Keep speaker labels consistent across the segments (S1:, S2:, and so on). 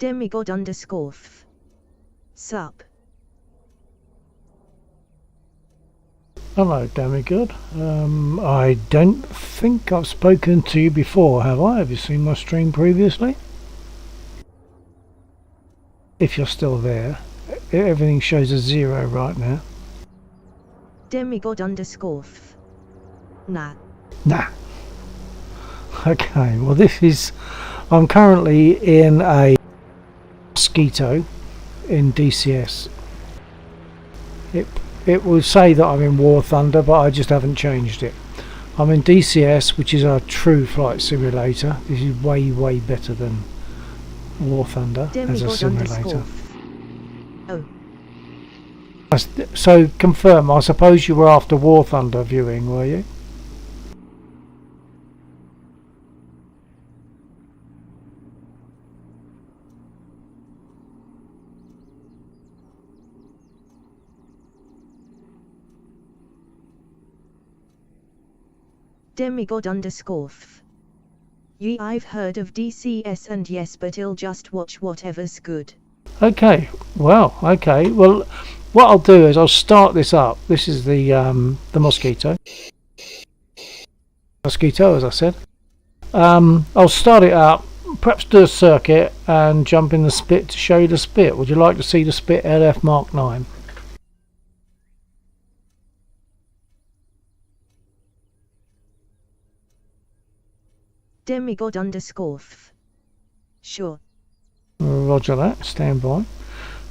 S1: Demigod underscore f. Sup.
S2: Hello, Demigod. I don't think I've spoken to you before, have I? Have you seen my stream previously? If you're still there. Everything shows a 0 right now.
S1: Demigod underscore f. Nah.
S2: Nah. Okay, well I'm currently in a Mosquito in DCS. It will say that I'm in War Thunder, but I just haven't changed it. I'm in DCS, which is a true flight simulator. This is way better than War Thunder as a simulator.
S1: Oh.
S2: So confirm, I suppose you were after War Thunder viewing, were you?
S1: Demigod underscore f. Ye, I've heard of DCS and yes, but I'll just watch whatever's good.
S2: Okay, well, okay. Well, what I'll do is I'll start this up. This is the Mosquito. Mosquito, as I said. I'll start it up, perhaps do a circuit and jump in the spit to show you the spit. Would you like to see the spit LF Mark 9?
S1: Demigod underscore f. Sure.
S2: Roger that, stand by.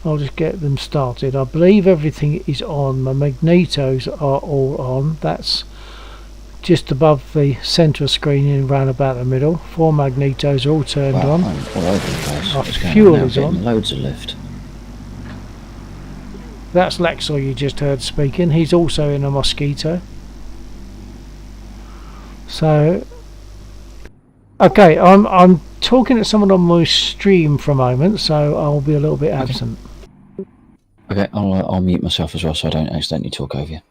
S2: I'll just get them started. I believe everything is on. My magnetos are all on. That's just above the centre of screen and round about the middle. 4 magnetos are all turned on.
S3: I'm all over the place.
S2: Our fuel is on.
S3: Loads of lift.
S2: That's Lexor you just heard speaking. He's also in a Mosquito. So okay, I'm talking to someone on my stream for a moment, so I'll be a little bit absent.
S3: Okay, I'll mute myself as well so I don't accidentally talk over you.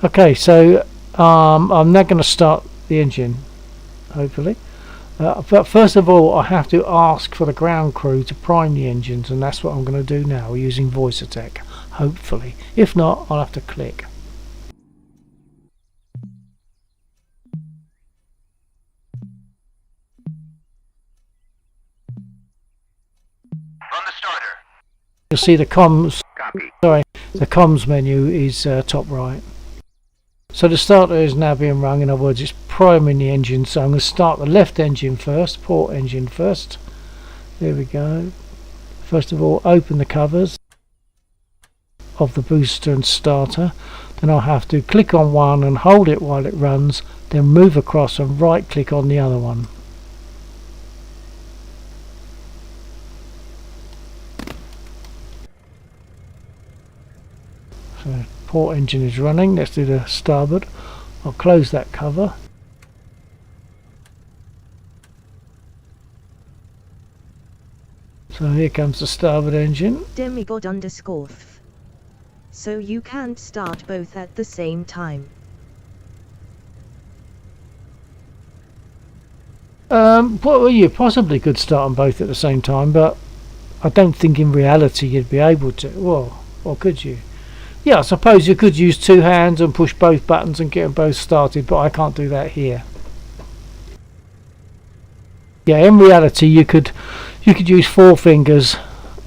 S2: Okay, so I'm now going to start the engine, hopefully. But first of all, I have to ask for the ground crew to prime the engines, and that's what I'm going to do now using voice attack, hopefully. If not, I'll have to click.
S4: From the starter.
S2: You'll see the comms.
S4: Copy.
S2: Sorry, the comms menu is top right. So the starter is now being rung. In other words, it's priming the engine. So I'm going to start the left engine first, port engine first. There we go. First of all, open the covers of the booster and starter. Then I'll have to click on one and hold it while it runs. Then move across and right click on the other one. So port engine is running. Let's do the starboard. I'll close that cover. So here comes the starboard engine.
S1: Demigod underscore f. So you can't start both at the same time.
S2: Well, you possibly could start them both at the same time, but I don't think in reality you'd be able to. Well, or could you? Yeah, I suppose you could use 2 hands and push both buttons and get them both started, but I can't do that here. Yeah, in reality you could use 4 fingers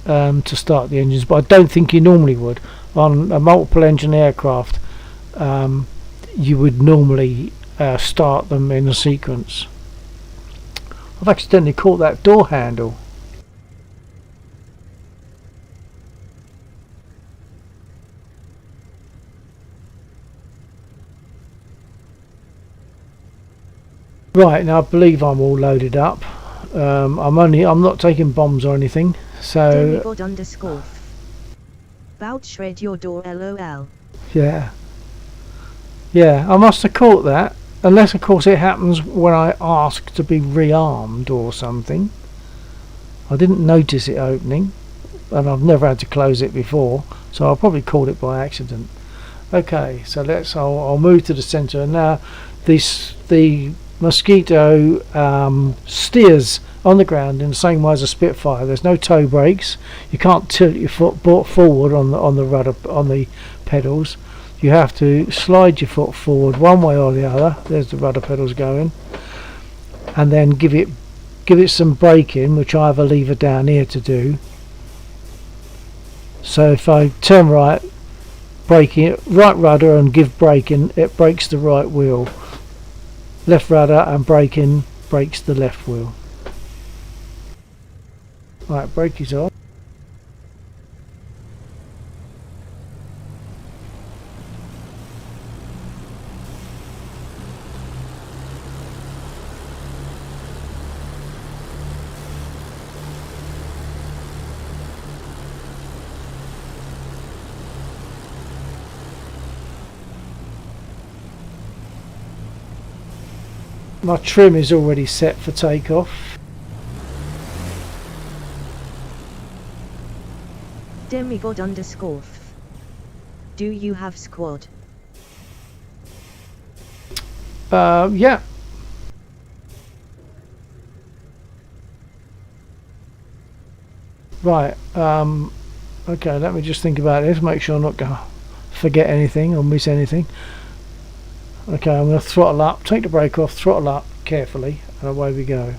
S2: to start the engines, but I don't think you normally would. On a multiple engine aircraft, you would normally start them in a sequence. I've accidentally caught that door handle. Right, now I believe I'm all loaded up. I'm not taking bombs or anything, so
S1: Demigod underscore. Bout shred your door, lol.
S2: yeah, I must have caught that, unless of course it happens when I ask to be rearmed or something. I didn't notice it opening, and I've never had to close it before, so I probably caught it by accident. Okay, so I'll move to the centre now. The Mosquito steers on the ground in the same way as a Spitfire. There's no toe brakes. You can't tilt your foot forward on the rudder, on the pedals. You have to slide your foot forward one way or the other. There's the rudder pedals going, and then give it some braking, which I have a lever down here to do. So if I turn right, braking it, right rudder and give braking, it brakes the right wheel. Left rudder and braking brakes the left wheel. Right, brake is on. My trim is already set for takeoff.
S1: Demigod _ Do you have squad?
S2: Yeah. Right. Okay, let me just think about this, make sure I'm not going to forget anything or miss anything. Okay, I'm going to throttle up, take the brake off, throttle up carefully, and away we go.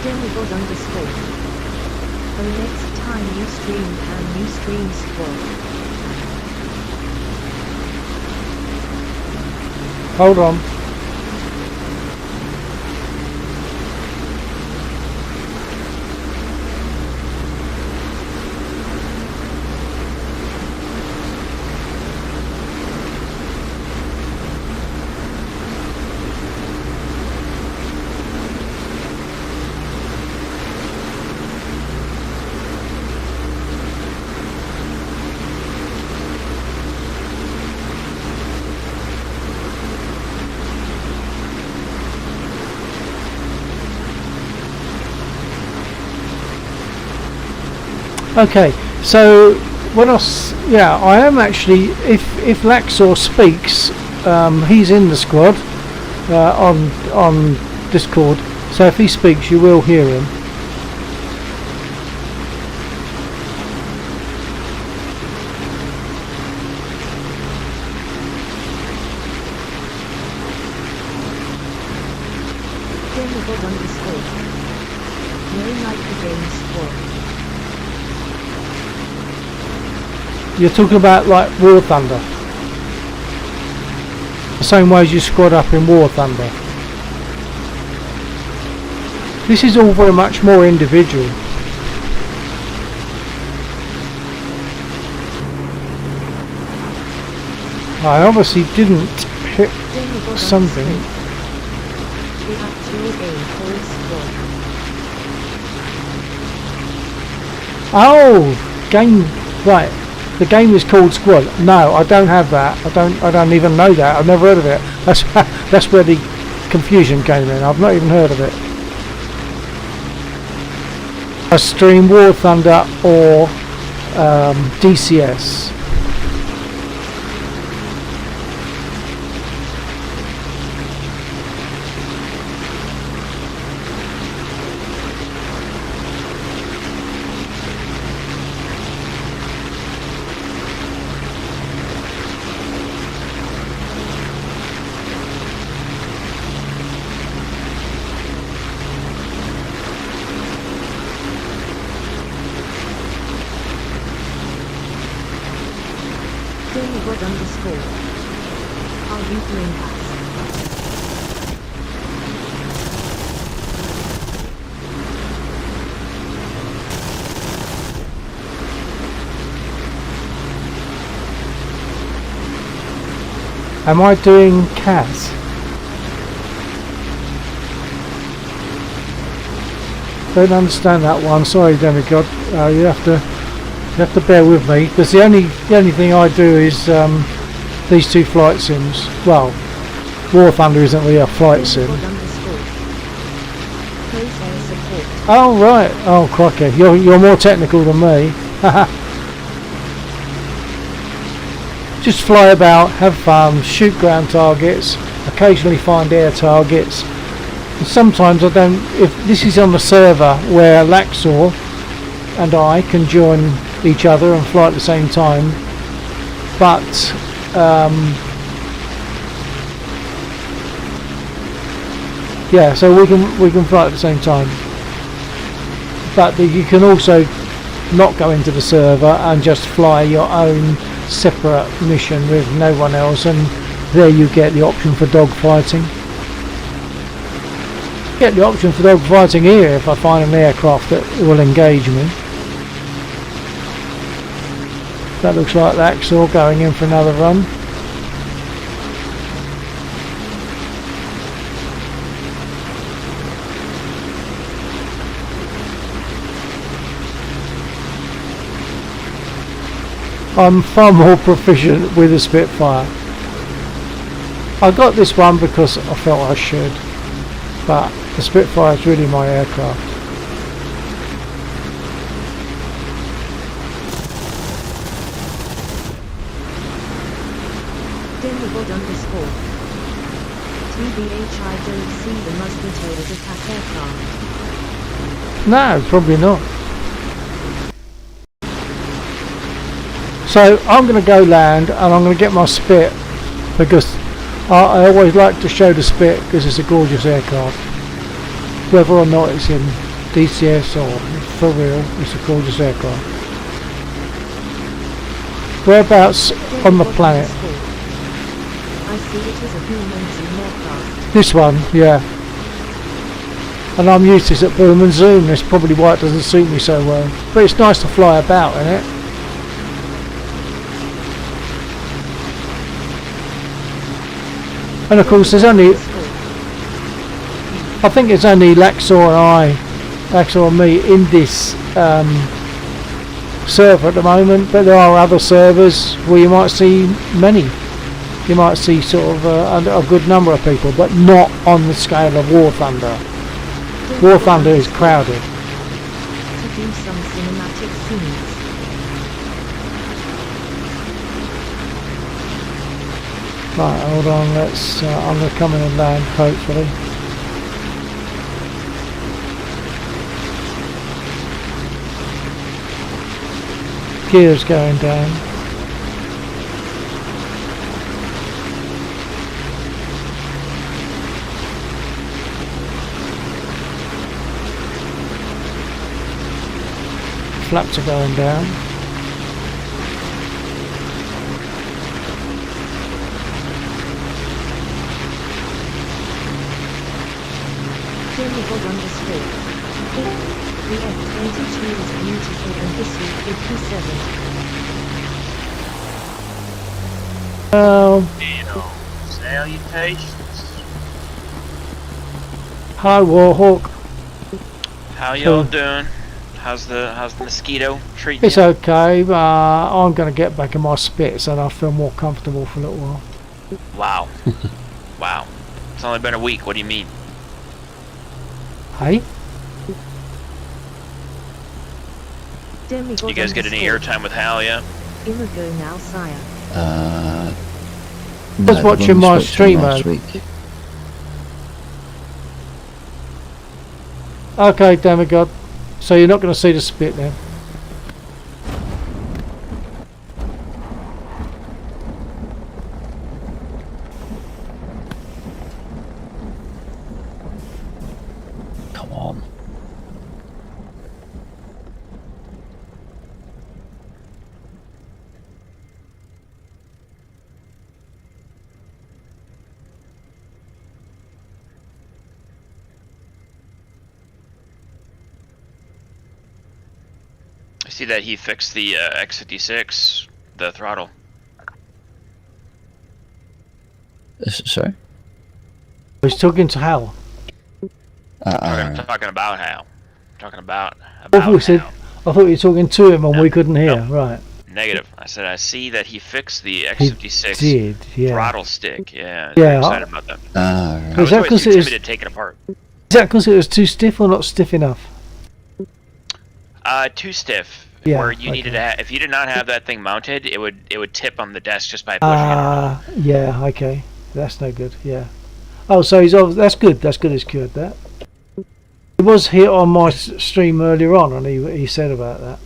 S1: Demigod _ Oh, next time you stream, can you stream squad?
S2: Hold on. Okay, so when I am actually, if Laxor speaks, he's in the squad on Discord, so if he speaks you will hear him.
S1: Demigod _ No like the game squad.
S2: You're talking about like War Thunder, the same way as you squad up in War Thunder. This is all very much more individual. I obviously didn't hit something.
S1: The actual game called squad.
S2: Oh, game, right. The game is called Squad. No, I don't have that. I don't even know that. I've never heard of it. That's where the confusion came in. I've not even heard of it. I stream War Thunder or DCS.
S1: Demigod _ Are you doing that?
S2: Am I doing CAS? Don't understand that one. Sorry, Demigod. You have to bear with me, because the only thing I do is these two flight sims. Well, War Thunder isn't really a flight sim. Oh right. Oh crikey, you're more technical than me. Just fly about, have fun, shoot ground targets, occasionally find air targets. And sometimes I don't, if this is on the server where Laxor and I can join each other and fly at the same time, but yeah, so we can fly at the same time. But you can also not go into the server and just fly your own separate mission with no one else, and there you get the option for dogfighting. Get the option for dogfighting here if I find an aircraft that will engage me. That looks like the Axel going in for another run. I'm far more proficient with the Spitfire. I got this one because I felt I should, but the Spitfire is really my aircraft.
S1: Demigod _ TBH, I don't see the Mosquito as attack aircraft.
S2: No, probably not. So I'm going to go land and I'm going to get my Spit, because I always like to show the Spit because it's a gorgeous aircraft. Whether or not it's in DCS or for real, it's a gorgeous aircraft. Whereabouts on the planet?
S1: I see it as a human aircraft.
S2: This one, yeah. And I'm used to this at boom and zoom. That's probably why it doesn't suit me so well. But it's nice to fly about in it. And of course there's only, I think it's only Laxor and me in this server at the moment, but there are other servers where you might see many. You might see sort of a good number of people, but not on the scale of War Thunder. War Thunder is crowded.
S1: To do some cinematic scenes.
S2: Right, hold on, let's, I'm going to come in and land, hopefully. Gears going down. Flaps are going down.
S1: Demigod _ The F-22 is beautiful and this is 57.
S5: Salutations.
S2: Hi Warhawk.
S5: How y'all doing? How's the mosquito treating
S2: It's
S5: you?
S2: okay, I'm going to get back in my Spits and I feel more comfortable for a little while.
S5: Wow. Wow. It's only been a week. What do you mean?
S2: Hey?
S1: Demigod
S5: You guys get any airtime with Hal yet?
S1: Imago now, sire.
S2: Was
S3: no,
S2: watching
S3: when we
S2: my
S3: spoke to
S2: stream
S3: him last
S2: earlier.
S3: week.
S2: Okay, Demigod. So you're not going to see the Spit then?
S3: Come on.
S5: I see that he fixed the X56, the throttle.
S3: Sorry?
S2: He's talking to Hal.
S5: Talking about Hal. Talking about
S2: I thought,
S5: Hal.
S2: I thought you were talking to him and we couldn't hear.
S5: No.
S2: Right.
S5: Negative. I said I see that he fixed the
S2: He
S5: X56
S2: did, yeah.
S5: throttle stick. Yeah.
S2: Yeah,
S5: Very excited about that.
S3: Right.
S5: I was
S2: that
S5: always
S2: 'cause
S5: too
S2: it was-
S5: timid to take it apart.
S2: Is that because it was too stiff or not stiff enough?
S5: Too stiff.
S2: Yeah,
S5: where you needed
S2: okay.
S5: to. If you did not have that thing mounted, it would tip on the desk just by pushing it.
S2: Yeah, okay. That's no good. Yeah. Oh, so that's good. That's good. He's cured that. He was here on my stream earlier on, and he said about that.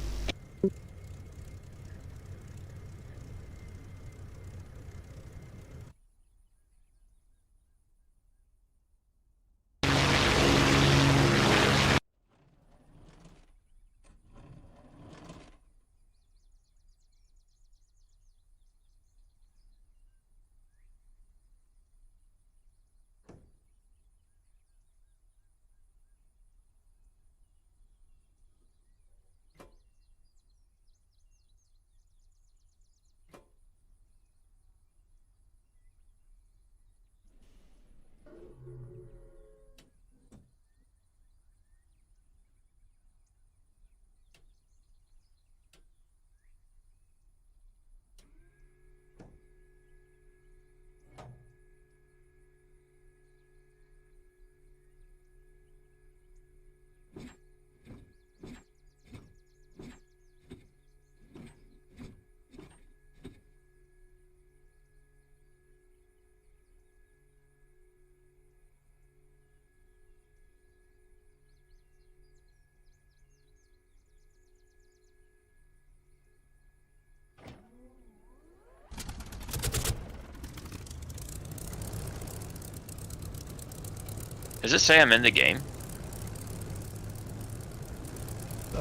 S5: Does it say I'm in the game?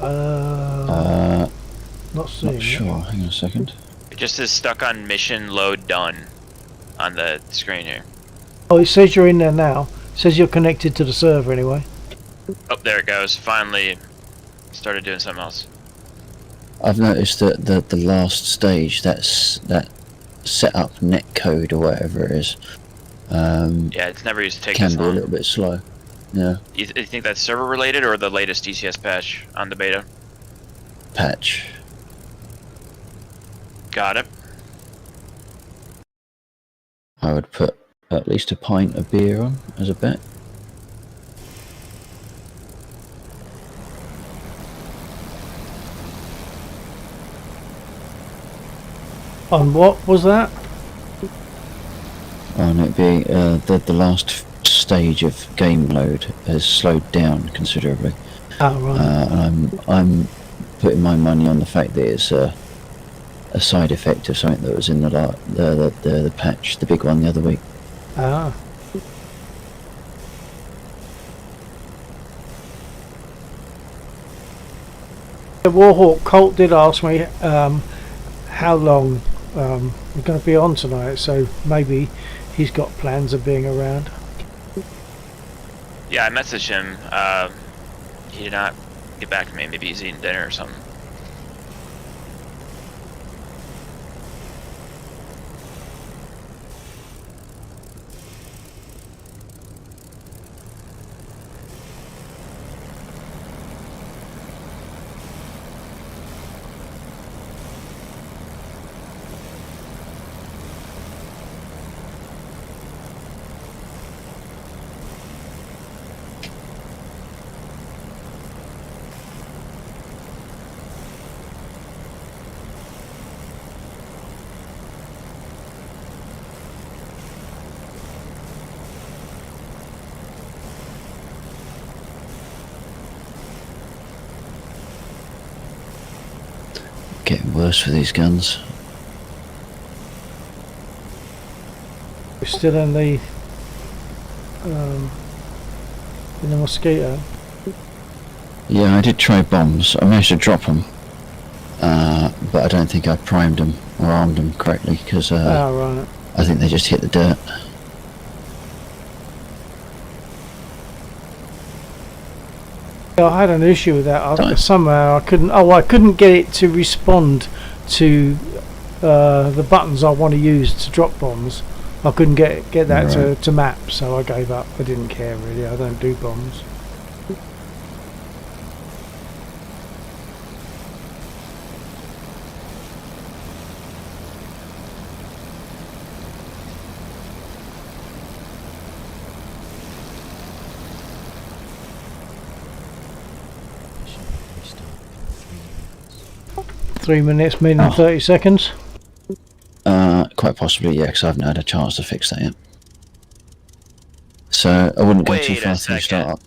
S2: Not seeing
S3: Not
S2: it.
S3: sure. Hang on a second.
S5: It just says stuck on mission load done on the screen here.
S2: Oh, it says you're in there now. It says you're connected to the server anyway.
S5: Oh, there it goes. Finally started doing something else.
S3: I've noticed that the last stage, that setup net code or whatever it is,
S5: Yeah, it's never used to take
S3: can
S5: this
S3: be a
S5: long.
S3: little bit slow. Yeah.
S5: You think that's server related or the latest DCS patch on the beta?
S3: Patch.
S5: Got it.
S3: I would put at least a pint of beer on as a bet.
S2: On what was that?
S3: And it'd be the last stage of game load has slowed down considerably.
S2: Oh, right.
S3: And I'm putting my money on the fact that it's a side effect of something that was in the patch, the big one the other week.
S2: Ah. The Warhawk Colt did ask me how long we're going to be on tonight, so maybe he's got plans of being around.
S5: Yeah, I messaged him. He did not get back to me. Maybe he's eating dinner or something.
S3: Getting worse for these guns.
S2: We're still in the mosquito.
S3: Yeah, I did try bombs. I managed to drop them, but I don't think I primed them or armed them correctly because
S2: Oh, right.
S3: I think they just hit the dirt.
S2: Yeah, I had an issue with that.
S3: Don't.
S2: Somehow I couldn't get it to respond to the buttons I want to use to drop bombs. I couldn't get that
S3: Right.
S2: to map, so I gave up. I didn't care really. I don't do bombs. 3 minutes, meaning 30 seconds?
S3: Quite possibly, yeah, because I haven't had a chance to fix that yet. So I wouldn't go too
S5: Wait a
S3: far through
S5: second.
S3: startup.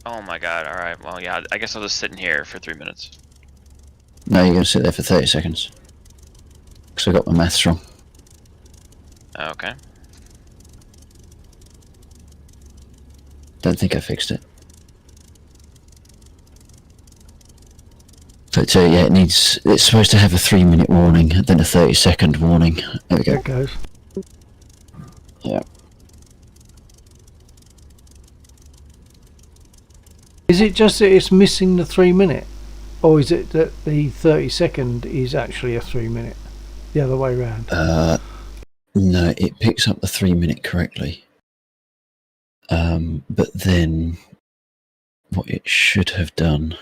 S5: Oh my god, alright, well yeah, I guess I'll just sit in here for 3 minutes.
S3: No, you're going to sit there for 30 seconds. Because I got my maths wrong.
S5: Okay.
S3: Don't think I fixed it. But yeah, it's supposed to have a 3-minute warning, and then a 30-second warning. There we go.
S2: There it goes.
S3: Yeah.
S2: Is it just that it's missing the 3 minute? Or is it that the 30-second is actually a 3 minute? The other way round?
S3: No, it picks up the 3-minute correctly. But then what it should have done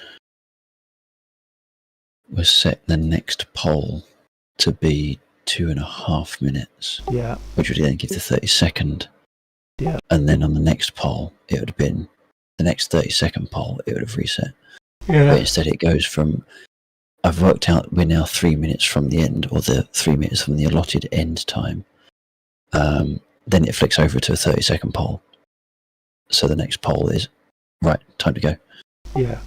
S3: was set the next poll to be 2.5 minutes.
S2: Yeah.
S3: Which would then give the 30-second.
S2: Yeah.
S3: And then on the next poll, it would have been the next 30-second poll, it would have reset.
S2: Yeah.
S3: But instead it goes from, I've worked out we're now 3 minutes from the end, or the 3 minutes from the allotted end time. Then it flicks over to a 30-second poll. So the next poll is, right, time to go.
S2: Yeah.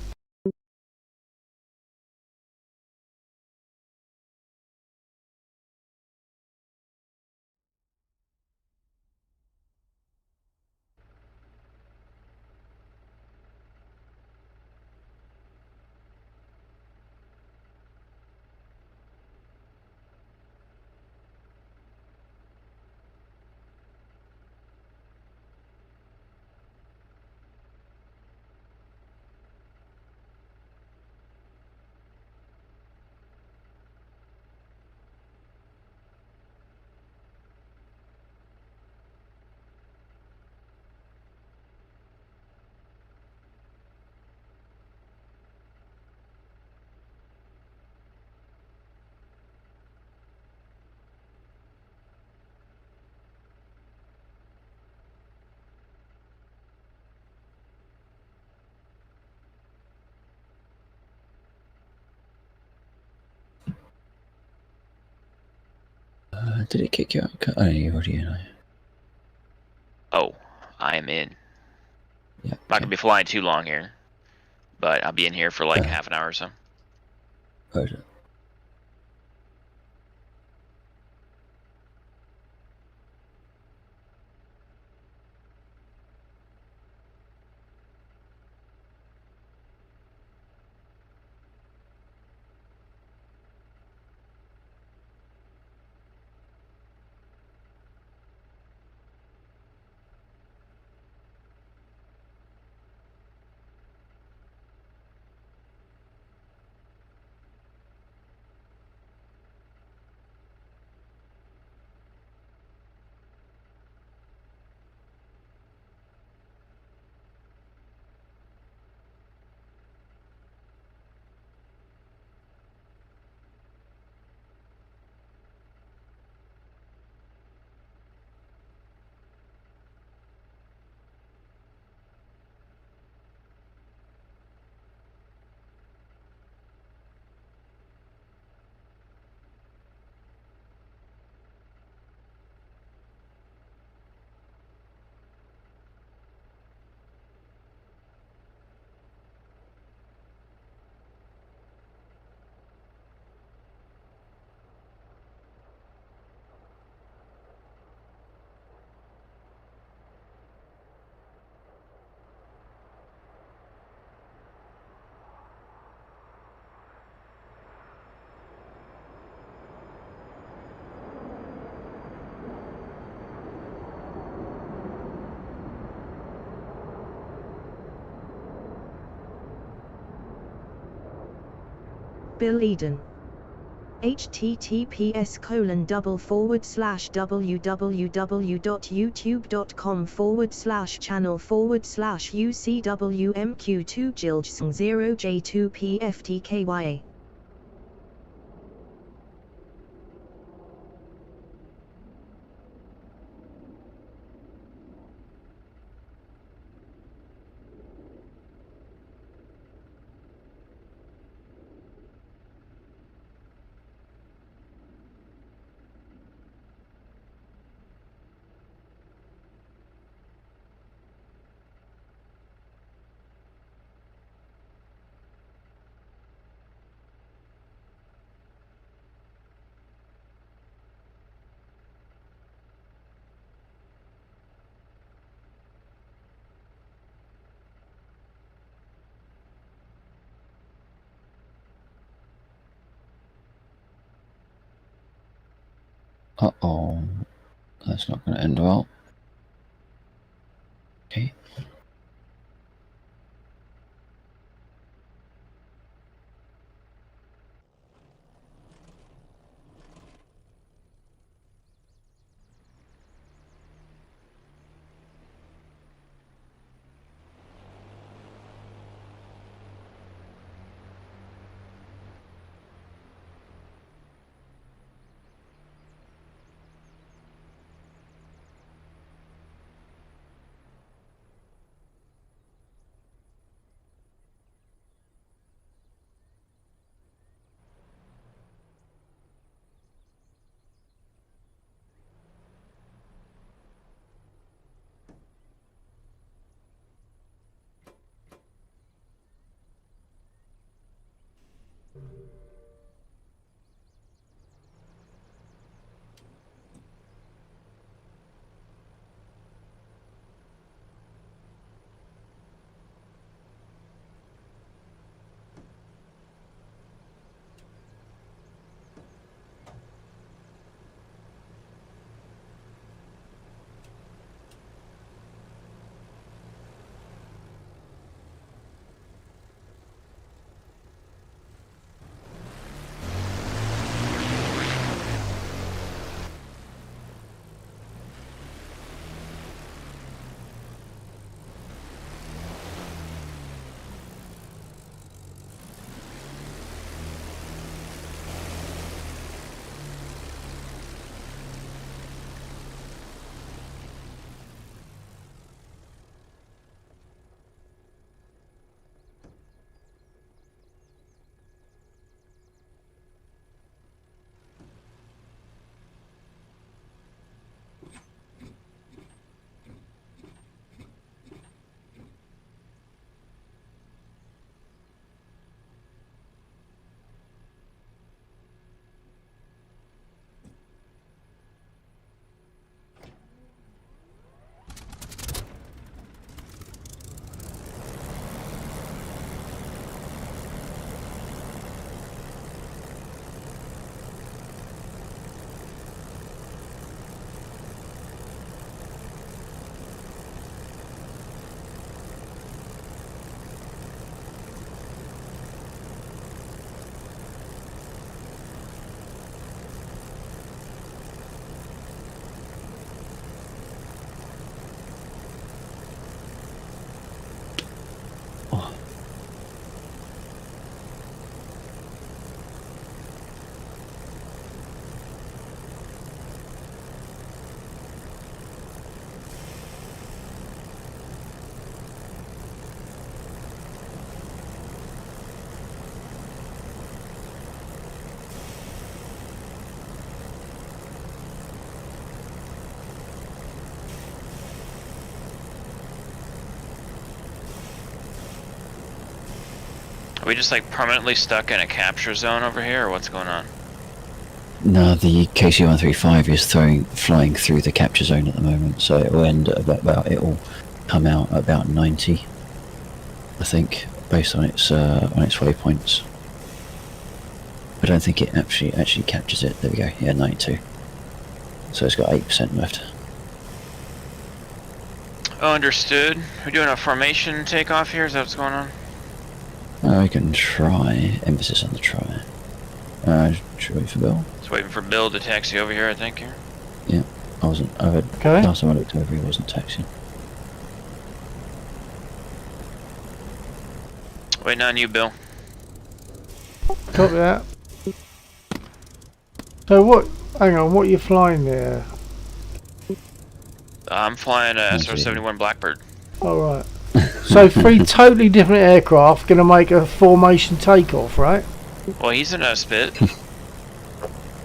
S3: Did it kick you out? Oh, you already in.
S5: Oh, I am in.
S3: Yeah.
S5: Not gonna be flying too long here. But I'll be in here for like half an hour or so.
S3: Right.
S1: Bill Eden. https://www.youtube.com/channel//UCWMQ2
S3: Uh-oh. That's not going to end well. Okay.
S5: Are we just like permanently stuck in a capture zone over here, or what's going on?
S3: No, the KC-135 is flying through the capture zone at the moment, so it will end at about, it will come out at about 90, I think, based on its waypoints. I don't think it actually captures it. There we go. Yeah, 92. So it's got 8% left.
S5: Oh, understood. We're doing a formation takeoff here. Is that what's going on?
S3: I can try. Emphasis on the try. Should wait for Bill.
S5: Just waiting for Bill to taxi over here, I think. Here.
S3: Yeah, I wasn't.
S2: Okay.
S3: Last time I looked over, he wasn't taxiing.
S5: Waiting on you, Bill.
S2: Copy that. So what? Hang on. What are you flying there?
S5: I'm flying a SR-71 Blackbird.
S2: All right. So 3 totally different aircraft going to make a formation takeoff, right?
S5: Well, he's in a spit.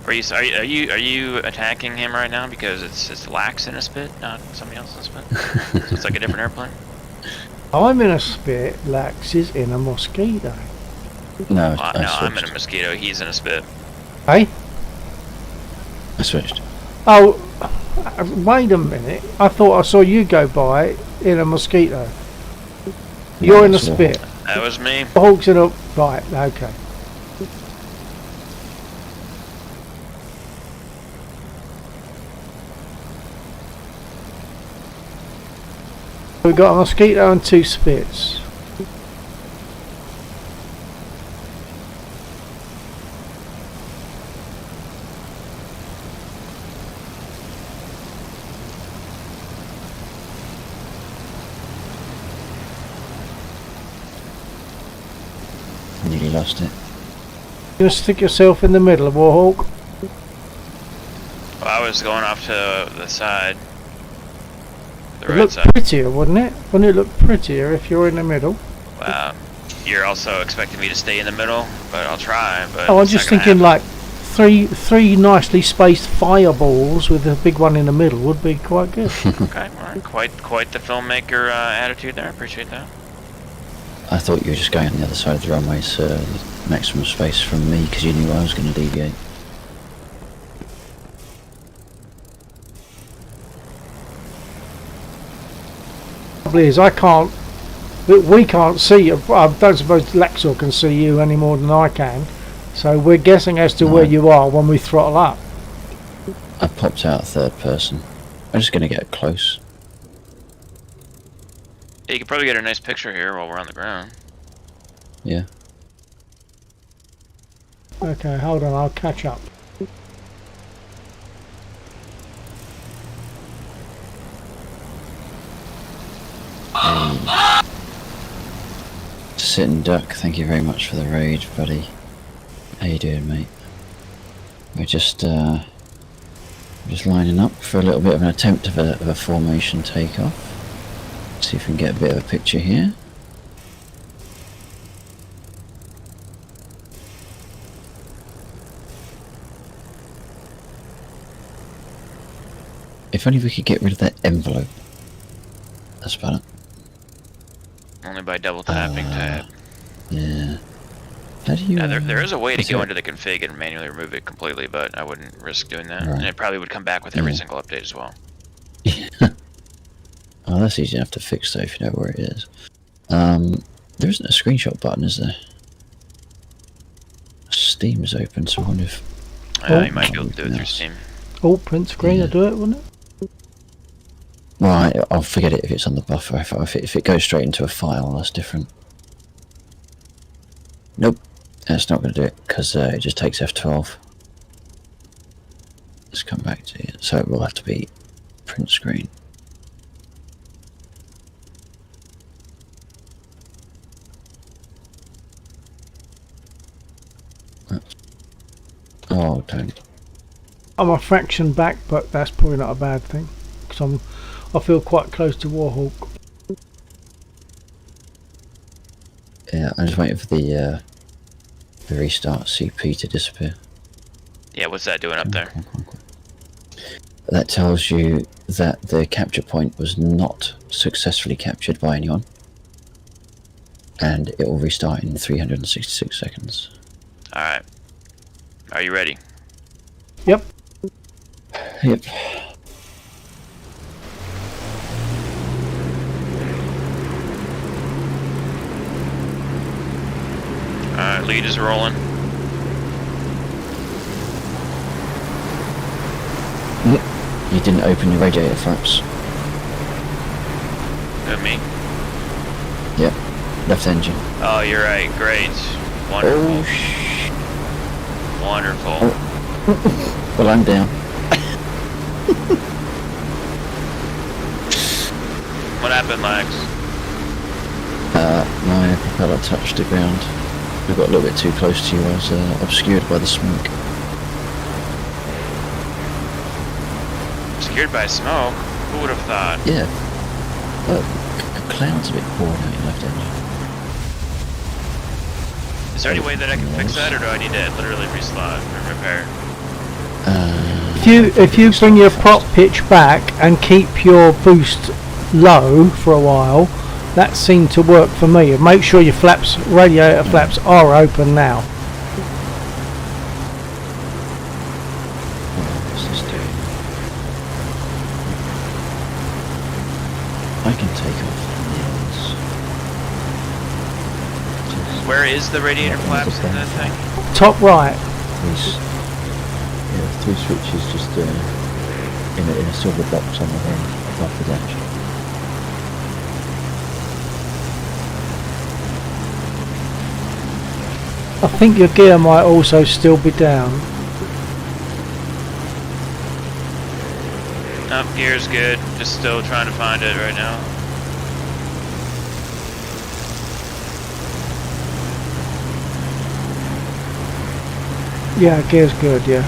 S5: Are you attacking him right now because it's Lax in a spit, not somebody else in a spit? So it's like a different airplane.
S2: I'm in a spit. Lax is in a Mosquito.
S3: No,
S5: No,
S3: I
S5: I'm in
S3: switched.
S5: a Mosquito. He's in a spit.
S2: Hey?
S3: I switched.
S2: Oh, wait a minute. I thought I saw you go by in a Mosquito. You're in a
S3: that's all.
S2: spit.
S5: That was me.
S2: Hawks in a... Right, okay. We've got a Mosquito and 2 Spits.
S3: Nearly lost it.
S2: You gonna stick yourself in the middle, Warhawk?
S5: Well, I was going off to the side. The
S2: It
S5: right
S2: looked
S5: side.
S2: prettier, wouldn't it? Wouldn't it look prettier if you're in the middle?
S5: Wow. You're also expecting me to stay in the middle, but I'll try. But
S2: Oh, I'm
S5: it's
S2: just
S5: not gonna
S2: thinking
S5: happen.
S2: like three nicely spaced fireballs with a big one in the middle would be quite good.
S5: Okay, alright. Quite the filmmaker attitude there. I appreciate that.
S3: I thought you were just going on the other side of the runway, so the maximum space from me, because you knew I was going to deviate.
S2: Trouble is, I can't. We can't see you. I don't suppose Lexor can see you any more than I can. So we're guessing as to
S3: No.
S2: where you are when we throttle up.
S3: I popped out third person. I'm just going to get close.
S5: Yeah, you could probably get a nice picture here while we're on the ground.
S3: Yeah.
S2: Okay, hold on. I'll catch up.
S3: Sit and duck, thank you very much for the raid, buddy. How you doing, mate? We're just lining up for a little bit of an attempt of a formation takeoff. See if we can get a bit of a picture here. If only we could get rid of that envelope. That's about it.
S5: Only by double tapping tab.
S3: Yeah. How do you...
S5: Yeah, there is a way to
S3: is
S5: go
S3: it-
S5: into the config and manually remove it completely, but I wouldn't risk doing that.
S3: Right.
S5: And it probably would come back with every
S3: Yeah.
S5: single update as well.
S3: Oh, that's easy enough to fix though if you know where it is. There isn't a screenshot button, is there? Steam is open, so I wonder if...
S5: You might be able to do it through
S3: Yes.
S5: Steam.
S2: Oh, print screen will
S3: Yeah.
S2: do it, wouldn't it?
S3: Well, I'll forget it if it's on the buffer. If it goes straight into a file, that's different. Nope, that's not going to do it because it just takes F12. Let's come back to it. So it will have to be print screen. Oh, don't.
S2: I'm a fraction back, but that's probably not a bad thing. Because I feel quite close to Warhawk.
S3: Yeah, I'm just waiting for the restart CP to disappear.
S5: Yeah, what's that doing up there?
S3: That tells you that the capture point was not successfully captured by anyone. And it will restart in 366 seconds.
S5: Alright. Are you ready?
S2: Yep.
S3: Yep.
S5: Alright, lead is rolling.
S3: You didn't open your radiator flaps.
S5: Who, me?
S3: Yep. Left engine.
S5: Oh, you're right. Great. Wonderful.
S3: Oh,
S5: Wonderful.
S3: well, I'm down.
S5: What happened, Lex?
S3: My propeller touched the ground. We got a little bit too close to you. I was obscured by the smoke.
S5: Obscured by smoke? Who would have thought?
S3: Yeah. Well, the cloud's a bit pouring out your left engine.
S5: Is there any way that I can fix that, or do I need to literally reslot and repair?
S2: If you bring your prop pitch back and keep your boost low for a while, that seemed to work for me. And make sure your flaps, radiator flaps, are open now.
S3: What's this doing? I can take off the
S5: Where is the radiator flaps in that thing?
S2: Top right.
S3: three switches just in a silver box on the end above the dash.
S2: I think your gear might also still be down.
S5: Nope, gear's good. Just still trying to find it right now.
S2: Yeah, gear's good, yeah.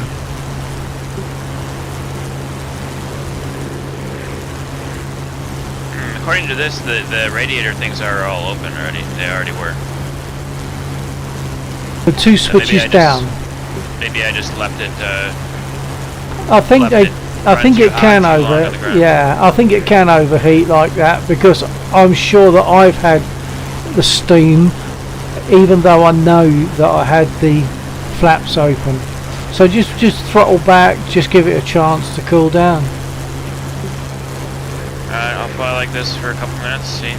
S5: According to this, the radiator things are all open already. They already were.
S2: The two switches down.
S5: Maybe I just left it.
S2: I think
S5: left
S2: I think it can
S5: too long on the ground.
S2: yeah, I think it can overheat like that because I'm sure that I've had the steam, even though I know that I had the flaps open. So just throttle back, just give it a chance to cool down.
S5: Alright, I'll fly like this for a couple minutes, see.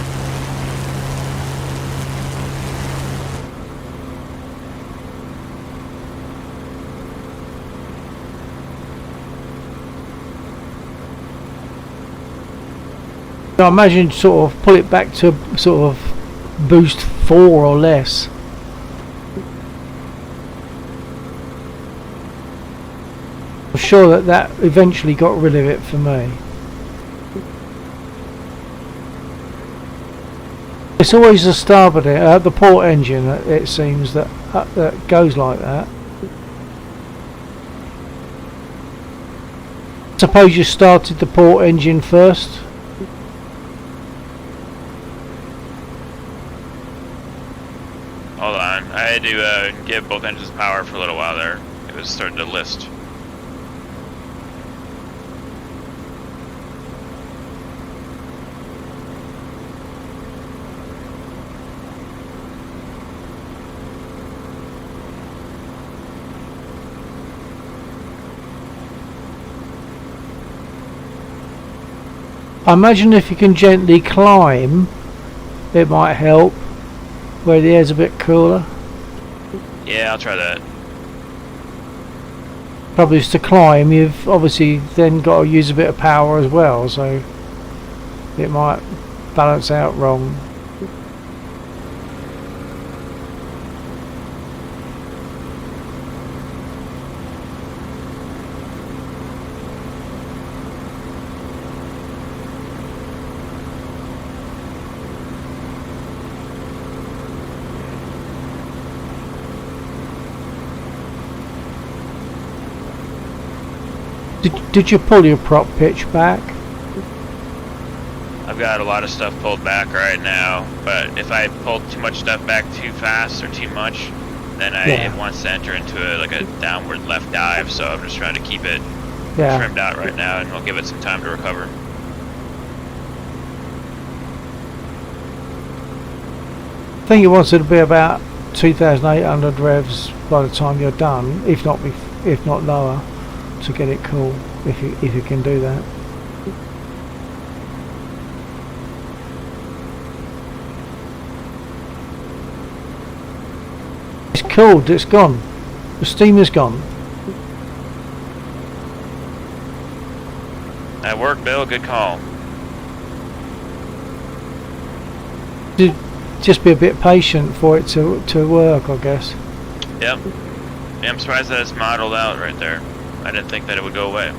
S2: I imagine sort of pull it back to sort of boost 4 or less. I'm sure that eventually got rid of it for me. It's always the starboard, the port engine, it seems, that goes like that. Suppose you started the port engine first.
S5: Hold on, I had to give both engines power for a little while there. It was starting to list.
S2: I imagine if you can gently climb, it might help, where the air's a bit cooler.
S5: Yeah, I'll try that.
S2: Probably is to climb, you've obviously then got to use a bit of power as well, so it might balance out wrong. Did you pull your prop pitch back?
S5: I've got a lot of stuff pulled back right now, but if I pull too much stuff back too fast or too much, then it wants to enter into like a downward left dive, so I'm just trying to keep it trimmed out right now, and we'll give it some time to recover.
S2: I think it wants it to be about 2,800 revs by the time you're done, if not lower, to get it cool, if you can do that. It's cooled, it's gone. The steam is gone.
S5: That worked, Bill. Good call.
S2: Just be a bit patient for it to work, I guess.
S5: Yep. Yeah, I'm surprised that it's modeled out right there. I didn't think that it would go away.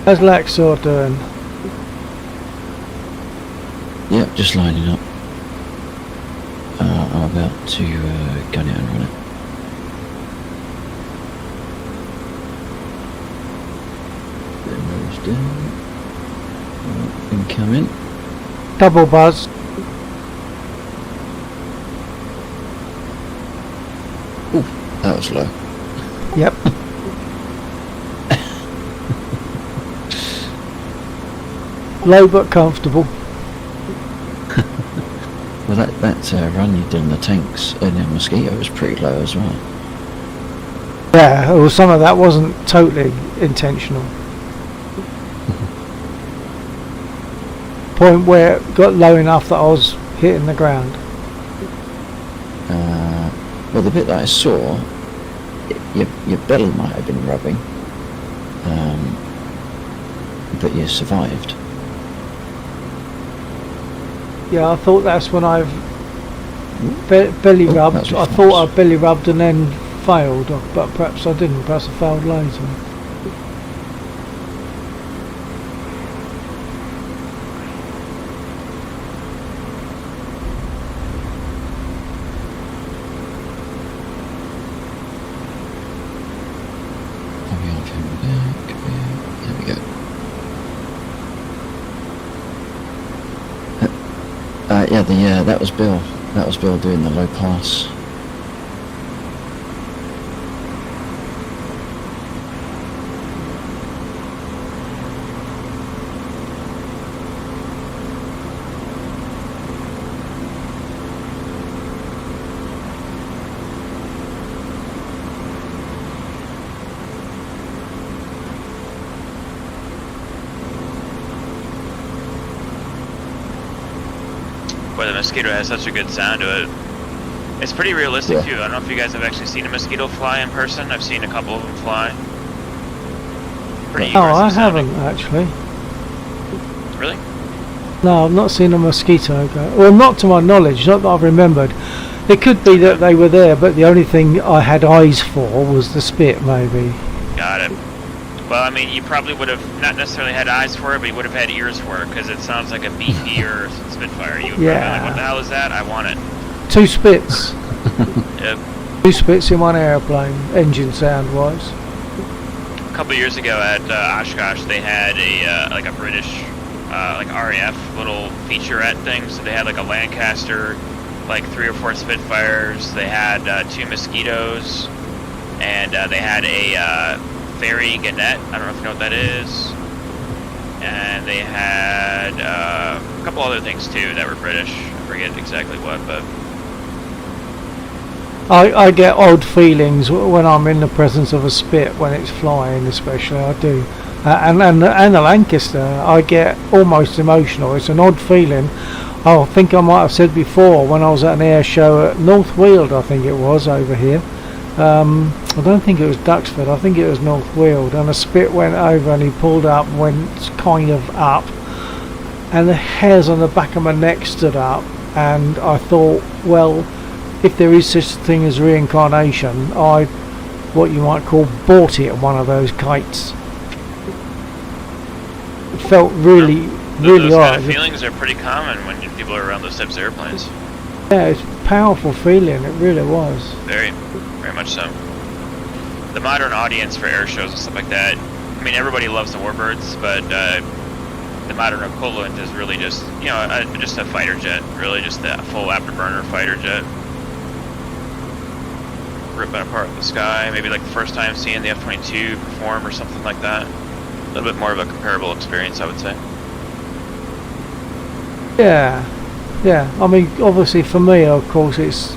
S2: How's Laxor doing?
S3: Yep, just lining up. I'm about to gun it and run it. Then nose down. Incoming.
S2: Double buzz.
S3: Ooh, that was low.
S2: Yep. Low but comfortable.
S3: Well, that run you did in the tanks and the mosquito was pretty low as well.
S2: Yeah, well, some of that wasn't totally intentional. Point where it got low enough that I was hitting the ground.
S3: Well, the bit that I saw, your belly might have been rubbing, but you survived.
S2: Yeah, I thought that's when I've belly rubbed. I thought I belly rubbed and then failed, but perhaps I didn't. Perhaps I failed later.
S3: There we go. Yeah, that was Bill. That was Bill doing the low pass.
S5: Where the mosquito has such a good sound to it. It's pretty realistic too. I don't know if you guys have actually seen a mosquito fly in person. I've seen a couple of them fly. Pretty
S2: I haven't actually.
S5: Really?
S2: No, I've not seen a mosquito go. Well, not to my knowledge, not that I've remembered. It could be that they were there, but the only thing I had eyes for was the spit, maybe.
S5: Got it. Well, I mean, you probably would have not necessarily had eyes for it, but you would have had ears for it, because it sounds like a beefier Spitfire. You would probably be like, what the hell is that? I want it.
S2: 2 spits.
S5: Yep.
S2: 2 spits in one airplane, engine sound-wise.
S5: A couple years ago at Oshkosh, they had a like a British like RAF little featurette thing. So they had like a Lancaster, like 3 or 4 Spitfires. They had 2 Mosquitoes, and they had a Ferry Gannett. I don't know if you know what that is. And they had a couple other things too that were British. I forget exactly what, but
S2: I get odd feelings when I'm in the presence of a Spit when it's flying, especially. I do. And the Lancaster, I get almost emotional. It's an odd feeling. I think I might have said before when I was at an air show at North Weald, I think it was, over here. I don't think it was Duxford, I think it was North Weald, and a Spit went over and he pulled up and went kind of up, and the hairs on the back of my neck stood up, and I thought, well, if there is such a thing as reincarnation, I, what you might call, bought it at one of those kites. It felt really
S5: those
S2: odd.
S5: kind of feelings are pretty common when people are around those types of airplanes.
S2: Yeah, it's a powerful feeling, it really was.
S5: Very much so. The modern audience for air shows and stuff like that, I mean, everybody loves the Warbirds, but the modern equivalent is really just, you know, just a fighter jet, really just a full afterburner fighter jet. Ripping apart the sky, maybe like the first time seeing the F-22 perform or something like that. A little bit more of a comparable experience, I would say.
S2: Yeah, I mean, obviously for me, of course, it's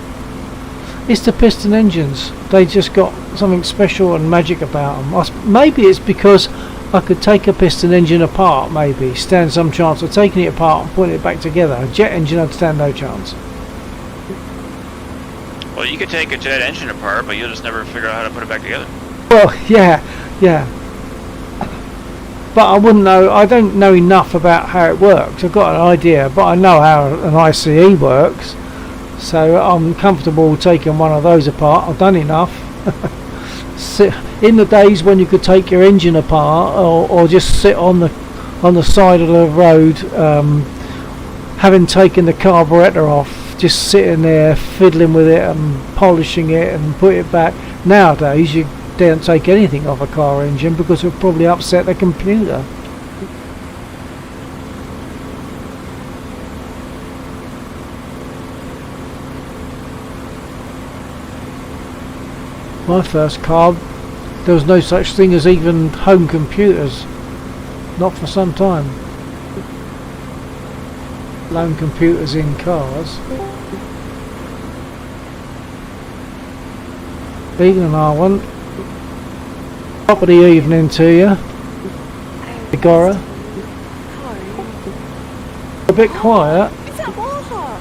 S2: the piston engines. They just got something special and magic about them. Maybe it's because I could take a piston engine apart, maybe stand some chance of taking it apart and putting it back together. A jet engine, I'd stand no chance.
S5: Well, you could take a jet engine apart, but you'll just never figure out how to put it back together.
S2: Well, yeah. But I wouldn't know, I don't know enough about how it works. I've got an idea, but I know how an ICE works. So I'm comfortable taking one of those apart. I've done enough. In the days when you could take your engine apart or just sit on the side of the road, having taken the carburettor off, just sitting there fiddling with it and polishing it and put it back. Nowadays you don't take anything off a car engine because it would probably upset the computer. My first car, there was no such thing as even home computers, not for some time. lone computers in cars. Evening, R1. Top of the evening to you. Agora. A bit quiet.
S6: Is that Warhawk?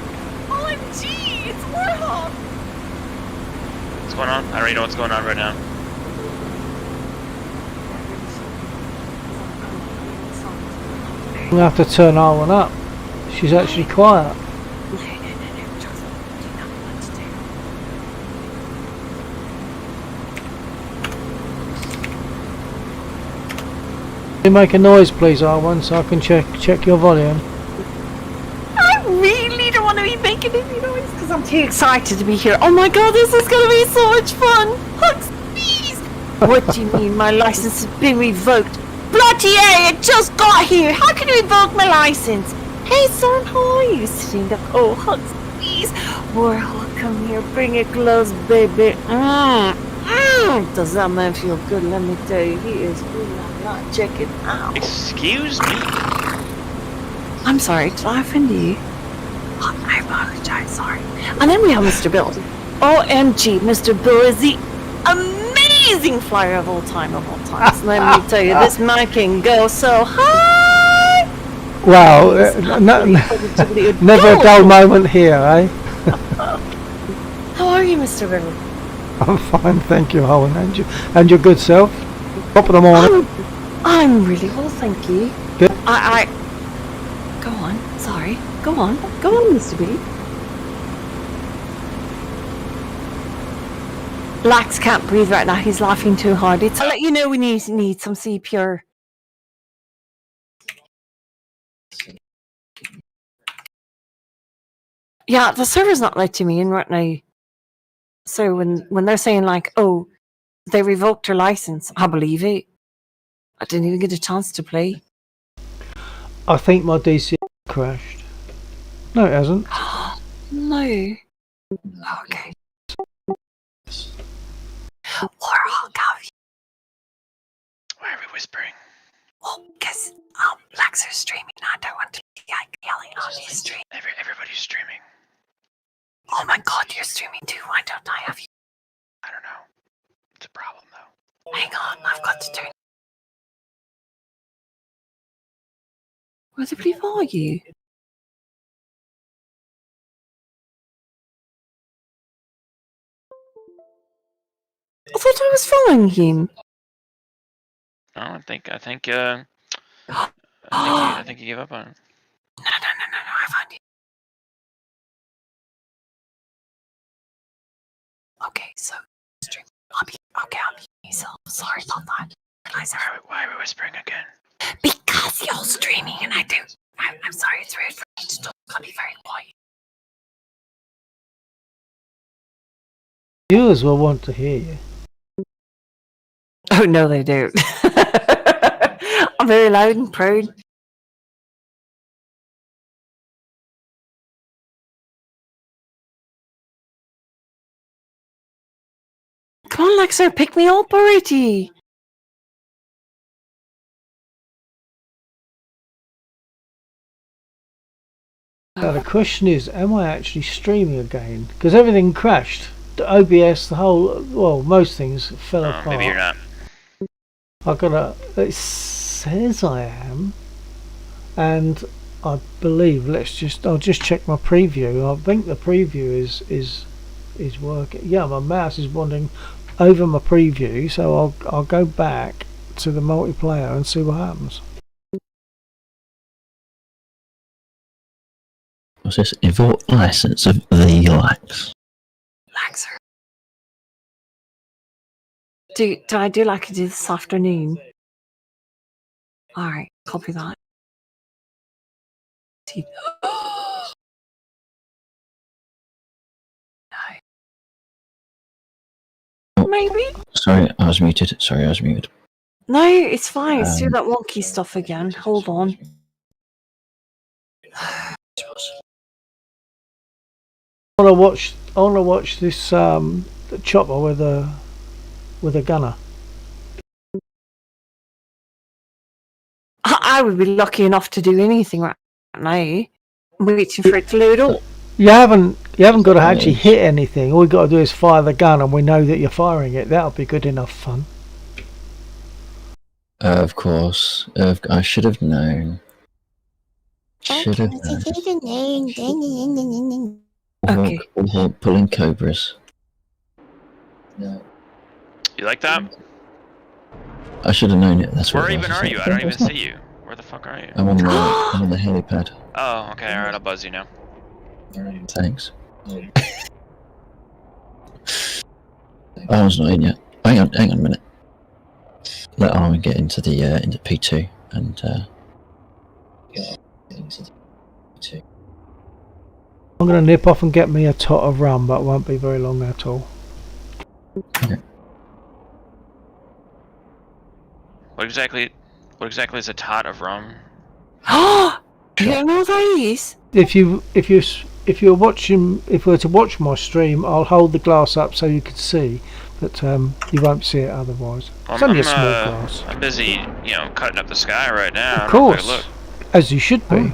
S6: OMG, it's Warhawk!
S5: What's going on? I already know what's going on right now.
S2: I'm gonna have to turn R1 up. She's actually quiet.
S6: No, trust me, do not want to do.
S2: You make a noise, please, R1, so I can check your volume.
S6: I really don't want to be making any noise because I'm too excited to be here. Oh my god, this is going to be so much fun! Hugs, please! What do you mean my license has been revoked? Bloody A, it just got here! How can you revoke my license? Hey son, how are you? Sitting up. Oh, hugs, please! Warhol, come here, bring it close, baby. Does that man feel good? Let me tell you, he is good. Not check it out.
S5: Excuse me?
S6: I'm sorry, did I offend you? Oh, I apologize, sorry. And then we have Mr. Bill. OMG, Mr. Bill is the amazing flyer of all time. So let me tell you, this man can go so high!
S2: Wow, never a dull moment here, eh?
S6: How are you, Mr. Bill?
S2: I'm fine, thank you, Owen. And your good self? Top of the morning.
S6: I'm really well, thank you.
S2: Good.
S6: I Go on, sorry. Go on, Mr. B. Lax can't breathe right now, he's laughing too hard. I'll let you know when you need some CPR. Yeah, the server's not letting me in right now. So when they're saying like, oh, they revoked her license, I believe it. I didn't even get a chance to play.
S2: I think my DC crashed. No, it hasn't.
S6: No. Okay. Warhol,
S5: Why are we whispering?
S6: well, because Laxer's streaming. I don't want to be like yelling on his stream.
S5: Everybody's streaming.
S6: Oh my god, you're streaming too. Why don't I have you?
S5: I don't know. It's a problem though.
S6: Hang on, I've got to turn. Where the bleep are you? I thought I was following him.
S5: No, I think I think you gave up on it.
S6: No, I found you. Okay, so stream. I'll be myself. Sorry about that.
S5: Why are we whispering again?
S6: Because you're streaming and I do. I'm sorry, it's rude for me to talk. I'll be very quiet.
S2: Viewers will want to hear you.
S6: Oh no, they don't. I'm very loud and proud. Come on, Lexer, pick me up already.
S2: Now the question is, am I actually streaming again? Because everything crashed. The OBS, the whole, well, most things fell apart.
S5: Maybe you're not.
S2: It says I am, and I believe, I'll just check my preview. I think the preview is working. Yeah, my mouse is wandering over my preview, so I'll go back to the multiplayer and see what happens.
S3: What's this? Evoke license of the Lax.
S6: Laxer. Do I do like I did this afternoon? Alright, copy that. No. Maybe?
S3: Sorry, I was muted.
S6: No, it's fine. It's doing that wonky stuff again. Hold on.
S2: I want to watch this chopper with a gunner.
S6: I would be lucky enough to do anything right now. waiting for it to load up.
S2: You haven't got to actually hit anything. All you got to do is fire the gun, and we know that you're firing it. That'll be good enough fun.
S3: Of course. I should have known. Should have known.
S6: Okay.
S3: All pulling cobras.
S5: You like that?
S3: I should have known it. That's
S5: Where
S3: what it
S5: even
S3: was.
S5: are you? I don't even see you. Where the fuck are you?
S3: I'm on the helipad.
S5: Oh, okay. Alright, I'll buzz you now.
S3: Thanks. Arm's not in yet. Hang on a minute. Let Armin get into the into P2 and
S2: I'm going to nip off and get me a tot of rum, but it won't be very long at all.
S3: okay.
S5: What exactly is a tot of rum?
S6: You don't know what that is?
S2: If you were to watch my stream, I'll hold the glass up so you can see, but you won't see it otherwise. It's only a small glass.
S5: I'm busy, cutting up the sky right now.
S2: Of course, as you should be.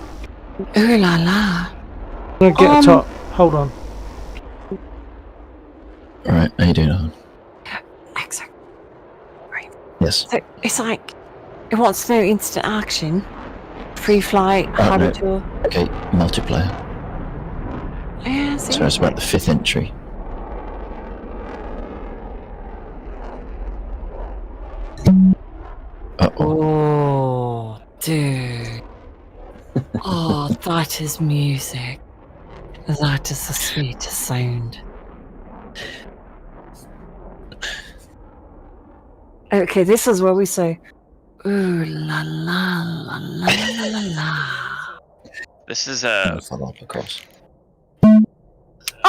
S6: Ooh la la.
S2: I'm gonna get a top. Hold on.
S3: Alright, how you doing, Armin?
S6: Exactly. Right.
S3: Yes.
S6: So it's like it wants to know instant action, free flight, habitat.
S3: Okay, multiplayer.
S6: Yeah,
S3: So it's about the 5th entry.
S6: Oh, dude. Oh, that is music. That is the sweetest sound. Okay, this is where we say, ooh la la la la la la la.
S5: This is
S3: Follow up across.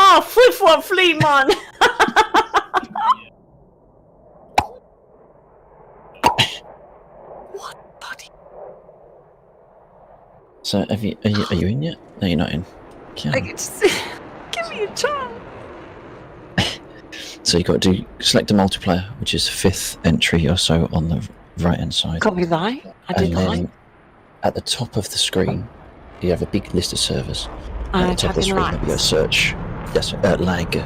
S6: Oh, flip-flop fleet, man! What, buddy?
S3: So are you in yet? No, you're not in.
S6: I can just give me a chance.
S3: So you got to select a multiplayer, which is 5th entry or so on the right hand side.
S6: Copy that. I did
S3: And
S6: that.
S3: then at the top of the screen, you have a big list of servers.
S6: I
S3: At the top of the screen, there'll be a search. Yes, lag.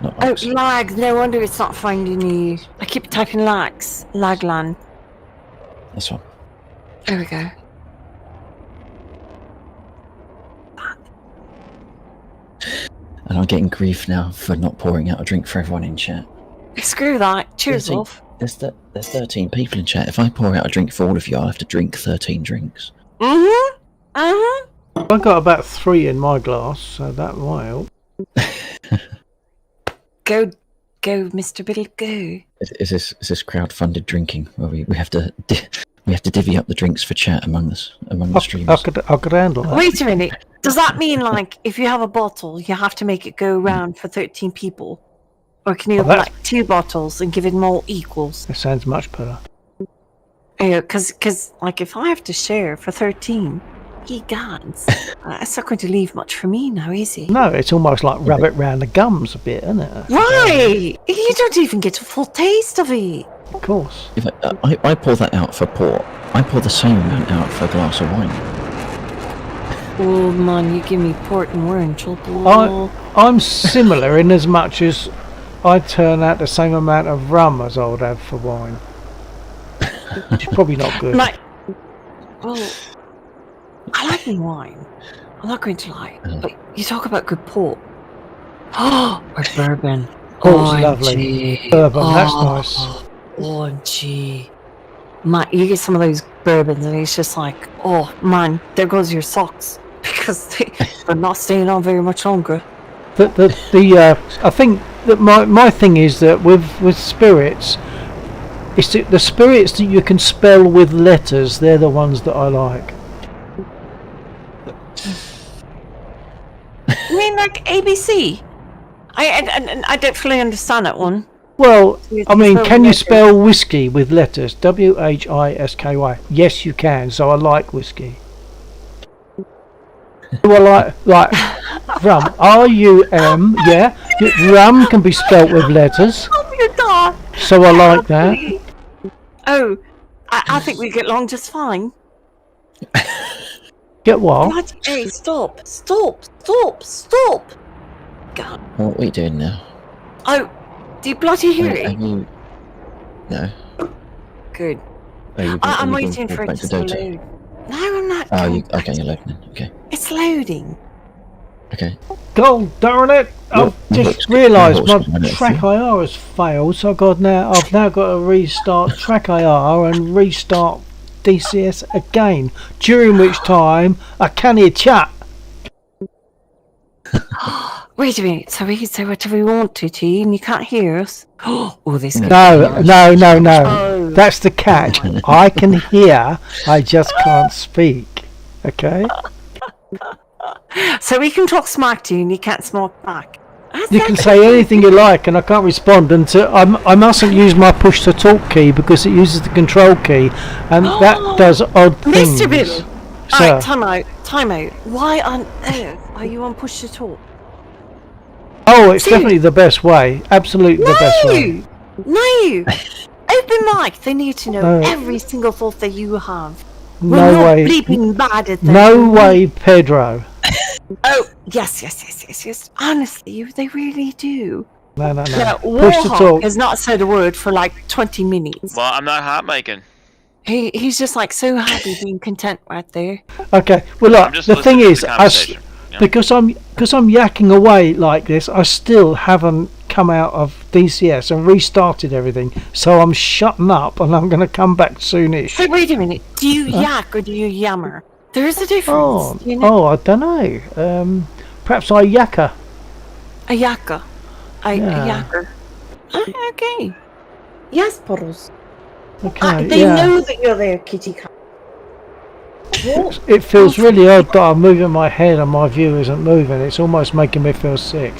S3: Not
S6: Oh,
S3: lags.
S6: lag. No wonder it's not finding you. I keep typing lags. Laglan.
S3: This one.
S6: There we go.
S3: And I'm getting grief now for not pouring out a drink for everyone in chat.
S6: Screw that. Cheers,
S3: Yeah,
S6: love.
S3: There's 13 people in chat. If I pour out a drink for all of you, I'll have to drink 13 drinks.
S6: Mm-hmm. Uh-huh.
S2: I've got about 3 in my glass, so that might help.
S6: Go, Mr. Bill, go.
S3: Is this crowd-funded drinking where we have to divvy up the drinks for chat among the streamers?
S2: I could handle that.
S6: Wait a minute. Does that mean, like, if you have a bottle, you have to make it go round for 13 people? Or can you have, like, 2 bottles and give it more equals?
S2: It sounds much better.
S6: Yeah, because, like, if I have to share for 13, he gads. It's not going to leave much for me now, is he?
S2: No, it's almost like rabbit round the gums a bit, isn't it?
S6: Right! You don't even get a full taste of it.
S2: Of course.
S3: If I pour that out for port, I pour the same amount out for a glass of wine.
S6: Oh man, you give me port and we're in trouble.
S2: I'm similar in as much as I turn out the same amount of rum as I would have for wine. Which is probably not good.
S6: Well, I like my wine. I'm not going to lie. But you talk about good port. Oh, or bourbon.
S2: Port's lovely. Bourbon, that's nice.
S6: Oh, gee. Man, you get some of those bourbons and it's just like, oh man, there goes your socks. Because they're not staying on very much longer.
S2: I think that my thing is that with spirits, it's the spirits that you can spell with letters. They're the ones that I like.
S6: You mean like ABC? I don't fully understand that one.
S2: Well, I mean, can you
S6: letters.
S2: spell whiskey with letters? WHISKY. Yes, you can. So I like whiskey. Do I like rum? RUM? Yeah, rum can be spelt with letters.
S6: Oh, your dog.
S2: So I like that.
S6: Oh, I think we get along just fine.
S2: Get what?
S6: Bloody, hey, stop. God.
S3: What are we doing now?
S6: Oh, do you bloody hear
S3: Have
S6: it?
S3: you... No.
S6: Good.
S3: I'm
S6: I'm waiting for it to load. No, I'm not.
S3: Oh, okay, you're loading it. Okay.
S6: It's loading.
S3: Okay.
S2: God darn it! I've just realised my track IR has failed, so I've now got to restart track IR and restart DCS again. During which time I can't hear chat.
S6: Wait a minute. So we can say whatever we want to you, and you can't hear us. Oh, this.
S2: No.
S6: Oh.
S2: That's the catch. I can hear, I just can't speak. Okay.
S6: So we can talk smack to you, and you can't smack back.
S2: You can say anything you like, and I can't respond until I mustn't use my push to talk key because it uses the control key, and that does odd things.
S6: Mr. Bill.
S2: Sir.
S6: Alright, time out. Why on earth are you on push to talk?
S2: Oh, it's definitely the best way. Absolutely the best way.
S6: No! Open mic, they need to know every single thought that you have.
S2: No way.
S6: Bleeping bad at them.
S2: No way, Pedro.
S6: Oh, yes. Honestly, they really do.
S2: No.
S6: Now,
S2: Push to
S6: Warhawk
S2: talk.
S6: has not said a word for like 20 minutes.
S5: Well, I'm not hot micing.
S6: He's just like so happy being content right there.
S2: Okay. Well, look. The thing is, because I'm yakking away like this, I still haven't come out of DCS and restarted everything. So I'm shutting up, and I'm going to come back soonish.
S6: Hey, wait a minute. Do you yak or do you yammer? There is a difference.
S2: I don't know. Perhaps I yakka.
S6: A yakka. A yakker. Okay. Yes, Puddles.
S2: Okay.
S6: They know that you're there, kitty cat.
S2: It feels really odd that I'm moving my head and my view isn't moving. It's almost making me feel sick.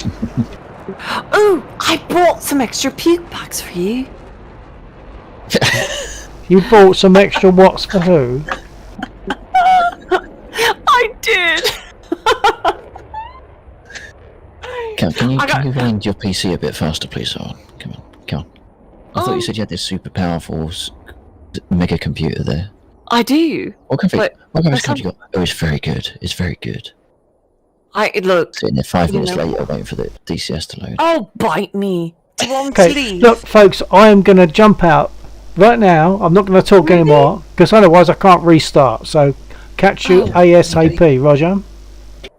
S6: Oh, I bought some extra puke packs for you.
S2: You bought some extra watts for who?
S6: I did.
S3: Can you wind your PC a bit faster, please? Come on. I thought you said you had this super powerful mega computer there.
S6: I do.
S3: What kind of code you got? Oh, it's very good. It's very good.
S6: Look.
S3: Sitting there 5 minutes later waiting for the DCS to load.
S6: Oh, bite me.
S2: Okay, look, folks, I am going to jump out right now. I'm not going to talk anymore because otherwise I can't restart. So catch you ASAP, okay. Roger.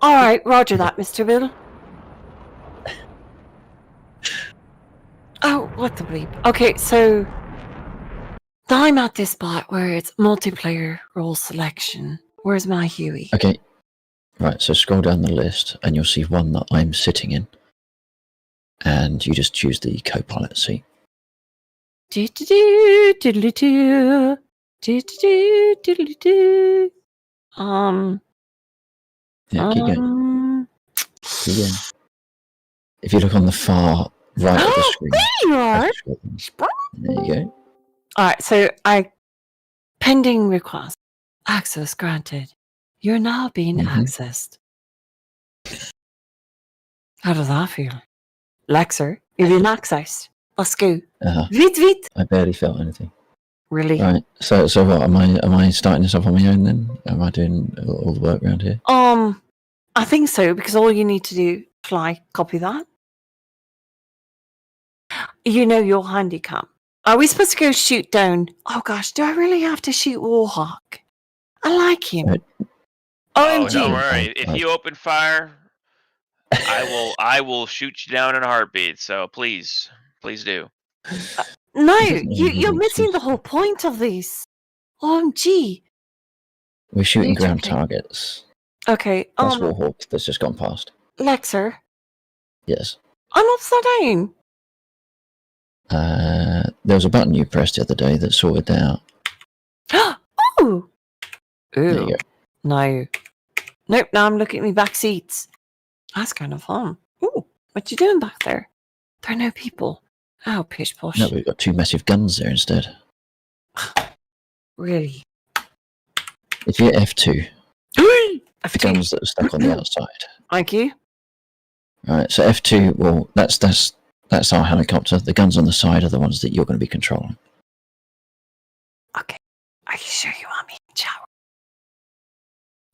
S6: All right, Roger that, Mr. Bill. Oh, what the bleep. Okay, so I'm at this spot where it's multiplayer role selection. Where's my Huey?
S3: Okay. Right, so scroll down the list and you'll see one that I'm sitting in. And you just choose the co-pilot seat.
S6: Yeah,
S3: keep going. Keep going. If you look on the far right of the screen.
S6: There you are.
S3: There you go.
S6: Alright, so pending request. Access granted. You're now being accessed. How does that feel? Lexer, you've been accessed. Let's go. Vite.
S3: I barely felt anything.
S6: Really?
S3: Right. So what? Am I starting this off on my own then? Am I doing all the work around here?
S6: I think so, because all you need to do, copy that. You know your handicap. Are we supposed to go shoot down? Oh gosh, do I really have to shoot Warhawk? I like him.
S5: Oh, don't worry. If you open fire, I will shoot you down in a heartbeat. So please do.
S6: No, you're missing the whole point of this. OMG.
S3: We're shooting ground targets.
S6: Okay.
S3: That's Warhawk that's just gone past.
S6: Lexer.
S3: Yes.
S6: I'm upside down.
S3: There was a button you pressed the other day that sorted out.
S6: Ooh.
S3: There you go.
S6: No. Nope, now I'm looking at my back seats. That's kind of fun. Ooh, what you doing back there? There are no people. Oh, pish posh.
S3: No, we've got 2 massive guns there instead.
S6: Really?
S3: If you hit F2, the
S6: F2.
S3: guns that are stuck on the outside.
S6: Thank you.
S3: Right, so F2, well, that's our helicopter. The guns on the side are the ones that you're going to be controlling.
S6: Okay. Are you sure you want me in shower?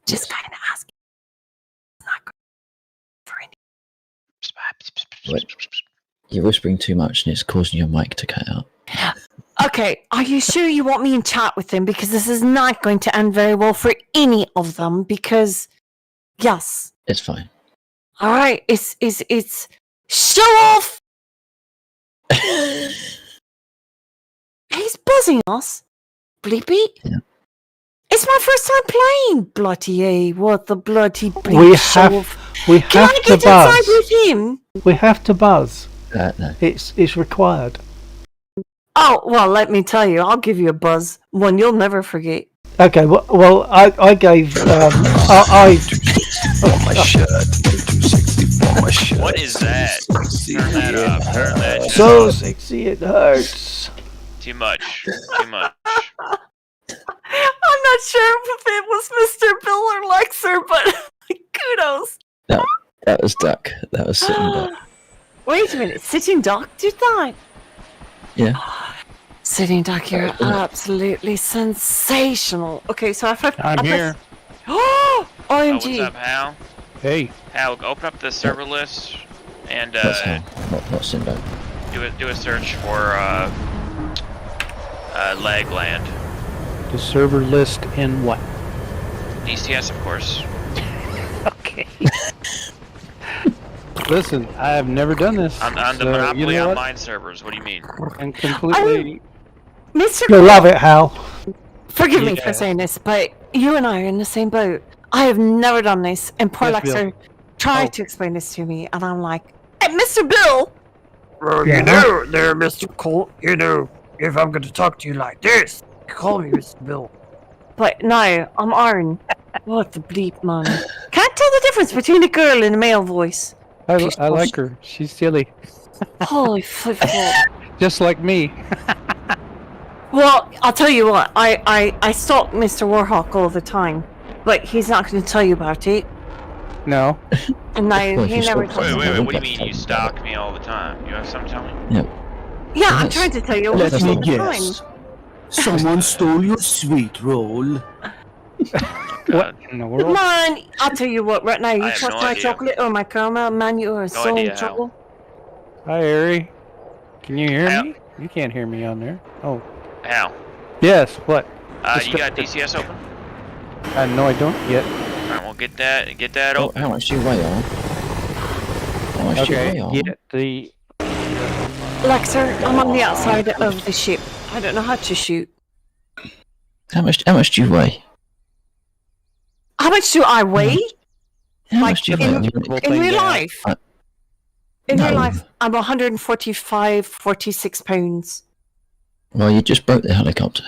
S6: Just kind of asking. It's not good for any.
S3: Wait. You're whispering too much and it's causing your mic to cut out.
S6: Okay, are you sure you want me in chat with them? Because this is not going to end very well for any of them. Because, yes.
S3: It's fine.
S6: All right, it's show off. He's buzzing us. Bleepy.
S3: Yeah.
S6: It's my first time playing. Bloody A, what the bloody bleep
S2: We
S6: show
S2: have
S6: off.
S2: we
S6: Can
S2: have
S6: I
S2: to
S6: get inside
S2: buzz.
S6: with him?
S2: We have to buzz.
S3: No.
S2: It's required.
S6: Oh, well, let me tell you, I'll give you a buzz. One you'll never forget.
S2: Okay. Well, I gave I
S3: My shirt. Too sexy for my shirt.
S5: What is that? Turn that up. Turn that shit
S2: so
S5: up.
S2: sexy it hurts.
S5: Too much. Too much.
S6: I'm not sure if it was Mr. Bill or Lexer, but kudos.
S3: That was Duck. That was sitting Duck.
S6: Wait a minute, Sitting Duck did that?
S3: Yeah.
S6: Sitting Duck, you're absolutely sensational. Okay, so
S7: I'm here.
S6: Oh,
S5: Oh, what's
S6: OMG.
S5: up, Hal?
S7: Hey.
S5: Hal, open up the server list and
S3: That's how. Not Sinbad.
S5: do a search for Legland.
S7: The server list in what?
S5: DCS, of course.
S7: Okay. Listen, I have never done this.
S5: On the
S7: so,
S5: Monopoly
S7: you know what?
S5: Online servers. What do you mean?
S7: I'm completely.
S6: Mr.
S2: You'll love it, Hal.
S6: Forgive me
S7: Yeah.
S6: for saying this, but you and I are in the same boat. I have never done this, and poor
S7: Yes, Bill.
S6: Lexer tried to explain this to me, and I'm like, hey, Mr. Bill!
S8: Well,
S2: Yeah.
S8: you know there, Mr. Colt, you know, if I'm going to talk to you like this, call me Mr. Bill.
S6: But no, I'm Aaron. What the bleep, man. Can't tell the difference between a girl and a male voice.
S7: I like her. She's silly.
S6: Holy flip-flop.
S7: Just like me.
S6: Well, I'll tell you what, I stalk Mr. Warhawk all the time, but he's not going to tell you about it.
S7: No.
S6: And no,
S3: Well,
S6: he
S3: you
S6: never
S3: stalk
S6: told
S5: Wait,
S6: me.
S5: what do you mean you stalk me all the time? You have something to tell me?
S6: Yeah, I'm
S3: Yes.
S6: trying to tell you all
S8: Let
S6: the
S8: me
S6: time.
S8: guess. Someone stole your sweet roll.
S7: What in the world?
S6: Man, I'll tell you what, right now, you
S5: I have
S6: trust
S5: no
S6: my
S5: idea.
S6: chocolate or my caramel, man, you are so
S5: idea
S6: in
S5: how.
S6: trouble.
S7: Hi, Harry. Can you hear
S5: Hal.
S7: me? You can't hear me on there. Oh.
S5: Hal,
S7: yes. What?
S5: you got DCS open?
S7: No, I don't yet.
S5: Alright, well get that
S3: Oh,
S5: open.
S3: how much do you weigh on? How much do you
S7: Okay.
S3: weigh on?
S7: Get the.
S6: Lexer, I'm on the outside of the ship. I don't know how to shoot.
S3: How much do you weigh?
S6: How much do I weigh?
S3: How
S6: Like,
S3: much do you
S6: in-
S3: weigh on your
S7: Whole
S6: In
S7: thing
S6: real
S7: down.
S6: life?
S3: Uh,
S6: In real
S3: no.
S6: life, I'm 145, 46 pounds.
S3: Well, you just broke the helicopter.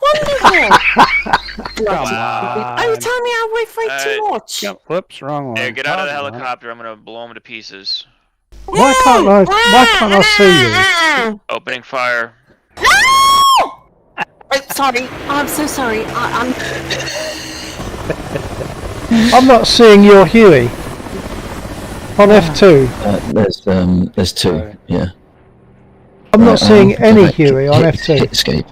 S6: Wonderful!
S7: Come
S6: Are you
S7: on.
S6: telling me I weigh way too much?
S7: Yeah, whoops, wrong one.
S5: There, get out of the
S7: Come on.
S5: helicopter. I'm gonna blow him to pieces.
S2: Why can't I see you?
S5: Opening fire.
S6: Sorry, I'm so sorry.
S2: I'm not seeing your Huey on F2.
S3: There's two.
S7: Sorry.
S3: Yeah.
S2: I'm not seeing any
S3: Right,
S2: Huey on
S3: hit
S2: F2.
S3: escape.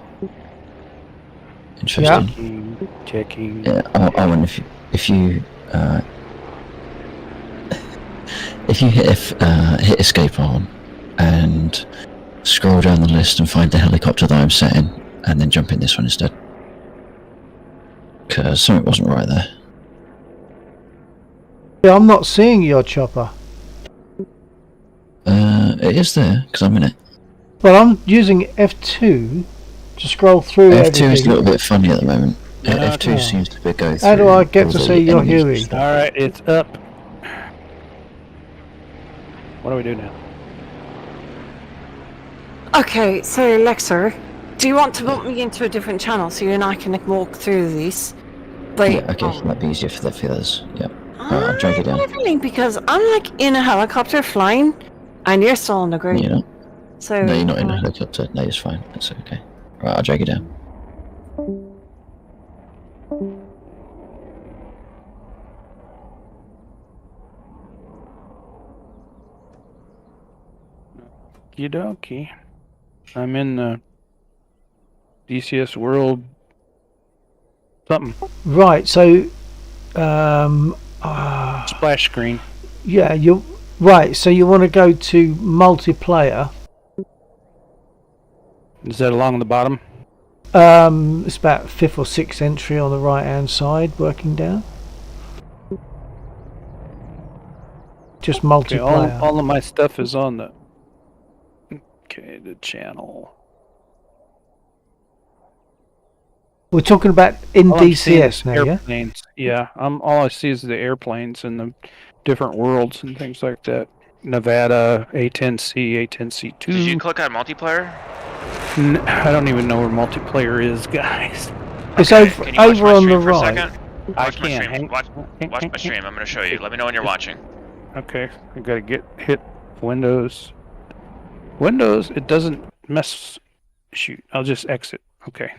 S3: Interesting.
S7: Checking.
S3: Yeah. I wonder if you hit escape on and scroll down the list and find the helicopter that I'm sat in, and then jump in this one instead. Because something wasn't right there.
S2: Yeah, I'm not seeing your chopper.
S3: It is there because I'm in it.
S2: Well, I'm using F2 to scroll through
S3: F2
S2: everything.
S3: is a little bit funny at the moment.
S7: Yeah,
S3: F2
S7: okay.
S3: seems to be go through.
S2: How do I get
S3: all
S2: to
S3: the
S2: see your
S3: enemies and
S2: Huey?
S3: stuff.
S7: Alright, it's up. What do we do now?
S6: Okay, so Lexer, do you want to bump me into a different channel so you and I can walk through these? But,
S3: Yeah, okay, that'd be easier for the others. Yeah. I'll drag you down.
S6: Really, because I'm like in a helicopter flying, and you're still on the ground.
S3: You're not.
S6: So
S3: No, you're not in a helicopter. No, it's fine. That's okay. Right, I'll drag you down.
S7: Okie. I'm in the DCS world something.
S2: Right, so
S7: Splash screen.
S2: Yeah, you right. So you want to go to multiplayer.
S7: Is that along the bottom?
S2: It's about 5th or 6th entry on the right hand side, working down. Just
S7: Okay,
S2: multiplayer.
S7: all of my stuff is on the. Okay, the channel.
S2: We're talking about in
S7: All I'm seeing
S2: DCS
S7: is
S2: now, yeah?
S7: airplanes. Yeah, all I see is the airplanes and the different worlds and things like that. Nevada, A10C, A10C2.
S5: Did you click on multiplayer?
S7: I don't even know where multiplayer is, guys.
S2: It's
S5: Okay,
S2: over,
S5: can you watch
S2: over
S5: my
S2: on the
S5: stream for a
S2: right.
S5: second?
S7: I
S5: Watch my
S7: can't.
S5: stream. Watch my stream. I'm going to show you. Let me know when you're watching.
S7: Okay, I gotta hit Windows. Windows, it doesn't mess. Shoot, I'll just exit. Okay.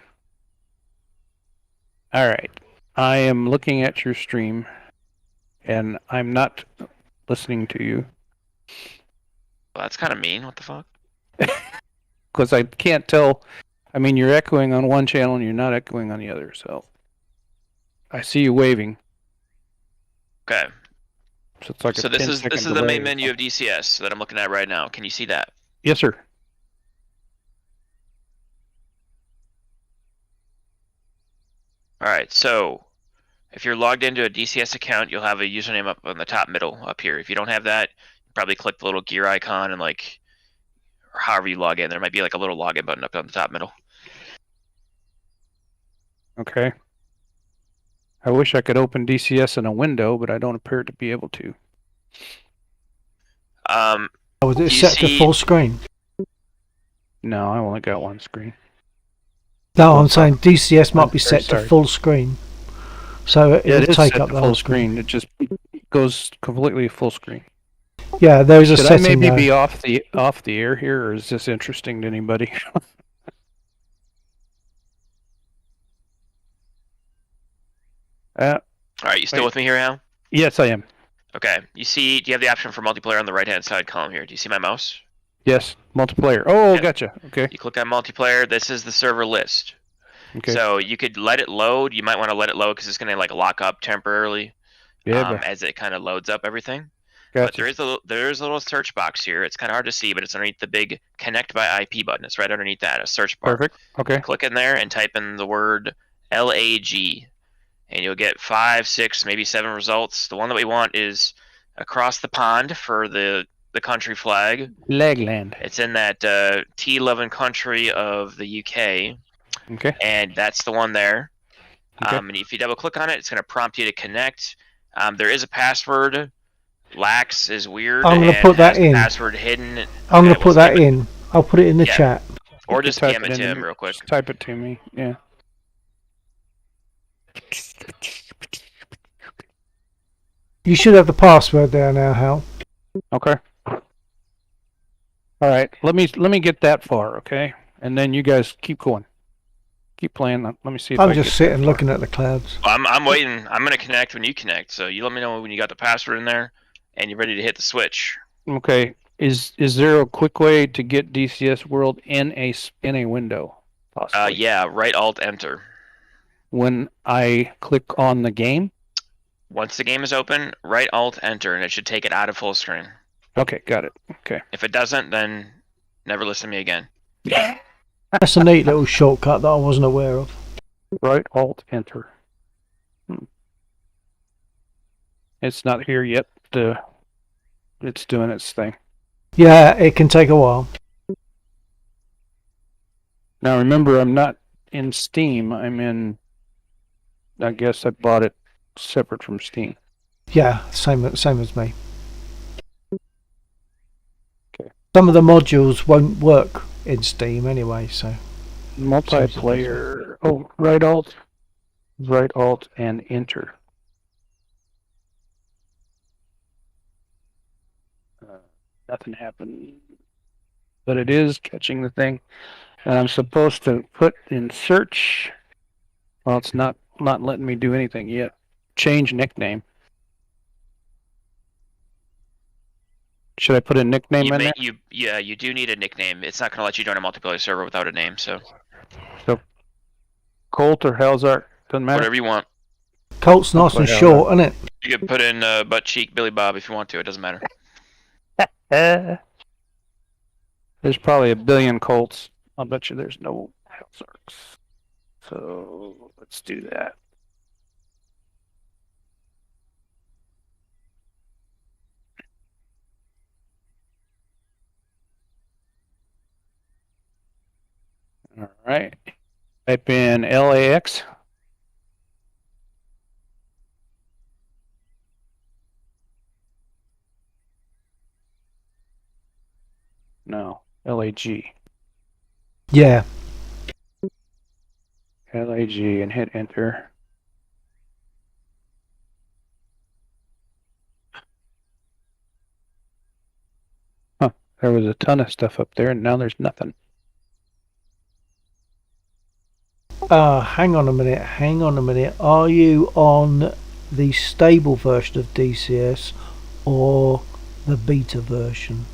S7: All right. I am looking at your stream, and I'm not listening to you.
S5: Well, that's kind of mean. What the fuck?
S7: Because I can't tell. I mean, you're echoing on one channel and you're not echoing on the other. So I see you waving.
S5: Okay.
S7: So it's like
S5: So
S7: a
S5: this
S7: 10
S5: is
S7: second
S5: the
S7: delay
S5: main
S7: or
S5: menu of
S7: something.
S5: DCS that I'm looking at right now. Can you see that?
S7: Yes, sir.
S5: All right. So if you're logged into a DCS account, you'll have a username up on the top middle up here. If you don't have that, probably click the little gear icon and like, or however you log in. There might be like a little login button up on the top middle.
S7: Okay. I wish I could open DCS in a window, but I don't appear to be able to.
S2: Was it
S5: you
S2: set to
S5: see-
S2: full screen?
S7: No, I only got one screen.
S2: No, I'm saying DCS might
S7: I'm
S2: be
S7: very
S2: set
S7: sorry.
S2: to full screen. So it
S7: Yeah,
S2: will
S7: it is
S2: take
S7: set
S2: up
S7: to
S2: the
S7: full
S2: whole screen.
S7: screen. It just goes completely full screen.
S2: Yeah, there is a
S7: Should I
S2: setting
S7: maybe
S2: though.
S7: be off the air here, or is this interesting to anybody?
S5: All right. You still
S7: Wait.
S5: with me here, Al?
S7: Yes, I am.
S5: Okay. You see? Do you have the option for multiplayer on the right-hand side column here? Do you see my mouse?
S7: Yes, multiplayer. Oh,
S5: Yeah.
S7: gotcha. Okay.
S5: You click on multiplayer. This is the server list.
S7: Okay.
S5: So you could let it load. You might want to let it load because it's going to like lock up temporarily
S7: Yeah, but
S5: as it kind of loads up everything. But
S7: gotcha.
S5: there is a little search box here. It's kind of hard to see, but it's underneath the big connect by IP button. It's right underneath that, a search bar.
S7: Perfect. Okay.
S5: Click in there and type in the word LAG, and you'll get 5, 6, maybe 7 results. The one that we want is across the pond for the country flag.
S7: Legland.
S5: It's in that T11 country of the UK,
S7: Okay.
S5: and that's the one there.
S7: Okay.
S5: And if you double click on it, it's going to prompt you to connect. There is a password. Lax is weird.
S2: I'm going to
S5: and
S2: put that
S5: has the
S2: in.
S5: password hidden.
S2: I'm going
S5: Okay,
S2: to put
S5: we'll
S2: that
S5: skip it.
S2: in. I'll put it in the
S5: Yeah.
S2: chat.
S5: Or
S7: You
S5: just
S7: can
S5: DM it to him real quick.
S7: Just type it to me. Yeah.
S2: You should have the password there now, Hal.
S7: Okay. All right. Let me get that far, okay? And then you guys keep going. Keep playing. Let me see if I
S2: I'm
S7: can
S2: just
S7: get that
S2: sitting
S7: far.
S2: looking at the clouds.
S5: I'm waiting. I'm going to connect when you connect. So you let me know when you got the password in there and you're ready to hit the switch.
S7: Okay. Is there a quick way to get DCS World in a window? Possibly.
S5: Yeah, right alt enter.
S7: When I click on the game.
S5: Once the game is open, right alt enter, and it should take it out of full screen.
S7: Okay, got it. Okay.
S5: If it doesn't, then never listen to me again.
S2: That's a neat little shortcut that I wasn't aware of.
S7: Right alt enter. It's not here yet. It's doing its thing.
S2: Yeah, it can take a while.
S7: Now remember, I'm not in Steam. I'm in. I guess I bought it separate from Steam.
S2: Yeah, same as me.
S7: Okay.
S2: Some of the modules won't work in Steam anyway, so.
S7: Multiplayer. Oh, right alt, and enter. Nothing happened, but it is catching the thing, and I'm supposed to put in search. Well, it's not letting me do anything yet. Change nickname. Should I put a nickname in there?
S5: You do need a nickname. It's not going to let you join a multiplayer server without a name, so
S7: Colt or Halzart, doesn't matter.
S5: whatever you want.
S2: Colt's nice and short, isn't it?
S5: You can put in butt cheek Billy Bob if you want to. It doesn't matter.
S7: There's probably a billion Colts. I'll bet you there's no Hellsarks. So let's do that. All right. Type in LAX. No, LAG.
S2: Yeah.
S7: LAG and hit enter. Huh. There was a ton of stuff up there and now there's nothing.
S2: Hang on a minute. Are you on the stable version of DCS or the beta version?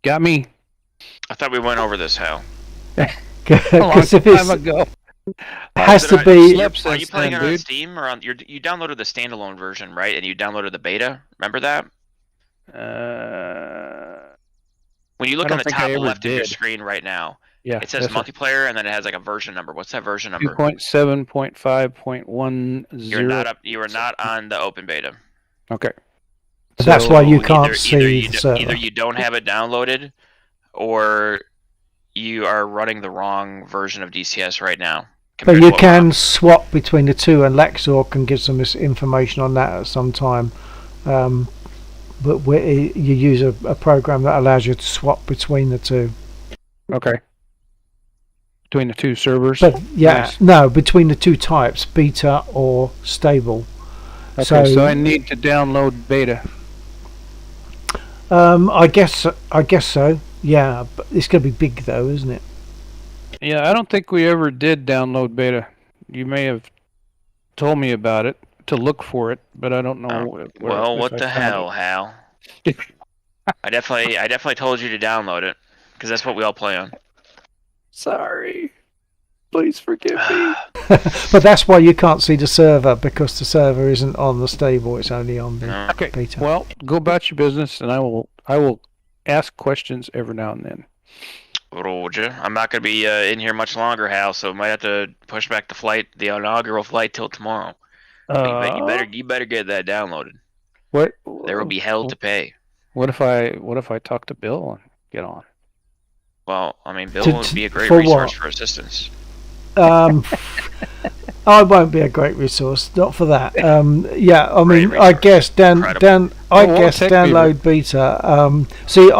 S7: Got me.
S5: I thought we went over this, Hal.
S2: Because if it's
S7: ago.
S2: has to be.
S5: Are you playing it on Steam or on you downloaded the standalone version, right? And you downloaded the beta. Remember that? When you look on the top left of your screen right now,
S7: yeah,
S5: it says multiplayer, and then it has like a version number. What's that version number?
S7: 2.7.5.10.
S5: You are not on the open beta.
S7: Okay.
S2: That's why you can't see the server.
S5: Either you don't have it downloaded, or you are running the wrong version of DCS right now.
S2: But you can swap between the two, and Lexor can give some information on that at some time. But you use a program that allows you to swap between the two.
S7: Okay. Between the two servers?
S2: But no, between the two types, beta or stable.
S7: Okay, so I need to download beta.
S2: I guess so. Yeah, but it's going to be big though, isn't it?
S7: Yeah, I don't think we ever did download beta. You may have told me about it to look for it, but I don't know.
S5: Well, what the hell, Hal? I definitely told you to download it because that's what we all play on.
S7: Sorry. Please forgive me.
S2: But that's why you can't see the server, because the server isn't on the stable; it's only on the beta.
S7: Well, go about your business, and I will ask questions every now and then.
S5: Roger. I'm not going to be in here much longer, Hal, so might have to push back the inaugural flight till tomorrow. You better get that downloaded.
S7: What?
S5: There will be hell to pay.
S7: What if I talk to Bill and get on?
S5: Well, I mean, Bill would be a great resource for assistance.
S2: I won't be a great resource, not for that. Yeah, I mean, I guess download beta. See,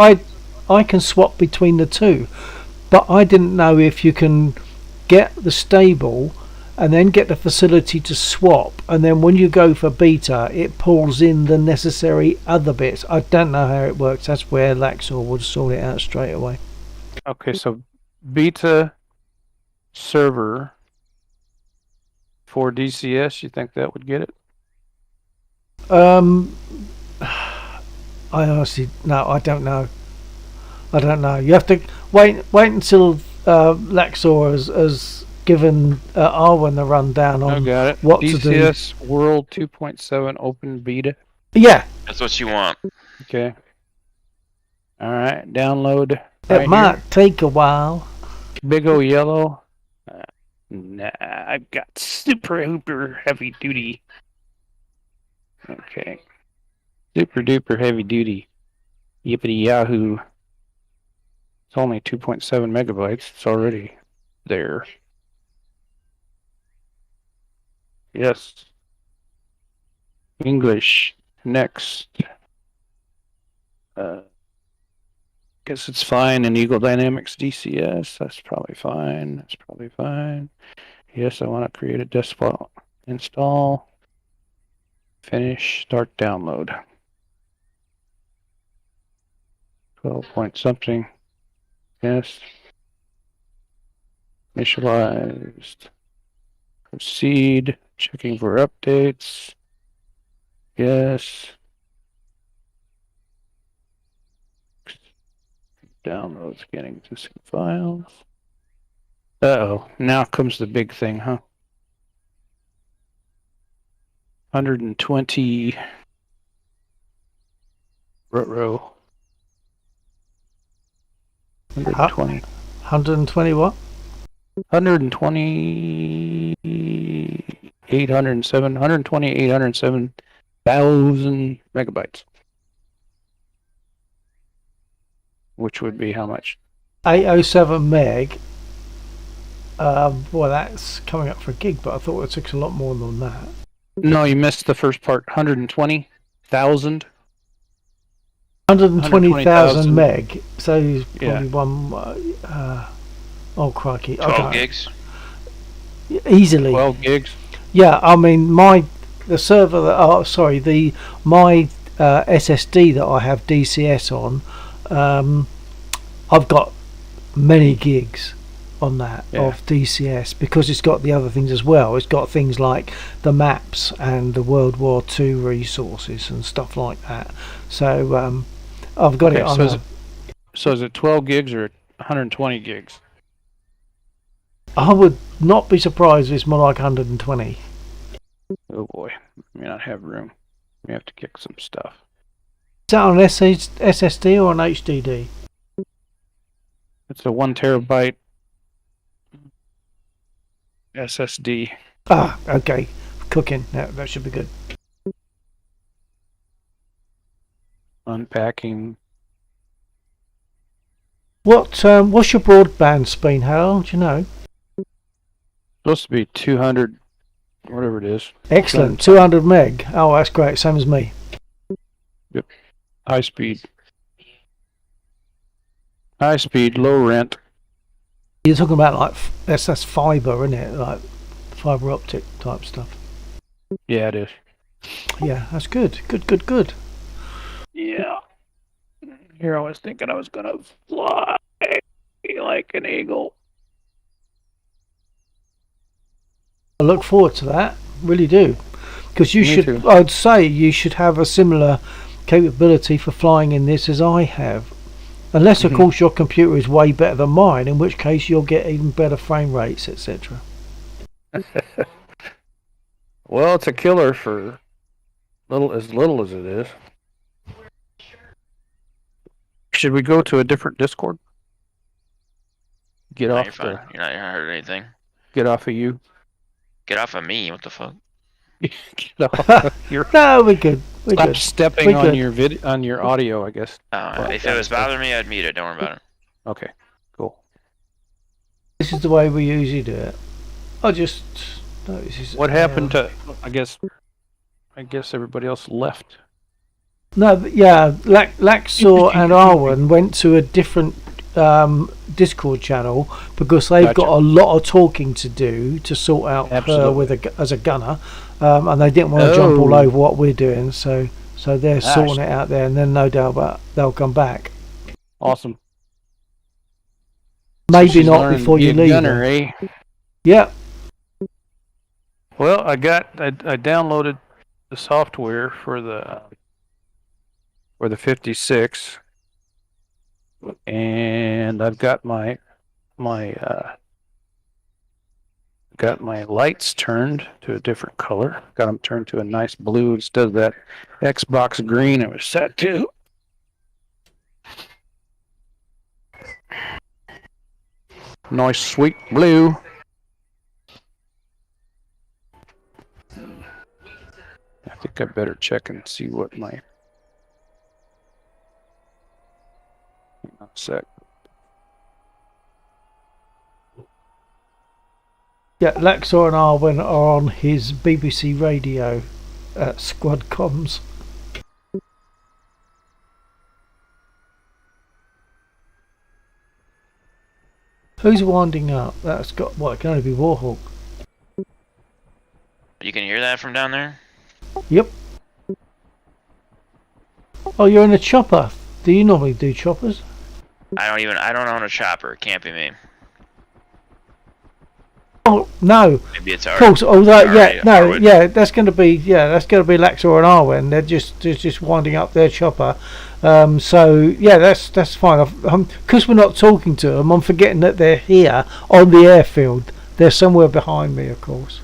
S2: I can swap between the two, but I didn't know if you can get the stable and then get the facility to swap, and then when you go for beta, it pulls in the necessary other bits. I don't know how it works. That's where Laxor would sort it out straight away.
S7: Okay, so beta server for DCS, you think that would get it?
S2: I honestly, no, I don't know. You have to wait until Laxor has given Arwen the rundown on what to do.
S7: DCS World 2.7 Open Beta.
S2: Yeah,
S5: that's what you want.
S7: Okay. All right, download.
S2: It might take a while.
S7: Big O yellow. Nah, I've got super duper heavy duty. Okay. Super duper heavy duty. Yippity yahoo. It's only 2.7 megabytes. It's already there. Yes. English. Next. Guess it's fine in Eagle Dynamics DCS. That's probably fine. Yes, I want to create a desktop. Install. Finish. Start download. 12 point something. Yes. Initialized. Proceed. Checking for updates. Yes. Download, scanning existing files. Uh-oh. Now comes the big thing, huh? 120 row. 120.
S2: 120 what?
S7: 120 807 107,000 megabytes. Which would be how much?
S2: 807 meg. Well, that's coming up for a gig, but I thought it took a lot more than that.
S7: No, you missed the first part. 120,000.
S2: 120,000 meg. So probably one. Oh crikey!
S5: 12 gigs.
S2: Easily.
S7: 12 gigs.
S2: Yeah, I mean the server that my SSD that I have DCS on, I've got many gigs on that of DCS because it's got the other things as well. It's got things like the maps and the World War II resources and stuff like that. So I've got it on.
S7: So is it 12 gigs or 120 gigs?
S2: I would not be surprised if it's more like 120.
S7: Oh boy, may not have room. We have to kick some stuff.
S2: Is that on an SSD or an HDD?
S7: It's a 1 terabyte SSD.
S2: Ah, okay. Cooking. That should be good.
S7: Unpacking.
S2: What's your broadband speed, Harold? Do you know?
S7: Supposed to be 200, whatever it is.
S2: Excellent. 200 meg. Oh, that's great. Same as me.
S7: Yep. High speed. High speed, low rent.
S2: You're talking about like that's fiber, isn't it? Like fiber optic type stuff.
S7: Yeah, it is.
S2: Yeah, that's good. Good.
S7: Yeah. Here I was thinking I was gonna fly like an eagle.
S2: I look forward to that. Really do. Because
S7: Me too.
S2: I'd say you should have a similar capability for flying in this as I have. Unless, of course, your computer is way better than mine, in which case you'll get even better frame rates, etc.
S7: Well, it's a killer for little as it is. Should we go to a different Discord?
S5: You're fine. You're not hurt anything.
S7: Get off of you.
S5: Get off of me. What the fuck?
S7: Get off your...
S2: No, we're good.
S7: Stop stepping on your on your audio, I guess.
S5: If it was bothering me, I'd mute it. Don't worry about it.
S7: Okay, cool.
S2: This is the way we usually do it.
S7: What happened to? I guess everybody else left.
S2: No, but yeah, Laxor and Arwen went to a different Discord channel because they've got a lot of talking to do to sort out her as a gunner, and they didn't want to jump all over what we're doing, so they're sorting it out there, and then no doubt they'll come back.
S7: Awesome.
S2: Maybe not before you leave.
S7: Gunner, eh?
S2: Yeah.
S7: Well, I downloaded the software for the 56, and I've got my lights turned to a different color. Got them turned to a nice blue instead of that Xbox green it was set to. Nice sweet blue. I think I better check and see what my... Hang on a sec.
S2: Yeah, Laxor and Arwen are on his BBC radio at Squad Comms. Who's winding up? That's got what? It can only be Warhawk.
S5: You can hear that from down there?
S2: Yep. Oh, you're in a chopper. Do you normally do choppers?
S5: I don't own a chopper. It can't be me.
S2: Oh no!
S5: Maybe it's
S2: of course. Although that's going to be Laxor and Arwen. They're just winding up their chopper. So yeah, that's fine. Because we're not talking to them, I'm forgetting that they're here on the airfield. They're somewhere behind me, of course.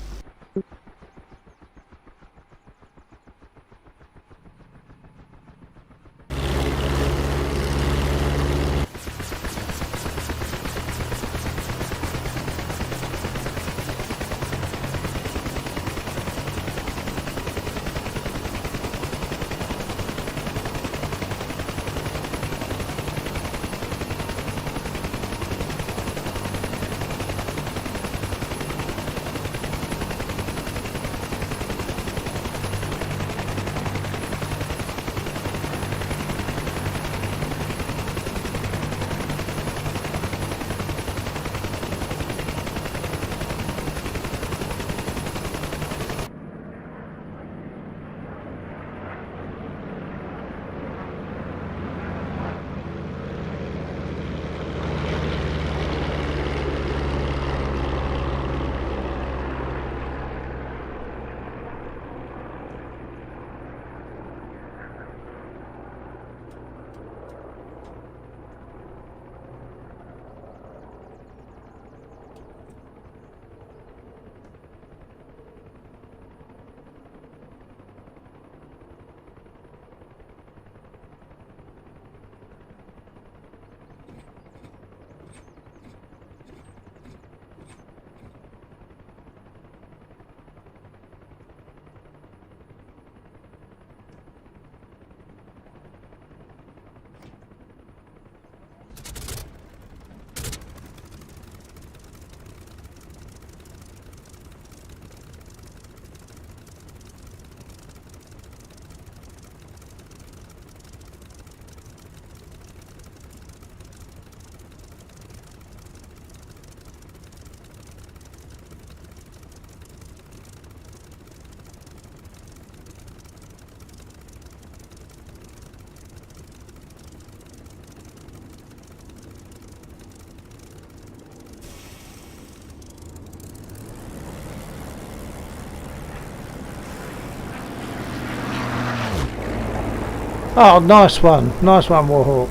S2: Oh, nice one, Warhawk.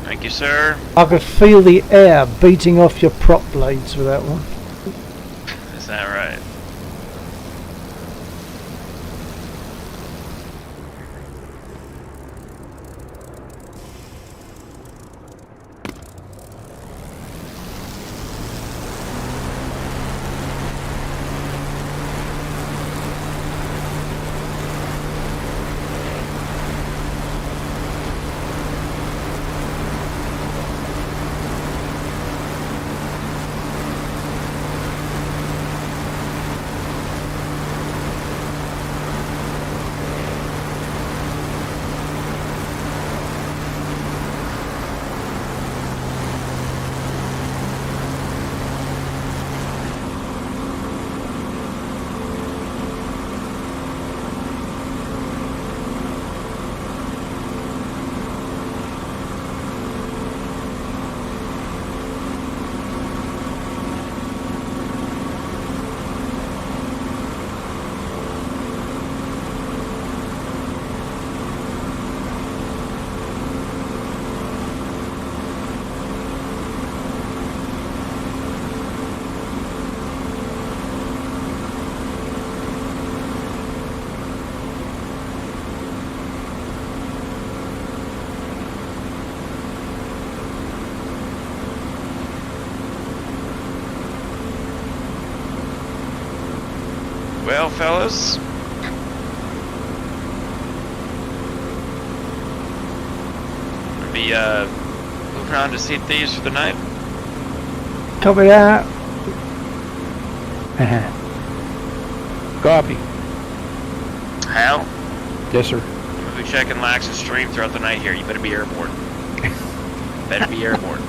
S5: Thank you, sir.
S2: I could feel the air beating off your prop blades with that one.
S5: Is that right? Well, fellas. Be moving on to see thieves for the night.
S2: Copy that.
S7: Copy.
S5: Hal,
S7: Yes, sir.
S5: we'll be checking Lax's stream throughout the night here. You better be airborne. Better be airborne.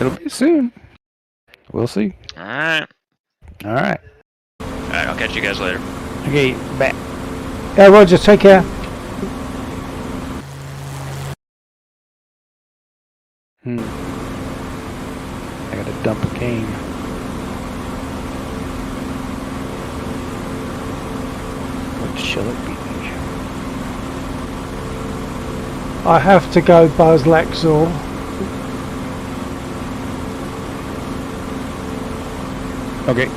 S7: It'll be soon. We'll see.
S5: Alright.
S7: Alright.
S5: Alright, I'll catch you guys later.
S7: Okay, back.
S2: Yeah, Roger, take care.
S7: I gotta dump a cane. What shall it be?
S2: I have to go Buzz Laxor.
S7: Okay.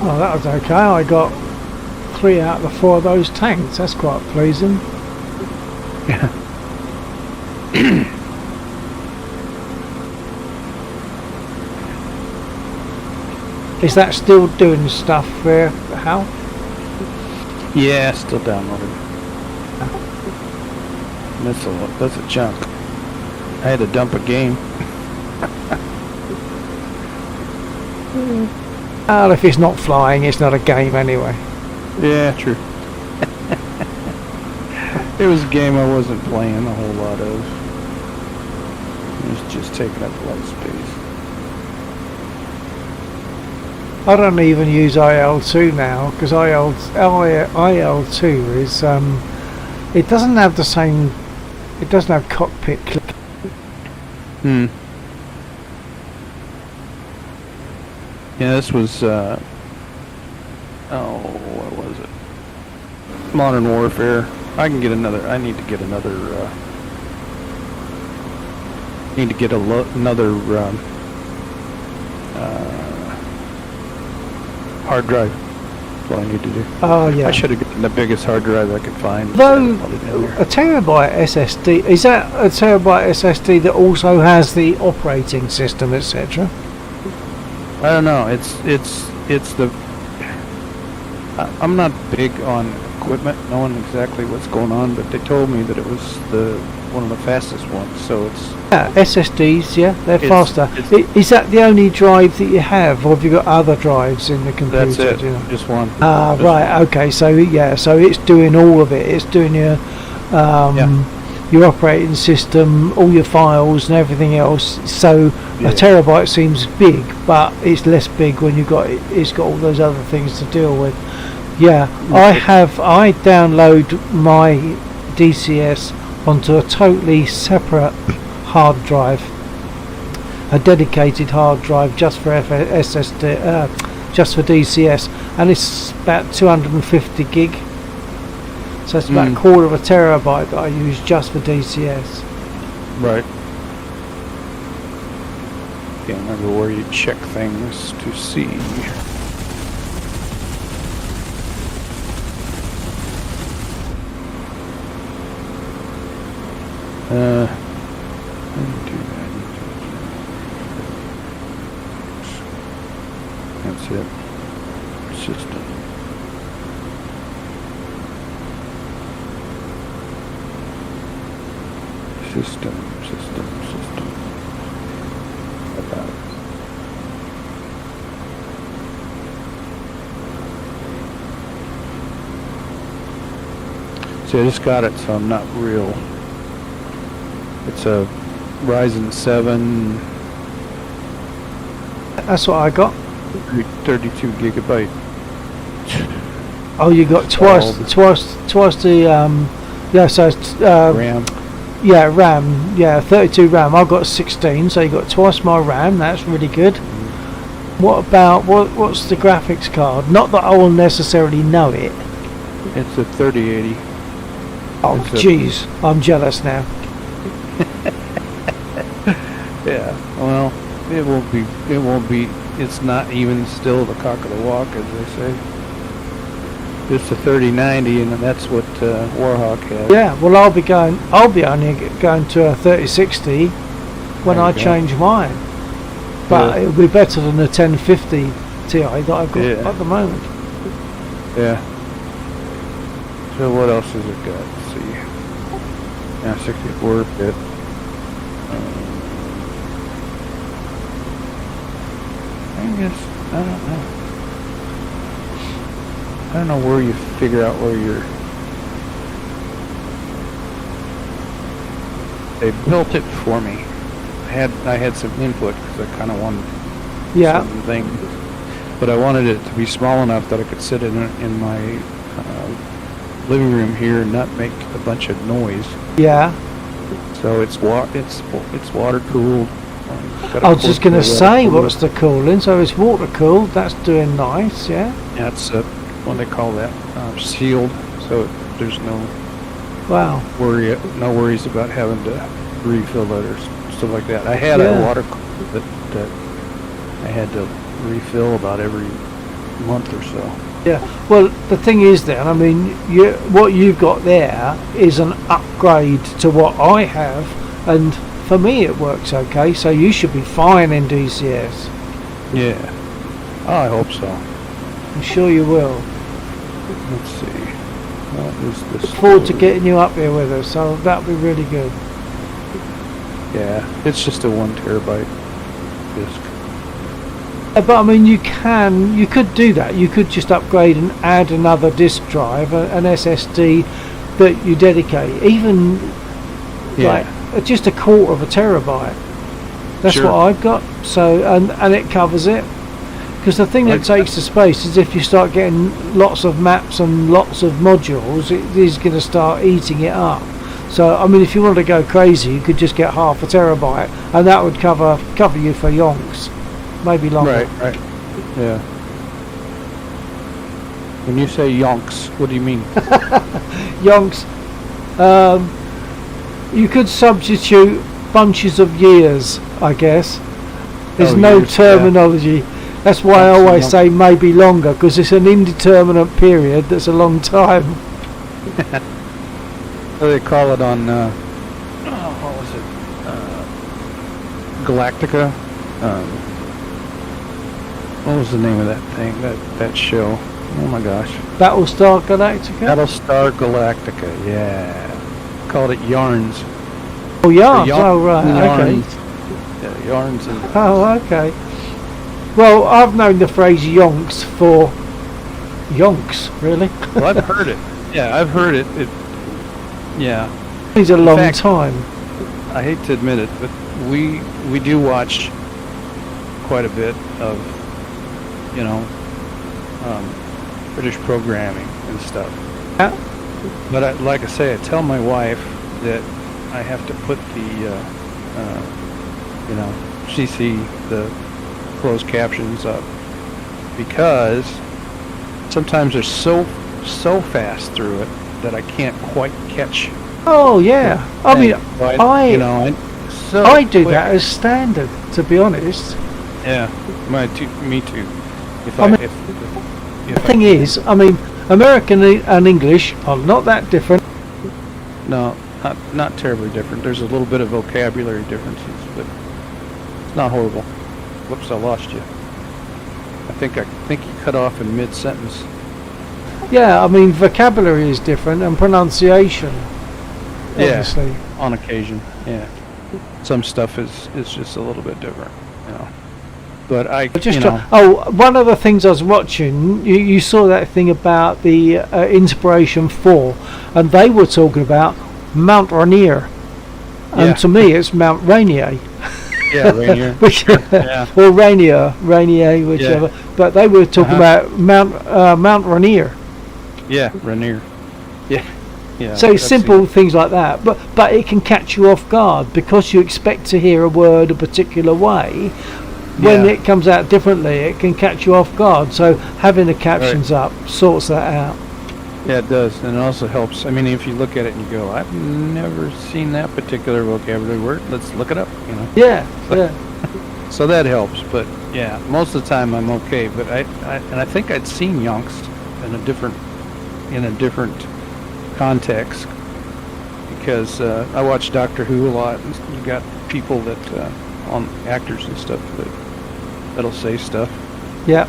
S2: Oh, that was okay. I got 3 out of the 4 of those tanks. That's quite pleasing.
S7: Yeah.
S2: Is that still doing stuff there, Hal?
S7: Yeah, still downloaded. That's a chunk. I had to dump a game.
S2: Well, if it's not flying, it's not a game anyway.
S7: Yeah, true. It was a game I wasn't playing a whole lot of. It was just taking up a lot of space.
S2: I don't even use IL2 now because IL2 is it doesn't have the same. It doesn't have cockpit click.
S7: Hmm. Yeah, this was what was it? Modern Warfare. I can get another. I need to get another. Need to get another hard drive. That's what I need to do.
S2: Oh yeah.
S7: I should have gotten the biggest hard drive I could find.
S2: Though a terabyte SSD, is that a terabyte SSD that also has the operating system, etc.?
S7: I don't know. It's the. I'm not big on equipment, knowing exactly what's going on, but they told me that it was one of the fastest ones. So it's.
S2: Yeah, SSDs. Yeah, they're faster. Is that the only drive that you have, or have you got other drives in the computer?
S7: That's it.
S2: You know?
S7: Just one.
S2: Ah, right.
S7: One.
S2: Okay. So yeah. So it's doing all of it. It's doing your your operating system, all your files, and everything else. So a terabyte seems big, but it's less big when it's got all those other things to deal with. Yeah, I download my DCS onto a totally separate hard drive, a dedicated hard drive just for SSD, just for DCS, and it's about 250 gig. So it's about a quarter of a terabyte that I use just for DCS.
S7: Right. Can't remember where you check things to see. I didn't do that. That's it. System. System. About it. See, I just got it, so I'm not real. It's a Ryzen 7.
S2: That's what I got.
S7: 32 gigabyte.
S2: Oh, you got twice the yeah. So it's,
S7: RAM.
S2: Yeah, RAM. Yeah, 32 RAM. I've got 16, so you got twice my RAM. That's really good. What about what's the graphics card? Not that I will necessarily know it.
S7: It's a 3080.
S2: Oh, jeez, I'm jealous now.
S7: Yeah. Well, it won't be. It's not even still the cock of the walk, as they say. It's a 3090, and that's what Warhawk has.
S2: Yeah. Well, I'll be only going to a 3060 when I change mine. But it'll be better than the 1050 Ti that I've got at the moment.
S7: Yeah. So what else has it got? Let's see. Now 64-bit. I guess I don't know where you figure out where you're. They built it for me. I had some input because I kind of wanted some things, but I wanted it to be small enough that I could sit in my living room here and not make a bunch of noise.
S2: Yeah.
S7: So it's water cooled.
S2: I was just going to say, what's the cooling? So it's water cooled. That's doing nice. Yeah.
S7: Yeah, it's what they call that, sealed. So there's no worries about having to refill it or stuff like that. I had a water cooler that I had to refill about every month or so.
S2: Yeah. Well, the thing is, then, I mean, what you've got there is an upgrade to what I have, and for me it works okay. So you should be fine in DCS.
S7: Yeah. Oh, I hope so.
S2: I'm sure you will.
S7: Let's see. What is this?
S2: Look forward to getting you up here with us. So that'll be really good.
S7: Yeah, it's just a 1 terabyte disk.
S2: But I mean, you could do that. You could just upgrade and add another disk drive, an SSD that you dedicate, even like just 1/4 of a terabyte. That's
S7: Sure.
S2: what I've got. So and it covers it. Because the thing that takes the space is if you start getting lots of maps and lots of modules, it is going to start eating it up. So I mean, if you want to go crazy, you could just get 1/2 a terabyte, and that would cover you for yonks, maybe longer.
S7: Right. Yeah. When you say yonks, what do you mean?
S2: Yonks. You could substitute bunches of years, I guess. There's no
S7: years,
S2: terminology. That's why I always say maybe longer, because it's an indeterminate period that's a long time.
S7: So they call it on, what was it? Galactica? What was the name of that thing, that show? Oh my gosh.
S2: Battlestar Galactica?
S7: Battlestar Galactica, yeah. Called it Yarns.
S2: Oh, yarns. Oh, right.
S7: Yarns.
S2: Okay.
S7: Yeah, Yarns. And
S2: Oh, okay. Well, I've known the phrase yonks for yonks, really.
S7: well, I've heard it. Yeah, I've heard it. Yeah.
S2: It's a long
S7: fact,
S2: time.
S7: I hate to admit it, but we do watch quite a bit of, British programming and stuff.
S2: Yeah.
S7: But like I say, I tell my wife that I have to put the, CC, the closed captions up, because sometimes they're so fast through it that I can't quite catch.
S2: Oh, yeah. I mean, I do
S7: quick.
S2: that as standard, to be honest.
S7: Yeah, me too.
S2: The thing is, I mean, American and English are not that different.
S7: No, not terribly different. There's a little bit of vocabulary differences, but it's not horrible. Whoops, I lost you. I think you cut off in mid-sentence.
S2: Yeah, I mean, vocabulary is different and pronunciation, obviously.
S7: Yeah, on occasion, yeah. Some stuff is just a little bit different, But one of the things I was watching, you saw that thing about the Inspiration 4, and they were talking about Mount Rainier, and to me it's Mount Rainier. Yeah, Rainier.
S2: Or Rainier, whichever. Yeah. But they were talking about Mount Rainier.
S7: Yeah, Rainier. Yeah. Yeah.
S2: So simple things like that, but it can catch you off guard because you expect to hear a word a particular way. When it comes out differently, it can catch you off guard. So having the captions up sorts that out.
S7: Yeah, it does, and it also helps. I mean, if you look at it and you go, "I've never seen that particular vocabulary word. Let's look it up."
S2: Yeah.
S7: So that helps, but yeah, most of the time I'm okay. But I think I'd seen yonks in a different context, because I watch Doctor Who a lot, and you got people that on actors and stuff that'll say stuff.
S2: Yeah.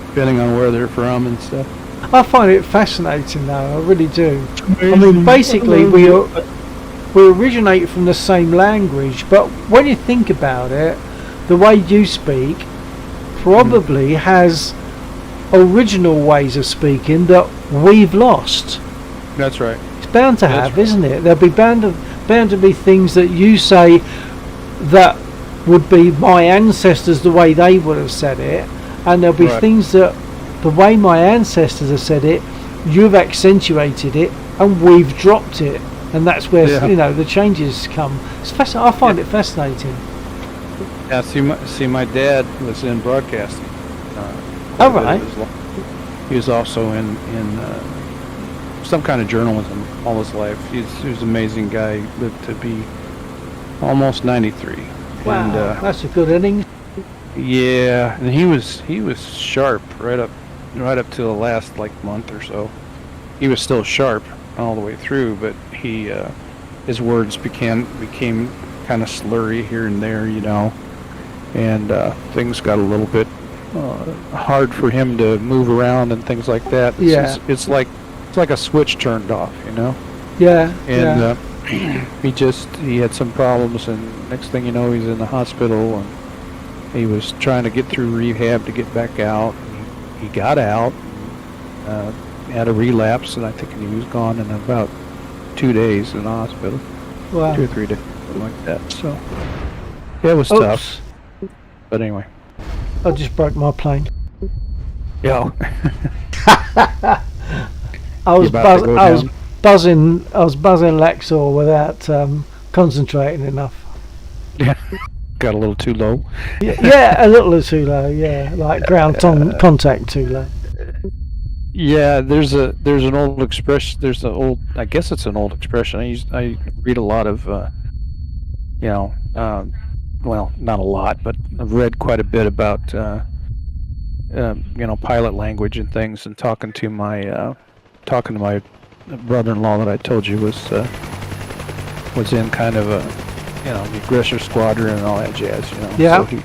S7: Depending on where they're from and stuff.
S2: I find it fascinating, though. I really do. I mean, basically, we originate from the same language, but when you think about it, the way you speak probably has original ways of speaking that we've lost.
S7: That's right.
S2: It's bound to have, isn't it? There'll be bound to be things that you say that would be my ancestors the way they would have said it, and there'll be things that the way my ancestors have said it, you've accentuated it, and we've dropped it, and that's where the changes come. It's I find it fascinating.
S7: Yeah, see, my dad was in broadcasting.
S2: All right.
S7: He was also in some kind of journalism all his life. He was an amazing guy. He lived to be almost 93.
S2: Wow,
S7: and,
S2: that's a good innings.
S7: Yeah, and he was sharp right up right up to the last month or so. He was still sharp all the way through, but his words became kind of slurry here and there, and things got a little bit hard for him to move around and things like that. It's like a switch turned off,
S2: Yeah.
S7: And he had some problems, and next thing you know, he's in the hospital, and he was trying to get through rehab to get back out. He got out, had a relapse, and I think he was gone in about 2 days in the hospital.
S2: Wow.
S7: 2 or 3 days, something like that. So, yeah, it was tough. But anyway.
S2: I just broke my plane.
S7: Yeah.
S2: I was buzzing Lexor without concentrating enough.
S7: Yeah. Got a little too low.
S2: Yeah, a little too low. Yeah, like ground contact too low.
S7: Yeah, there's an old expression. I guess it's an old expression. I read a lot of, well, not a lot, but I've read quite a bit about, pilot language and things, and talking to my brother-in-law that I told you was in kind of the aggressor squadron and all that jazz,
S2: Yeah.
S7: So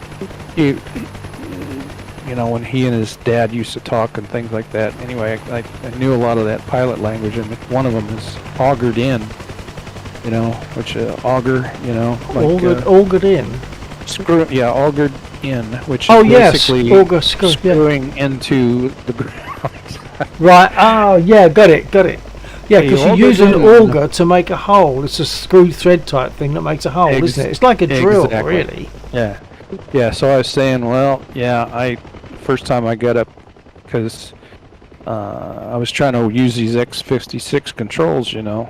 S7: he when he and his dad used to talk and things like that. Anyway, I knew a lot of that pilot language, and one of them is augured in, which auger,
S2: augured in.
S7: Augured in, which
S2: is
S7: basically
S2: screwing
S7: into the ground.
S2: Right. Oh, yeah, got it. Yeah, because you use an auger to make a hole. It's a screw thread type thing that makes a hole, isn't it? It's like a drill, really.
S7: Yeah. Yeah, so I was saying, first time I got up, because I was trying to use these X56 controls, and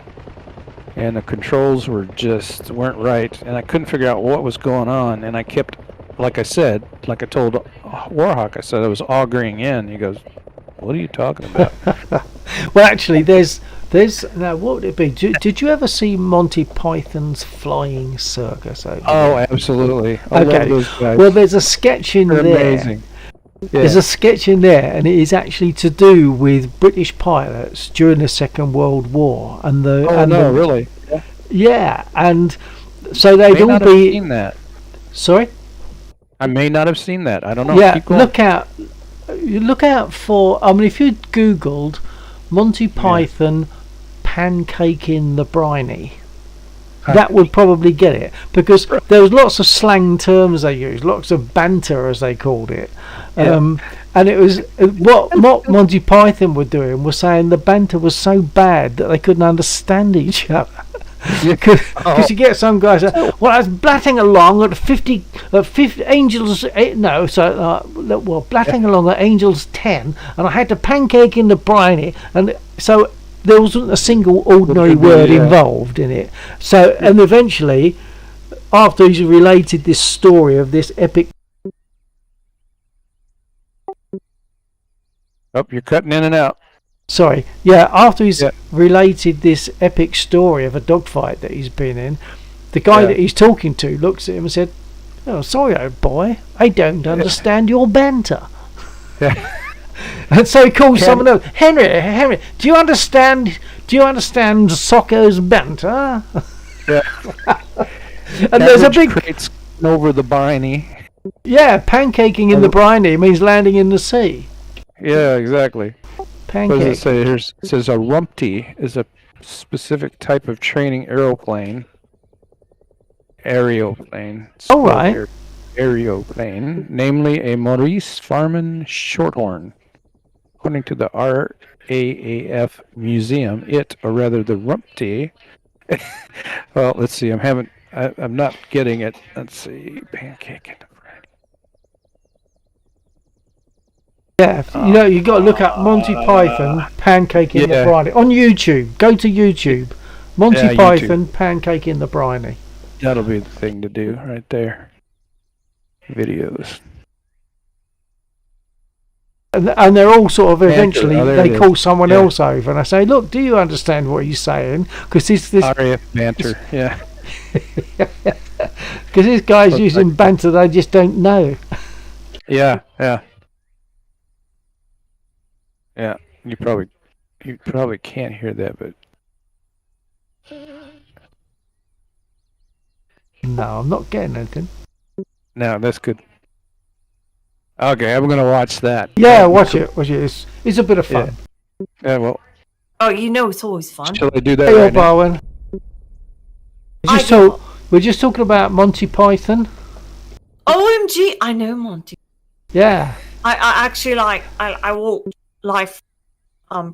S7: the controls weren't right, and I couldn't figure out what was going on, and I kept, like I told Warhawk, I said I was augering in. He goes, "What are you talking about?"
S2: Well, actually, there's now, what would it be? Did you ever see Monty Python's Flying Circus?
S7: Oh, absolutely. I love those guys.
S2: Well, there's a sketch in there.
S7: Amazing. Yeah.
S2: There's a sketch in there, and it is actually to do with British pilots during the Second World War, and
S7: really?
S2: Yeah, and so they'd all be.
S7: Have seen that.
S2: Sorry.
S7: I may not have seen that. I don't know.
S2: Yeah, look out for. I mean, if you Googled Monty Python pancaking the briny, that would probably get it, because there was lots of slang terms they used, lots of banter as they called it, and it was what Monty Python were doing was saying the banter was so bad that they couldn't understand each other. Because you get some guys well, I was blatting along at 50 angels blatting along at angels 10, and I had to pancake in the briny, and so there wasn't a single ordinary word involved in it. So, and eventually, after he's related this story of this epic.
S7: Oh, you're cutting in and out.
S2: Sorry. Yeah, after he's related this epic story of a dogfight that he's been in, the guy that he's talking to looks at him and said, "Oh, sorry, old boy, I don't understand your banter."
S7: Yeah.
S2: And so he calls someone else, Henry, do you understand Socko's banter?
S7: Yeah.
S2: And there's a big
S7: crates over the briny.
S2: Yeah, pancaking in the briny means landing in the sea.
S7: Yeah, exactly.
S2: Pancake.
S7: What does it say here? It says a rumpty is a specific type of training aeroplane.
S2: Oh, right.
S7: Aeroplane, namely a Maurice Farman Shorthorn. According to the RAAF Museum, the rumpty. Well, let's see. I'm not getting it. Let's see. Pancake in the briny.
S2: Yeah, you got to look up Monty Python pancake in the briny on YouTube. Go to YouTube. Monty Python pancake in the briny.
S7: That'll be the thing to do right there. Videos.
S2: And they're all sort of eventually they call someone
S7: Yeah.
S2: else over and I say, look, do you understand what he's saying? Because this
S7: RAF banter, yeah.
S2: Because this guy's using banter they just don't know.
S7: Yeah, yeah. Yeah, you probably can't hear that, but
S2: No, I'm not getting anything.
S7: no, that's good. Okay, I'm gonna watch that.
S2: Yeah, watch it. It's a bit of fun.
S7: Yeah, well,
S6: Oh, you know it's always fun.
S7: shall I do that
S2: Hey,
S7: right
S2: up,
S7: now?
S2: Owen. We're just talking about Monty Python.
S6: OMG, I know Monty.
S2: Yeah.
S6: I actually I walked life,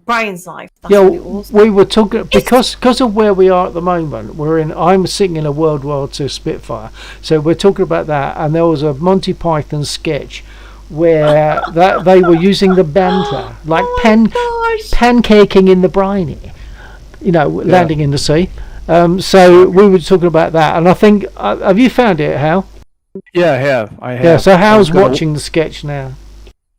S6: Brian's life. That's
S2: Yeah,
S6: really awesome.
S2: we were talking because of where we are at the moment. I'm sitting in a World War II Spitfire, so we're talking about that. And there was a Monty Python sketch where that they were using the banter, like pancaking in the briny, landing in the sea. So we were talking about that, and I think have you found it, Hal?
S7: Yeah, I have.
S2: Yeah. So Hal's watching the sketch now.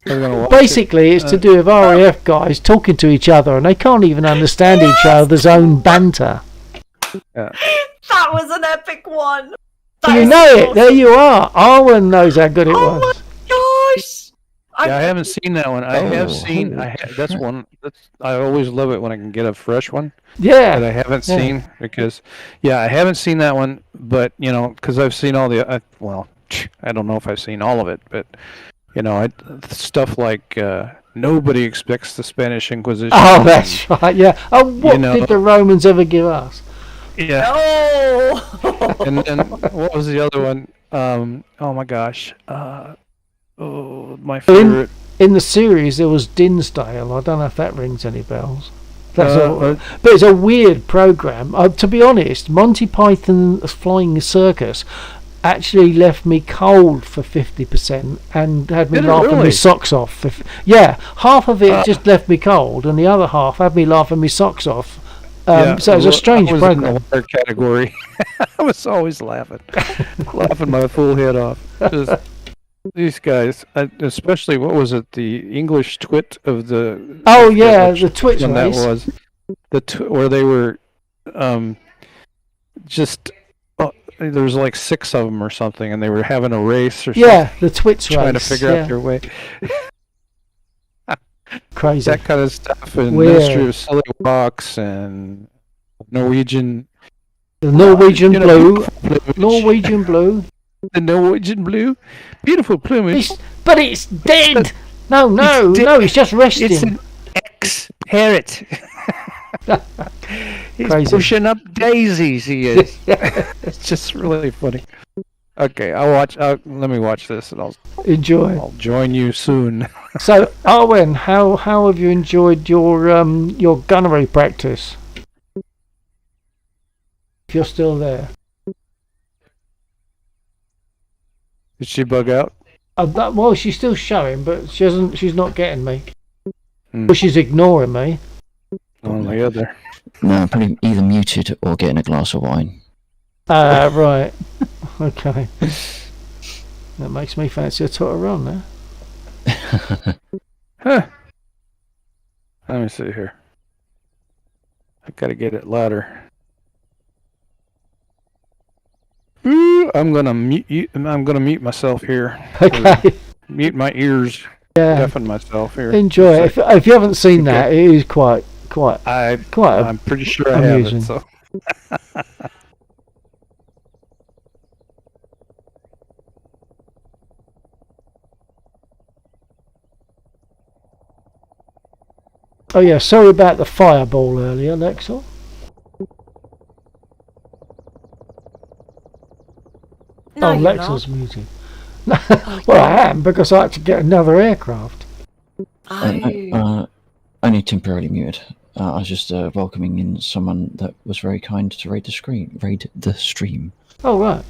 S2: Basically, it's to do with RAF guys talking to each other, and they can't even understand each other's own banter.
S7: Yeah.
S6: That was an epic one.
S2: You know it. There you are. Arwen knows how good it was.
S6: Oh my gosh!
S7: Yeah, I haven't seen that one. I have seen. That's one. I always love it when I can get a fresh one.
S2: Yeah.
S7: That I haven't seen because, I haven't seen that one. But because I've seen all the. I don't know if I've seen all of it, but stuff like nobody expects the Spanish Inquisition.
S2: Oh, that's right. Yeah. Oh, what did the Romans ever give us?
S7: Yeah.
S6: Oh.
S7: And then what was the other one? Oh my gosh. My favorite.
S2: In the series, there was Dinsdale. I don't know if that rings any bells. But it's a weird program. To be honest, Monty Python's Flying Circus actually left me cold for 50% and had me laughing my socks off. Half of it just left me cold, and the other half had me laughing my socks off. So it was a strange program.
S7: In the category. I was always laughing my full head off. Just, these guys, especially what was it? The English twit of the.
S2: Oh yeah, the twit
S7: when
S2: race.
S7: That was where they were, just. There was like 6 of them or something, and they were having a race or something.
S2: Yeah, the twits
S7: trying
S2: race.
S7: to figure out their way.
S2: Crazy.
S7: That kind of stuff, and Mystery of Silly Walks, and Norwegian.
S2: The Norwegian blue. Norwegian blue.
S7: The Norwegian blue. Beautiful plumage.
S2: But it's dead! No, it's just resting.
S7: It's an ex-parrot. He's
S2: Crazy.
S7: pushing up daisies, he is. It's just really funny. Okay, let me watch this, and I'll join you soon.
S2: So, Arwen, how have you enjoyed your gunnery practice? If you're still there.
S7: Did she bug out?
S2: Well, she's still showing, but she's not getting me. But she's ignoring me.
S7: On the other.
S3: No, I'm probably either muted or getting a glass of wine.
S2: Right. Okay. That makes me fancy a Totteron now.
S7: Huh. Let me see here. I gotta get it louder. Ooh, I'm gonna mute myself here.
S2: Okay.
S7: Mute my ears.
S2: Yeah.
S7: Deafen myself here.
S2: Enjoy it. If you haven't seen that, it is quite.
S7: I'm pretty sure
S2: amusing.
S7: I have it. So.
S2: Oh yeah, sorry about the fireball earlier, Lexel.
S6: No,
S2: Lexel's muted. Well, I am, because I had to get another aircraft.
S3: Only temporarily muted. I was just welcoming in someone that was very kind to raid the stream.
S2: Oh right.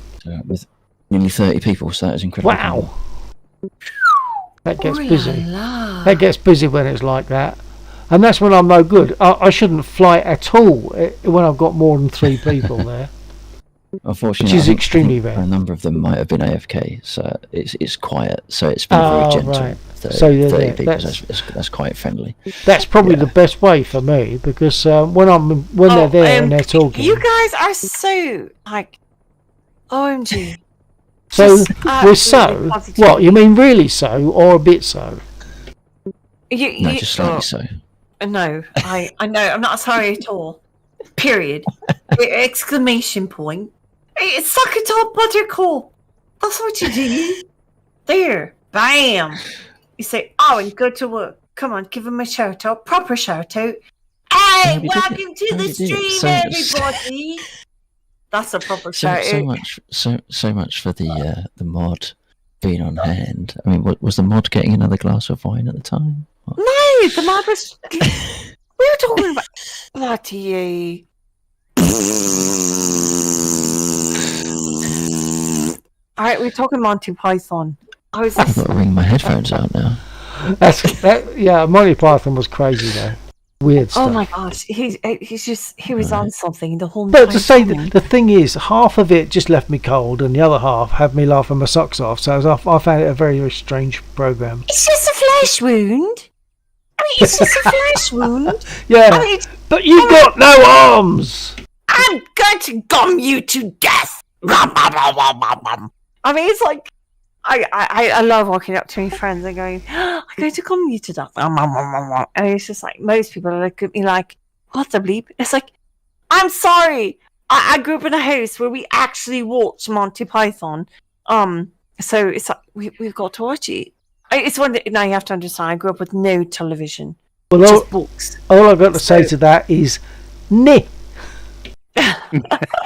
S3: With nearly 30 people, so that is incredible.
S2: Wow. That gets busy. That gets busy when it's like that. And that's when I'm no good. I shouldn't fly at all when I've got more than 3 people there.
S3: Unfortunately,
S2: which is extremely rare.
S3: A number of them might have been AFK, so it's quiet. So it's been very gentle.
S2: Right.
S3: 30 people, that's quite friendly.
S2: That's probably the best way for me, because when they're there and they're talking.
S6: You guys are so like, OMG.
S2: So we're so. What you mean, really so, or a bit so?
S3: No, just slightly so.
S6: No, I know. I'm not sorry at all. Period. Exclamation point. Suck it up, Buttercup. That's what you do. There. Bam. You say, oh, and go to work. Come on, give him a shout out. Proper shout out. Hey, welcome to the stream, everybody. That's a proper shout out.
S3: So much for the mod being on hand. I mean, was the mod getting another glass of wine at the time? What?
S6: No, the mod was. We were talking about. What you? All right, we're talking Monty Python.
S3: I've got to ring my headphones out now.
S2: Yeah, Monty Python was crazy though. Weird stuff.
S6: Oh my gosh, he was on something the whole.
S2: But to say the thing is, half of it just left me cold, and the other half had me laughing my socks off. So I found it a very, very strange program.
S6: It's just a flesh wound. I mean, it's just a flesh wound.
S2: Yeah,
S6: I mean,
S2: but you've got no arms.
S6: I'm going to gum you to death. I mean, it's like I love walking up to my friends and going, I'm going to gum you to death. And it's just like most people look at me like, what the bleep? It's like, I'm sorry. I grew up in a house where we actually watched Monty Python. So it's like we've got to watch it. It's one that now you have to understand. I grew up with no television, just books.
S2: All I've got to say to that is, "Nah."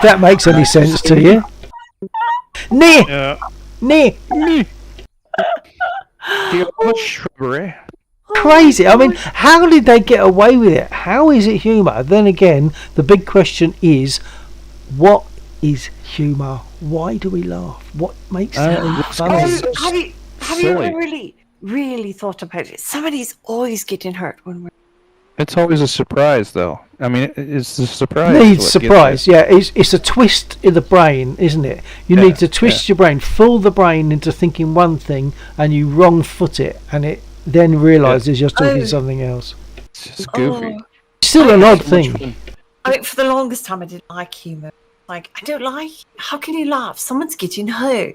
S2: That makes any sense to you? Nah.
S7: Yeah.
S2: Nah.
S7: Shrubbery.
S2: Crazy. I mean, how did they get away with it? How is it humour? Then again, the big question is, what is humour? Why do we laugh? What makes it funny?
S6: Have you ever really thought about it? Somebody's always getting hurt when we're.
S7: It's always a surprise, though. I mean, it's the surprise.
S2: Needs surprise, yeah. It's a twist in the brain, isn't it? You need to twist your brain, fool the brain into thinking one thing, and you wrong foot it, and it then realises you're talking something else.
S7: It's just goofy.
S2: Still an odd thing.
S6: I mean, for the longest time, I didn't like humour. Like, I don't like. How can you laugh? Someone's getting hurt.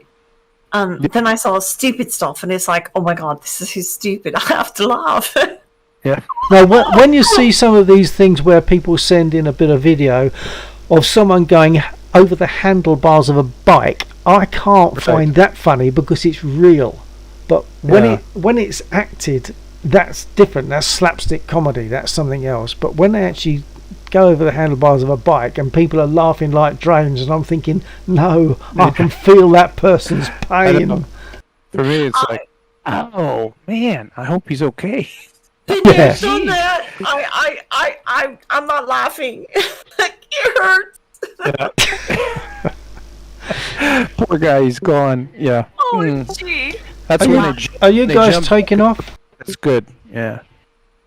S6: Then I saw stupid stuff, and it's like, oh my god, this is so stupid. I have to laugh.
S7: Yeah.
S2: Now, when you see some of these things where people send in a bit of video of someone going over the handlebars of a bike, I can't find that funny because it's real. But when it's acted, that's different. That's slapstick comedy. That's something else. But when they actually go over the handlebars of a bike and people are laughing like drones, and I'm thinking, no, I can feel that person's pain.
S7: For me, it's like, oh man, I hope he's okay.
S6: Done that. I'm not laughing. It hurts.
S7: Poor guy, he's gone. Yeah.
S6: Oh, gee.
S7: That's
S2: Are you guys taking off?
S7: That's good. Yeah.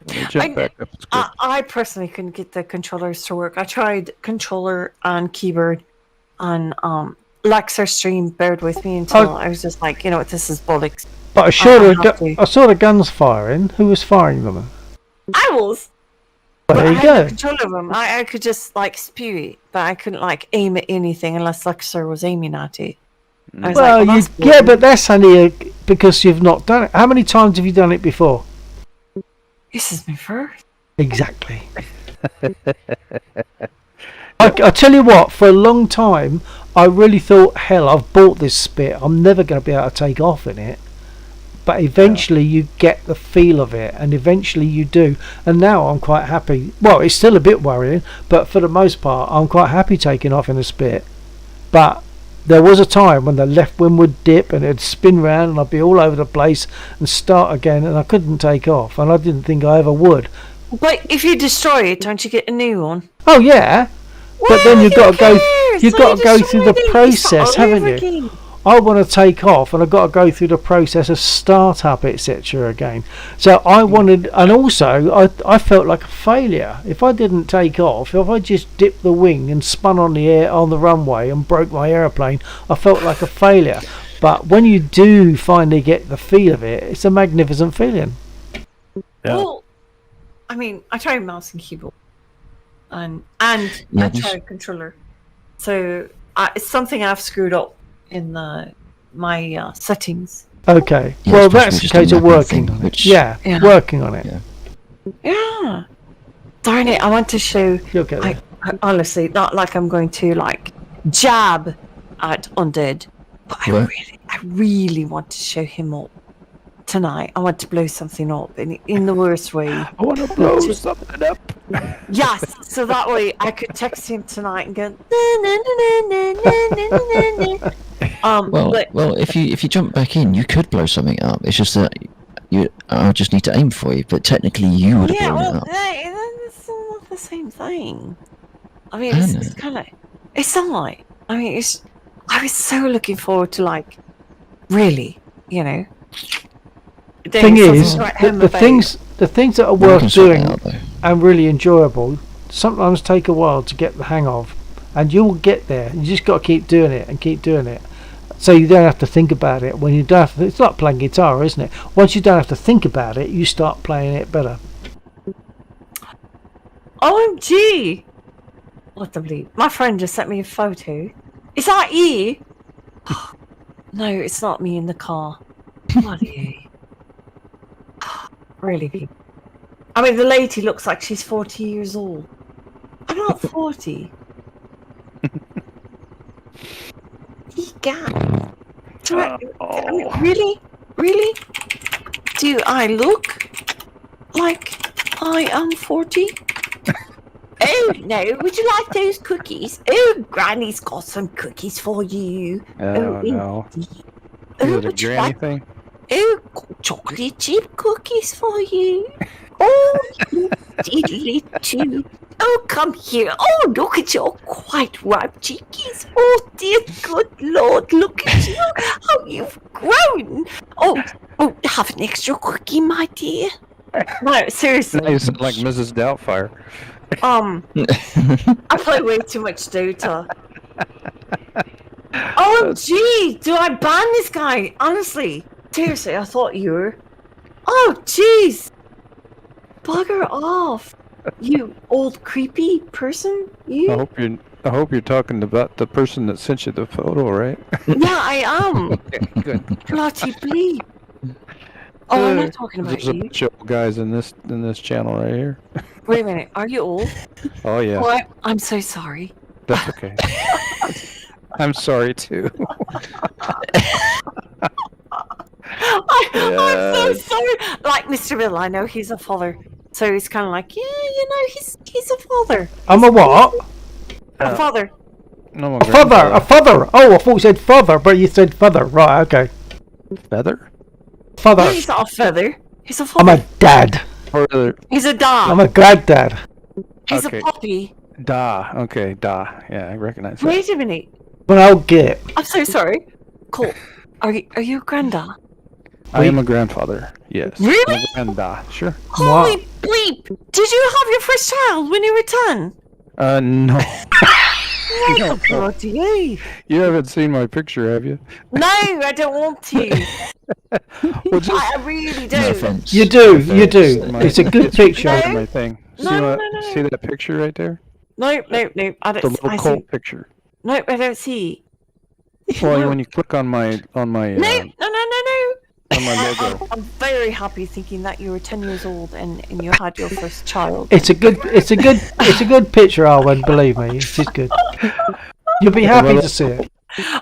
S7: When they jump back up, it's good.
S6: I personally couldn't get the controllers to work. I tried controller and keyboard, and Restream bared with me until I was just like, you know what, this is bollocks.
S2: But I saw the guns firing. Who was firing them?
S6: I was.
S2: Well, there you go.
S6: Control of them. I could just like spew it, but I couldn't like aim at anything unless Lexer was aiming at it.
S2: Well, but that's only because you've not done it. How many times have you done it before?
S6: This is my first.
S2: Exactly. I tell you what, for a long time, I really thought, hell, I've bought this spit. I'm never going to be able to take off in it. But eventually you get the feel of it, and eventually you do. And now I'm quite happy. Well, it's still a bit worrying, but for the most part, I'm quite happy taking off in a spit. But there was a time when the left wing would dip and it'd spin round and I'd be all over the place and start again, and I couldn't take off, and I didn't think I ever would.
S6: But if you destroy it, don't you get a new one?
S2: Oh yeah, but then you've got to go. You've got to go through the process, haven't you? I want to take off, and I've got to go through the process of start up, etc. again. So I wanted, and also I felt like a failure if I didn't take off. If I just dipped the wing and spun on the air on the runway and broke my aeroplane, I felt like a failure. But when you do finally get the feel of it, it's a magnificent feeling.
S7: Yeah.
S6: Well, I mean, I tried mouse and keyboard, and I tried controller. So it's something I've screwed up in my settings.
S2: Okay.
S3: Yeah,
S2: Well,
S3: it's
S2: that's
S3: possibly
S2: a
S3: just a
S2: case of
S3: mapping
S2: working
S3: thing,
S2: on it.
S3: which-
S2: Yeah,
S6: Yeah.
S2: working on it.
S3: Yeah.
S6: Yeah. Darn it! I want to show.
S2: You'll get there.
S6: I honestly, not like I'm going to like jab at Undead, but
S3: What?
S6: I really want to show him up tonight. I want to blow something up in the worst way.
S7: I want to blow something up.
S6: Yes, so that way I could text him tonight and go. Na, na, na, na, na, na, na, na.
S3: Well, if you jump back in, you could blow something up. It's just that I just need to aim for you. But technically, you would have
S6: Yeah,
S3: blown
S6: well,
S3: it up.
S6: that's not the same thing. I mean,
S3: I
S6: it's
S3: know.
S6: kind of, it's not. I mean, I was so looking forward to like, really, doing
S2: Thing
S6: something
S2: is,
S6: right
S2: the
S6: home about.
S2: things that are
S3: We
S2: worth
S3: can sort
S2: doing
S3: that out, though.
S2: and really enjoyable sometimes take a while to get the hang of, and you will get there. You just got to keep doing it and keep doing it, so you don't have to think about it. When you don't have to, it's like playing guitar, isn't it? Once you don't have to think about it, you start playing it better.
S6: OMG! What the bleep? My friend just sent me a photo. Is that you? No, it's not me in the car. Bloody really, people. I mean, the lady looks like she's 40 years old. I'm not 40. Egad. I mean, really? Do I look like I am 40? Oh no, would you like those cookies? Oh, Granny's got some cookies for you.
S7: Oh, no.
S6: indeed.
S7: Is
S6: Oh,
S7: it a
S6: would you
S7: granny
S6: like
S7: thing?
S6: chocolate chip cookies for you? Oh, you diddly too. Oh, come here. Oh, look at your quite ripe cheekies. Oh, dear good Lord, look at you. How you've grown. Oh, have an extra cookie, my dear. No, seriously.
S7: Nice, like Mrs. Doubtfire.
S6: I play way too much Dota. Oh, gee, do I ban this guy? Honestly, seriously, I thought you were. Oh, jeez. Bugger off, you old creepy person. You?
S7: I hope you're talking about the person that sent you the photo, right?
S6: Yeah, I am.
S7: Good.
S6: Bloody bleep. Oh, I'm not talking about
S7: There's a
S6: you.
S7: bunch of old guys in this channel right here.
S6: Wait a minute, are you old?
S7: Oh yeah,
S6: Oh, I'm so sorry.
S7: that's okay. I'm sorry too.
S6: I'm so sorry. Like Mr. Bill, I know he's a father, so he's kind of like, yeah, he's a father.
S2: I'm a what?
S6: A father.
S7: No,
S2: A father. Oh, I thought you said father, but you said father. Right, okay.
S7: Feather?
S2: Father.
S6: No, he's not a feather. He's a
S2: I'm
S6: father.
S2: a dad.
S7: Or
S6: He's a dog.
S2: I'm a granddad.
S6: He's
S7: Okay.
S6: a puppy.
S7: Da. Okay, da. Yeah, I recognize that.
S6: Wait a minute.
S2: But I'll get.
S6: I'm so sorry. Cole, are you a granddad?
S7: I am a grandfather. Yes.
S6: Really?
S7: I'm a granda. Sure.
S6: Holy bleep! Did you have your first child when you were 10?
S7: No.
S6: What the bloody A?
S7: You haven't seen my picture, have you?
S6: No, I don't want to.
S7: Well, just
S6: I really
S3: No
S6: don't.
S3: offense.
S2: You do.
S3: No
S2: You do.
S3: offense.
S2: It's a good picture.
S6: No.
S7: on my thing.
S6: No.
S7: See that picture right there?
S6: No. I
S7: The
S6: don't.
S7: little
S6: I
S7: cult
S6: see.
S7: picture.
S6: No, I don't see.
S7: Well, when you click on my
S6: No.
S7: on my logo.
S6: I'm very happy thinking that you were 10 years old and you had your first child.
S2: It's a good picture, Arwen. Believe me, it's just good. You'll be happy to see it.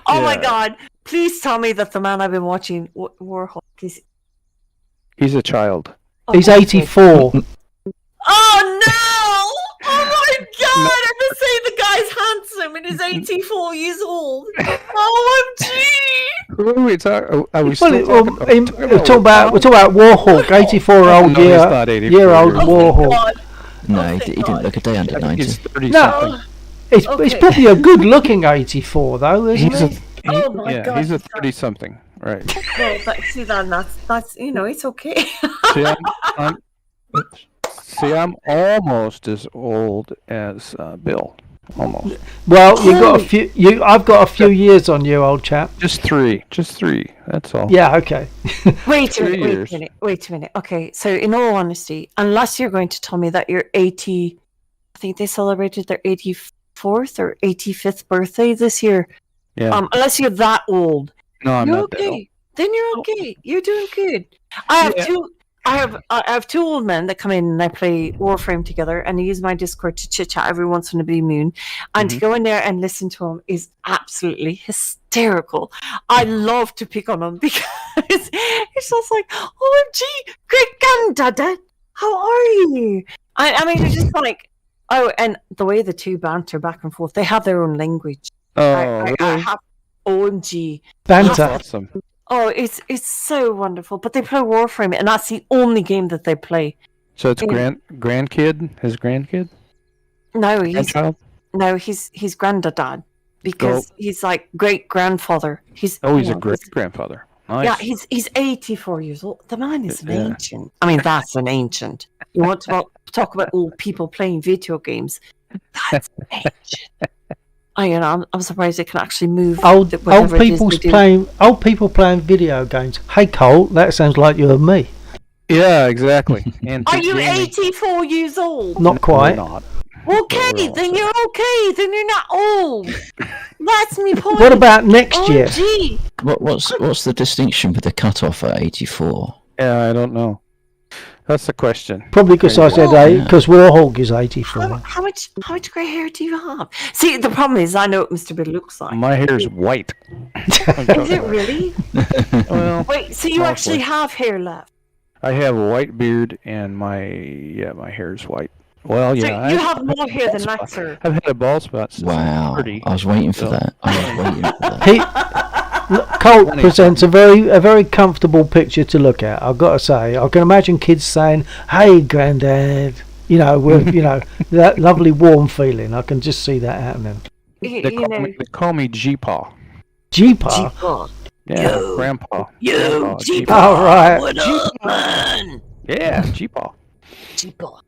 S6: Oh my
S7: Yeah.
S6: God! Please tell me that the man I've been watching, Warhawk, is.
S7: He's a child.
S6: Oh,
S2: He's 84.
S6: Oh no! Oh my God! I'm gonna say the guy's handsome and he's 84 years old. OMG!
S7: Who are we talking? Are we
S2: Well,
S7: still
S2: we're talking about Warhawk, 84-year-old
S7: No, he's not 84
S2: year-old
S7: years old.
S2: Warhawk.
S6: God.
S3: No,
S6: Oh,
S3: he
S6: thank
S3: didn't
S6: God.
S3: look a day under 90.
S7: He's 30
S2: No.
S7: something.
S2: It's
S6: Okay.
S2: probably a good-looking 84 though, isn't
S7: He's a,
S2: it?
S6: Oh my
S7: yeah,
S6: God,
S7: he's a
S6: he's
S7: 30 something. Right.
S6: Well, see then that's it's okay.
S7: See, I'm almost as old as Bill. Almost.
S2: Well, I've got a few years on you, old chap.
S7: Just three. That's all.
S2: Yeah, okay.
S6: Wait a
S7: 3
S6: minute.
S7: years.
S6: Wait a minute. Okay, so in all honesty, unless you're going to tell me that you're 80, I think they celebrated their 84th or 85th birthday this year.
S7: Yeah.
S6: Unless you're that old.
S7: No, I'm
S6: You're
S7: not that old.
S6: okay. Then you're okay. You're doing good. I have two old men that come in and I play Warframe together, and they use my Discord to chit chat every once in a blue moon. And to go in there and listen to them is absolutely hysterical. I love to pick on them because it's just like, OMG, great granddad, how are you? I mean, it's just like, oh, and the way the two banter back and forth, they have their own language. I have OMG
S2: Banter.
S7: That's awesome.
S6: Oh, it's so wonderful. But they play Warframe, and that's the only game that they play.
S7: So it's grandkid? His grandkid?
S6: No, he's
S7: Grandchild?
S6: he's granddad because he's like great grandfather. He's
S7: a great grandfather. Nice.
S6: Yeah, he's 84 years old. The man is an ancient. I mean, that's an ancient. You want to talk about old people playing video games? That's ancient. I'm surprised they can actually move.
S2: Old people playing video games. Hey Cole, that sounds like you and me.
S7: Yeah, exactly. And
S6: are you 84 years old?
S2: Not quite.
S7: Not.
S6: Okay, then you're okay. Then you're not old. That's me point.
S2: What about next year?
S6: Gee.
S3: What's the distinction with the cutoff at 84?
S7: Yeah, I don't know. That's the question.
S2: Probably because I said because Warhawk is 84.
S6: How much grey hair do you have? See, the problem is I know what Mr. Bid looks like.
S7: My hair is white.
S6: Is it really?
S7: Well,
S6: wait, so you actually have hair left?
S7: I have a white beard and my hair is white. Well, yeah.
S6: So you have more hair than Maxer.
S7: I've had a bald spot since
S3: Wow.
S7: 30.
S3: I was waiting for that.
S2: Colt presents a very comfortable picture to look at. I've got to say, I can imagine kids saying, "Hey, Granddad," with that lovely warm feeling. I can just see that happening.
S7: They call me G-Paw.
S2: G-Paw.
S7: Yeah, Grandpa.
S6: G-Paw.
S2: All right.
S6: What up, man?
S7: Yeah, G-Paw.
S6: G-Paw.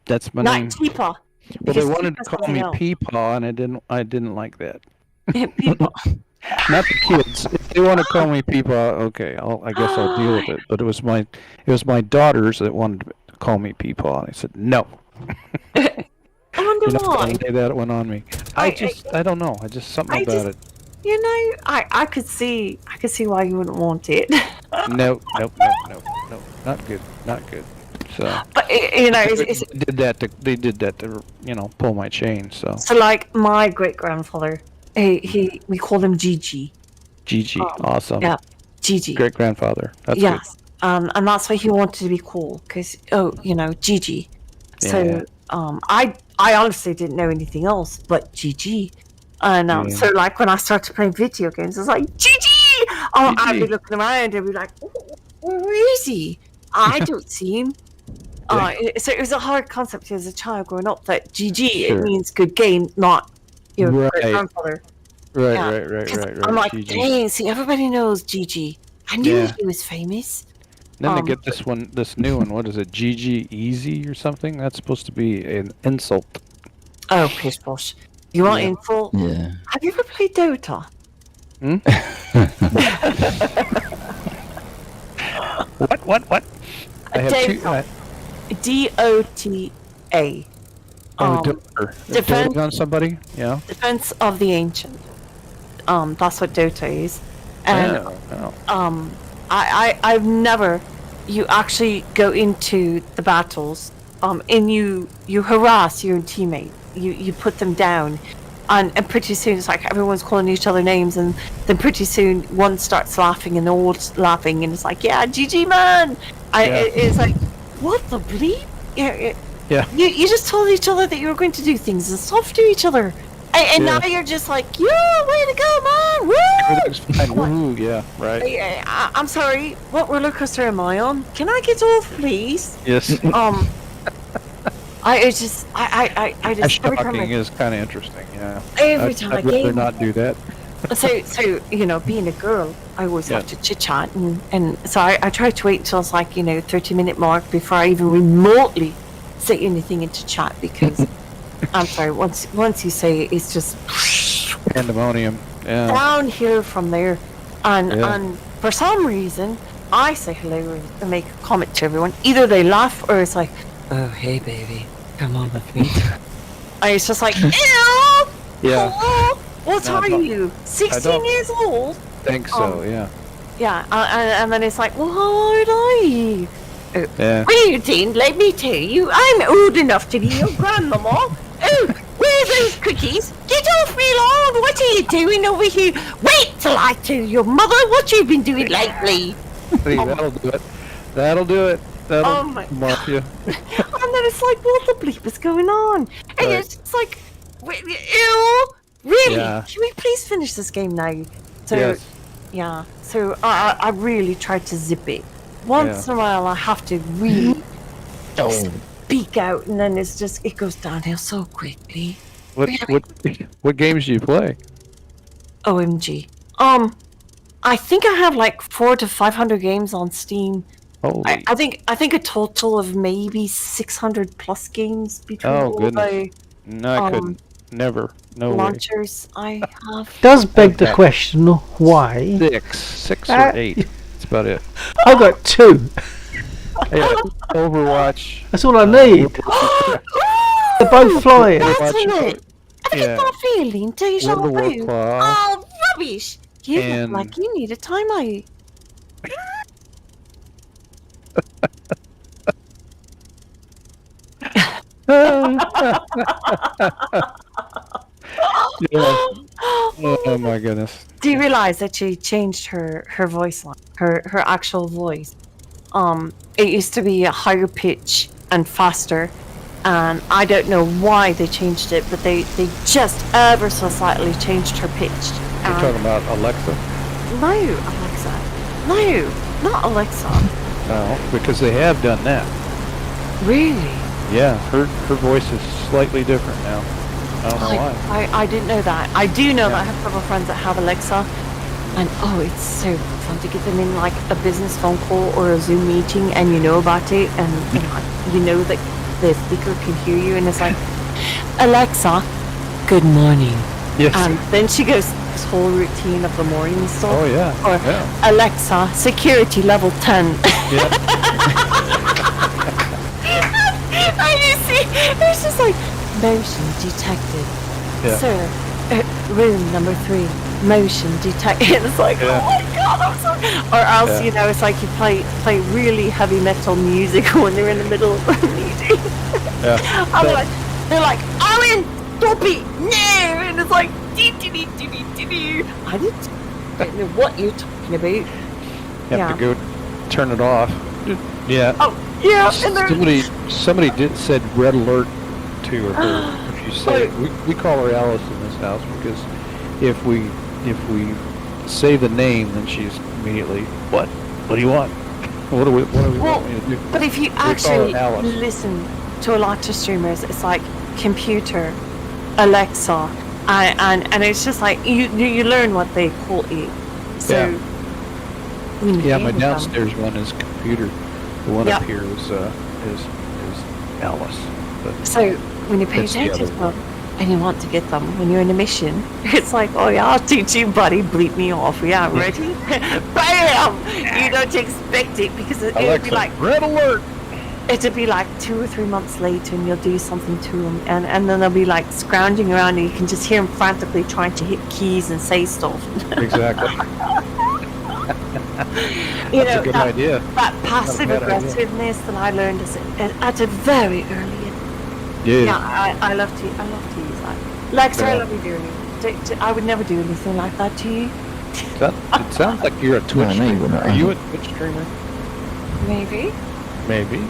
S7: That's my name.
S6: Not G-Paw.
S7: Well, they wanted to call me Peepaw, and I didn't like that.
S6: Peepaw.
S7: Not the kids. If they want to call me Peepaw, okay, I guess I'll deal with it. But it was my daughters that wanted to call me Peepaw, and I said no.
S6: I wonder why.
S7: That went on me. I don't know. Something about it.
S6: I could see why you wouldn't want it.
S7: No, not good. So,
S6: but
S7: they did that to pull my chain. So
S6: like my great grandfather, we called him Gigi.
S7: Gigi, awesome.
S6: Yeah, Gigi.
S7: Great grandfather. That's
S6: yes, and that's why he wanted to be cool because Gigi. So I honestly didn't know anything else but Gigi. And so like when I started playing video games, I was like, Gigi! Oh, I'd be looking around and be like, where is he? I don't see him. So it was a hard concept as a child growing up that GG it means good game, not your great grandfather.
S7: Right.
S6: I'm like,
S7: GG.
S6: dang, see, everybody knows GG. I knew he was famous.
S7: Then they get this new one. What is it? GG Easy or something? That's supposed to be an insult.
S6: Oh, pish posh. You want insult?
S3: Yeah.
S6: Have you ever played Dota?
S7: What? I have two.
S6: D-O-T-A.
S7: Defense on somebody? Yeah.
S6: Defense of the Ancient. That's what Dota is. And I've never. You actually go into the battles. And you harass your teammate. You put them down. And pretty soon it's like everyone's calling each other names, and then pretty soon one starts laughing and the old's laughing, and it's like, yeah, GG man. It's like, what the bleep? Yeah. You just told each other that you were going to do things and stuff to each other, and now you're just like, yeah, way to go, man! Woo!
S7: Everything's fine. Woo! Yeah, right.
S6: I'm sorry. What roller coaster am I on? Can I get off, please?
S7: Yes.
S6: I just
S7: shocking is kind of interesting. Yeah.
S6: Every time
S7: I'd rather not do that.
S6: So being a girl, I always have to chit chat, and so I try to wait until it's like 30-minute mark before I even remotely say anything into chat, because I'm sorry, once you say it, it's just
S7: pandemonium. Yeah.
S6: Downhill from there, and for some reason I say hello and make a comment to everyone. Either they laugh or it's like, oh hey baby, come on with me. And it's just like, ew.
S7: Yeah.
S6: Hello? What are you? 16 years old?
S7: Think so. Yeah.
S6: Yeah, and then it's like, well, how old are you?
S7: Yeah.
S6: Well, Dean, let me tell you, I'm old enough to be your grandmama. Oh, where are those cookies? Get off me lawn! What are you doing over here? Wait till I tell your mother what you've been doing lately.
S7: See, that'll do it. That'll do it. That'll mark you.
S6: And then it's like, what the bleep is going on? And
S7: Right.
S6: it's just like, wait, ew, really?
S7: Yeah.
S6: Can we please finish this game now? So,
S7: Yes.
S6: yeah. So I really tried to zip it. Once in a while, I have to really speak out, and then it's just it goes downhill so quickly.
S7: What games do you play?
S6: OMG. I think I have like 400 to 500 games on Steam.
S7: Holy.
S6: I think a total of maybe 600 plus games between
S7: Oh,
S6: all
S7: goodness.
S6: the
S7: No, I couldn't. Never. No way.
S6: launchers I have.
S2: Does beg the
S7: Okay.
S2: question why?
S7: Six or 8. That's about it.
S2: I got 2.
S7: Yeah, Overwatch.
S2: That's all I need. They're both flying.
S6: That's
S7: Overwatch,
S6: it. I
S7: yeah.
S6: get that feeling, deja
S7: World of
S6: vu.
S7: Warcraft.
S6: Oh, rubbish! You
S7: And-
S6: look like you need a timeout.
S7: Yeah. Oh my goodness.
S6: Do you realize that she changed her voice line, her actual voice? It used to be a higher pitch and faster, and I don't know why they changed it, but they just ever so slightly changed her pitch.
S7: You're talking about Alexa?
S6: No, Alexa. No, not Alexa.
S7: No, because they have done that.
S6: Really?
S7: Yeah, her voice is slightly different now. I don't know why.
S6: I didn't know that. I do know
S7: Yeah.
S6: that I have several friends that have Alexa, and oh, it's so fun to get them in like a business phone call or a Zoom meeting, and you know about it, and you know that the speaker can hear you, and it's like, Alexa, good morning.
S7: Yes.
S6: And then she goes this whole routine of the morning stuff.
S7: Oh yeah.
S6: Or
S7: Yeah.
S6: Alexa, security level 10.
S7: Yeah.
S6: And you see, it's just like, motion detected.
S7: Yeah.
S6: Sir, room number 3, motion detected. It's like,
S7: Yeah.
S6: oh my god, I'm so... Or else,
S7: Yeah.
S6: you know, it's like you play really heavy metal music when they're in the middle of a meeting.
S7: Yeah.
S6: And they're like, Alan, stop it, no! And it's like, dee-dee-dee-dee-dee-dee. I don't know what you're talking about.
S7: Have to go turn it off. Yeah.
S6: Oh, yeah, and they're...
S7: Somebody said red alert to her. If you say we call her Alice in this house because if we say the name, then she's immediately what? What do you want? What do we want me to do?
S6: But if you
S7: call her
S6: actually
S7: Alice.
S6: listen to a lot of streamers, it's like computer, Alexa, and it's just like you learn what they call it. So
S7: Yeah.
S6: when you
S7: Yeah,
S6: hear
S7: my
S6: them-
S7: downstairs one is computer. The one up
S6: Yep.
S7: here is Alice. But
S6: So when you pay
S7: That's the
S6: attention
S7: other
S6: to them and you want to get them when you're in a mission, it's like, oh yeah, I'll teach you, buddy. Bleep me off. Yeah, ready? Bam! You don't expect it because it would
S7: Alexa,
S6: be like.
S7: red alert.
S6: It'll be like 2 or 3 months later and you'll do something to them and then they'll be like scrounging around and you can just hear them frantically trying to hit keys and say stuff.
S7: Exactly.
S6: You
S7: That's
S6: know,
S7: a good
S6: that,
S7: idea.
S6: that passive
S7: bad idea.
S6: aggressiveness that I learned at a very early age.
S7: Yeah.
S6: Yeah, I love to use that. Lex, I
S7: Yeah.
S6: love you dearly. I would never do anything like that to you.
S7: It sounds like you're a Twitch
S3: No, you
S7: streamer.
S3: wouldn't.
S7: Are you a Twitch streamer?
S6: Maybe.
S7: Maybe.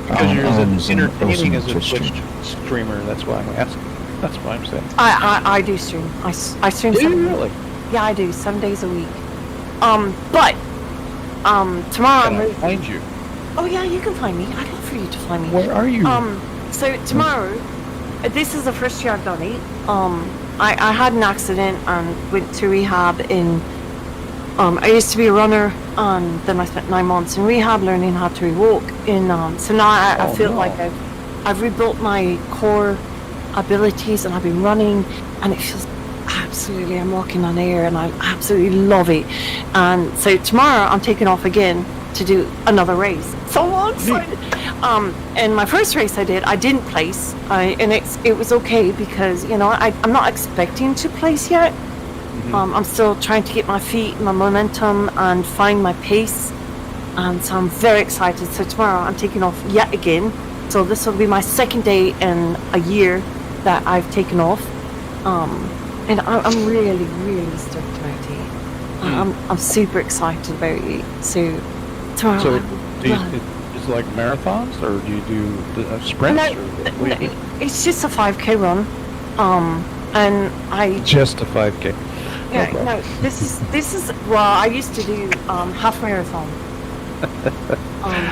S7: Because you're as entertaining as a
S3: Twitch
S7: Twitch streamer. That's why I'm asking. That's why I'm saying.
S6: I do stream. I stream
S7: Do you
S6: 7
S7: really?
S6: Yeah, I do 7 days a week. But tomorrow
S7: Can
S6: I'm
S7: I
S6: moving.
S7: find you?
S6: Oh yeah, you can find me. I'd love for you to find me.
S7: Where are you?
S6: So tomorrow, this is the first year I've done it. I had an accident and went to rehab in. I used to be a runner, and then I spent 9 months in rehab learning how to walk. So now I
S7: Oh,
S6: feel
S7: no.
S6: like I've rebuilt my core abilities, and I've been running, and it feels absolutely. I'm walking on air, and I absolutely love it. And so tomorrow I'm taking off again to do another race. So excited! And my first race I did, I didn't place, and it was okay because I'm not expecting to place yet. I'm still trying to get my feet, my momentum, and find my pace. And so I'm very excited. So tomorrow I'm taking off yet again. So this will be my second day in a year that I've taken off. And I'm really, really stoked about it. I'm super excited about it. So tomorrow.
S7: So do you, it's like marathons, or do you do the sprints?
S6: No,
S7: or what do you do?
S6: it's just a 5K run. And I
S7: Just a 5K.
S6: yeah, no, this is well, I used to do half marathon.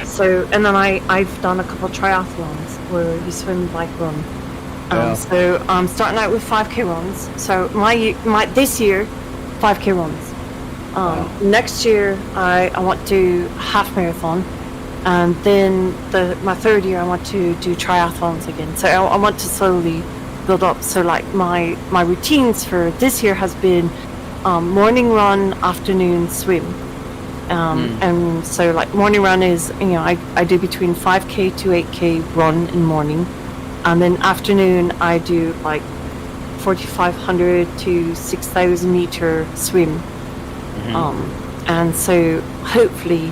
S6: So and then I've done a couple of triathlons where you swim, bike, run.
S7: Yeah.
S6: So I'm starting out with 5K runs. So my this year, 5K runs. Next year I want to do half marathon, and then my third year I want to do triathlons again. So I want to slowly build up. So like my routines for this year has been morning run, afternoon swim. And so like morning run is, I do between 5K to 8K run in the morning, and then afternoon I do like 4,500 to 6,000 meter swim. And so hopefully,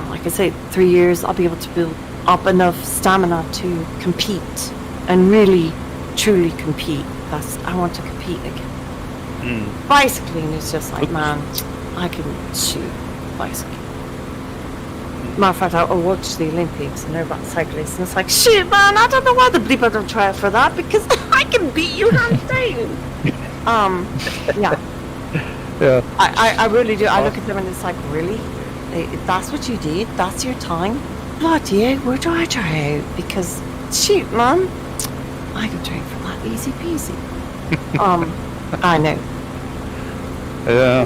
S6: like I said, 3 years I'll be able to build up enough stamina to compete and really truly compete. I want to compete again. Bicycling is just like, man, I can shoot bicycling. Matter of fact, I watch the Olympics and they're about cyclists, and it's like, shit, man, I don't know why the bleep I don't try for that, because I can beat you hands down. Yeah.
S7: Yeah.
S6: I really do. I look at them and it's like, really? That's what you did? That's your time? Bloody hell, where do I try out? Because, shoot, man, I can train for that easy peasy. I know.
S7: Yeah.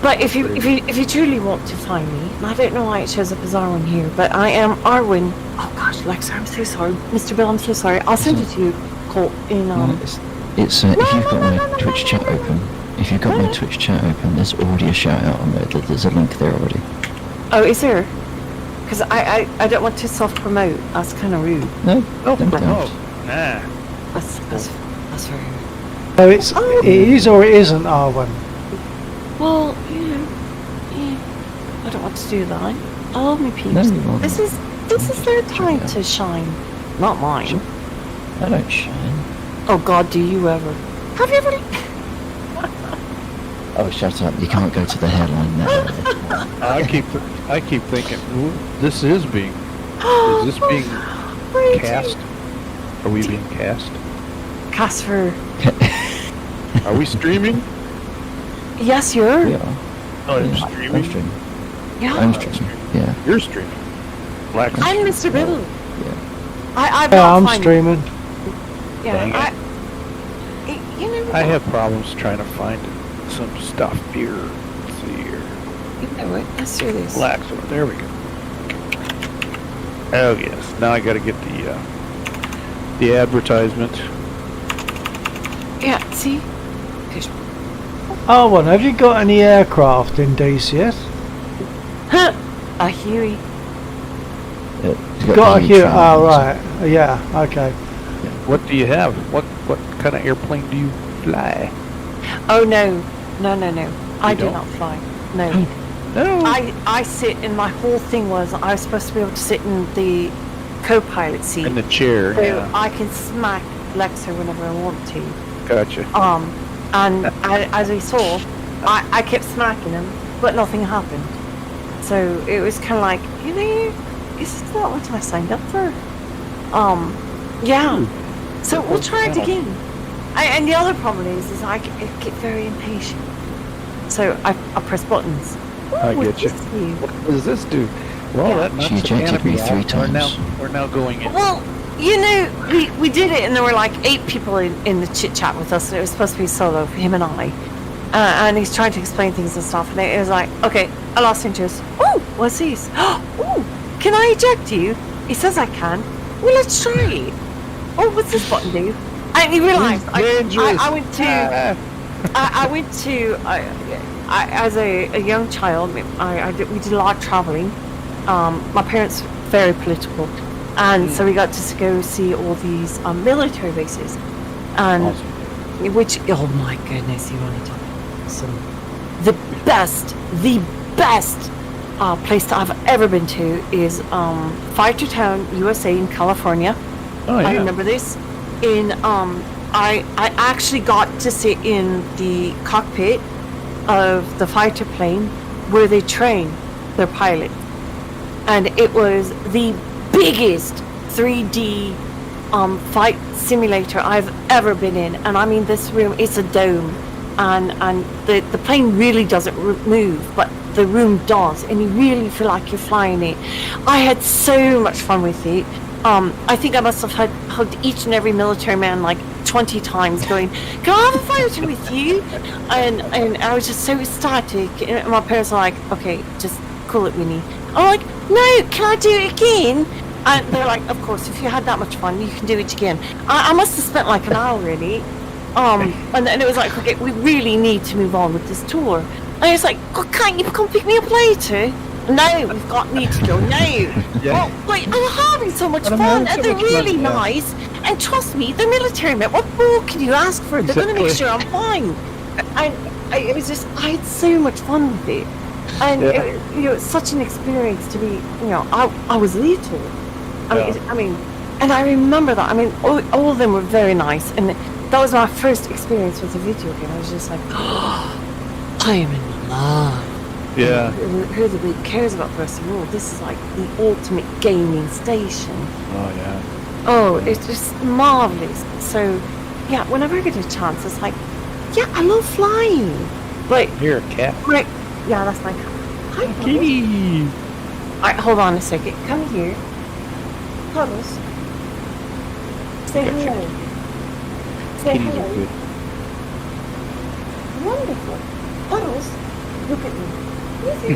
S6: But if you truly want to find me, and I don't know why it shows up as Arwen here, but I am Arwen. Oh gosh, Lexa, I'm so sorry. Mr. Bill, I'm so sorry. I'll send it to you, Colt, in
S3: It's if you've got my Twitch chat open. If you've got my Twitch chat open, there's already a shout out on there. There's a link there already.
S6: Oh, is there? Because I don't want to self-promote. That's kind of rude.
S3: No,
S7: Oh,
S3: don't.
S7: nah.
S6: That's very rude.
S2: So it is or it isn't Arwen?
S6: Well, I don't want to do that. Oh, my peeps.
S3: No, you won't.
S6: This is their time to shine, not mine.
S3: I don't shine.
S6: Oh God, do you ever? Have you ever?
S3: Oh, shut up! You can't go to the hairline now.
S7: I keep thinking, ooh, this is being. Is this being cast? Are we being cast?
S6: Cast for?
S7: Are we streaming?
S6: Yes, you're.
S3: We are.
S7: Oh, you're
S3: I'm
S7: streaming.
S3: streaming.
S6: Yeah.
S3: I'm streaming. Yeah.
S7: You're streaming. Black.
S6: I'm Mr. Biddle.
S3: Yeah.
S2: I'm streaming.
S6: Yeah.
S7: Dang
S6: it.
S7: I have problems trying to find some stuff here. Let's see here.
S6: You know what? Let's do this.
S7: Black. There we go. Oh yes. Now I got to get the advertisement.
S6: Yeah. See.
S2: Arwen, have you got any aircraft in DCS?
S6: A Huey.
S3: You've
S2: Got a
S3: huge
S2: Huey.
S3: fan,
S2: Oh, right. Yeah. Okay.
S7: What do you have? What kind of airplane do you fly?
S6: Oh no. I do
S7: don't?
S6: not fly. No.
S7: No.
S6: I sit, and my whole thing was I was supposed to be able to sit in the co-pilot seat.
S7: In the chair.
S6: So
S7: Yeah.
S6: I can smack Lexa whenever I want to.
S7: Gotcha.
S6: And as we saw, I kept smacking him, but nothing happened. So it was kind of like, this is not what I signed up for. Yeah. So we'll try it again. And the other problem is I get very impatient. So I press buttons.
S7: I
S6: Ooh,
S7: get you.
S6: this is
S7: What does this do? Well, that knocks
S3: She
S7: the
S3: ejected
S7: canopy
S3: me 3
S7: out.
S3: times.
S7: We're now going in.
S6: Well, we did it, and there were like 8 people in the chit chat with us, and it was supposed to be solo for him and I. And he's trying to explain things and stuff, and it was like, okay, I lost interest. Oh, what's this? Oh, can I eject you? He says I can. Well, let's try it. Oh, what's this button do? And he realised I went to. I went to. As a young child, we did a lot of travelling. My parents very political, and so we got to go see all these military bases. And which, oh my goodness, you want to talk about some the best place that I've ever been to is Fightertown, USA in California.
S7: Oh, yeah.
S6: I remember this. I actually got to sit in the cockpit of the fighter plane where they train their pilots, and it was the biggest 3D fight simulator I've ever been in. And I mean, this room, it's a dome, and the plane really doesn't move, but the room does, and you really feel like you're flying it. I had so much fun with it. I think I must have hugged each and every military man like 20 times, going, "Can I have a photo with you?" And I was just so ecstatic. And my parents are like, "Okay, just cool it, Winnie." I'm like, "No, can I do it again?" And they're like, "Of course, if you had that much fun, you can do it again." I must have spent like an hour really. And then it was like, "Okay, we really need to move on with this tour." And I was like, "Oh, can't you come pick me up later?" "No, we've got need to go." "No."
S7: Yeah.
S6: Oh, wait, I'm having so much fun, and they're really nice. And trust me, they're military men. What more can you ask for? They're going to make sure I'm fine. And it was just, I had so much fun with it. And it was such an experience to be, I was little. I mean, and I remember that. I mean, all of them were very nice. And that was my first experience with a video game. I was just like, oh, I am in love.
S7: Yeah.
S6: Who the really cares about the rest of the world? This is like the ultimate gaming station.
S7: Oh, yeah.
S6: Oh, it's just marvelous. So, yeah, whenever I get a chance, it's like, yeah, I love flying. But
S7: You're a cat.
S6: right, yeah, that's my cat. Hi, Puddles.
S7: Kitty.
S6: Alright, hold on a second. Come here. Puddles. Say
S7: Gotcha.
S6: hello. Say
S7: Kitties
S6: hello.
S7: are good.
S6: Wonderful. Puddles, look at me. Easy.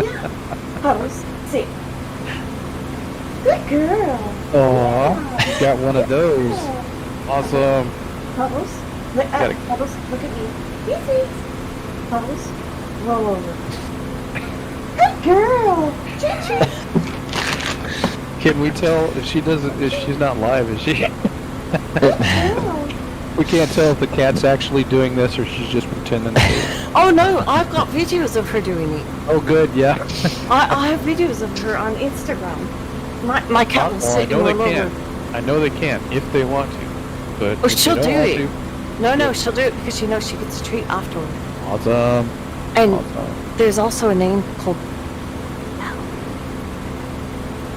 S6: Yeah. Puddles, sit. Good girl.
S7: Aw, you got one of those. Awesome.
S6: Puddles, Puddles, look at me. Easy. Puddles, roll over. Good girl. Choo-choo.
S7: Can we tell if she's not live, is she?
S6: Good girl.
S7: We can't tell if the cat's actually doing this or she's just pretending to do it.
S6: Oh no, I've got videos of her doing it.
S7: Oh, good, yeah.
S6: I have videos of her on Instagram. My cat will
S7: Well, I
S6: sit
S7: know
S6: all
S7: they
S6: over.
S7: can. I know they can if they want to. But
S6: Oh,
S7: if
S6: she'll
S7: they don't
S6: do
S7: want
S6: it. No, she'll do it because she knows she gets a treat afterward.
S7: to, awesome.
S6: And
S7: Awesome.
S6: there's also a name called Belle.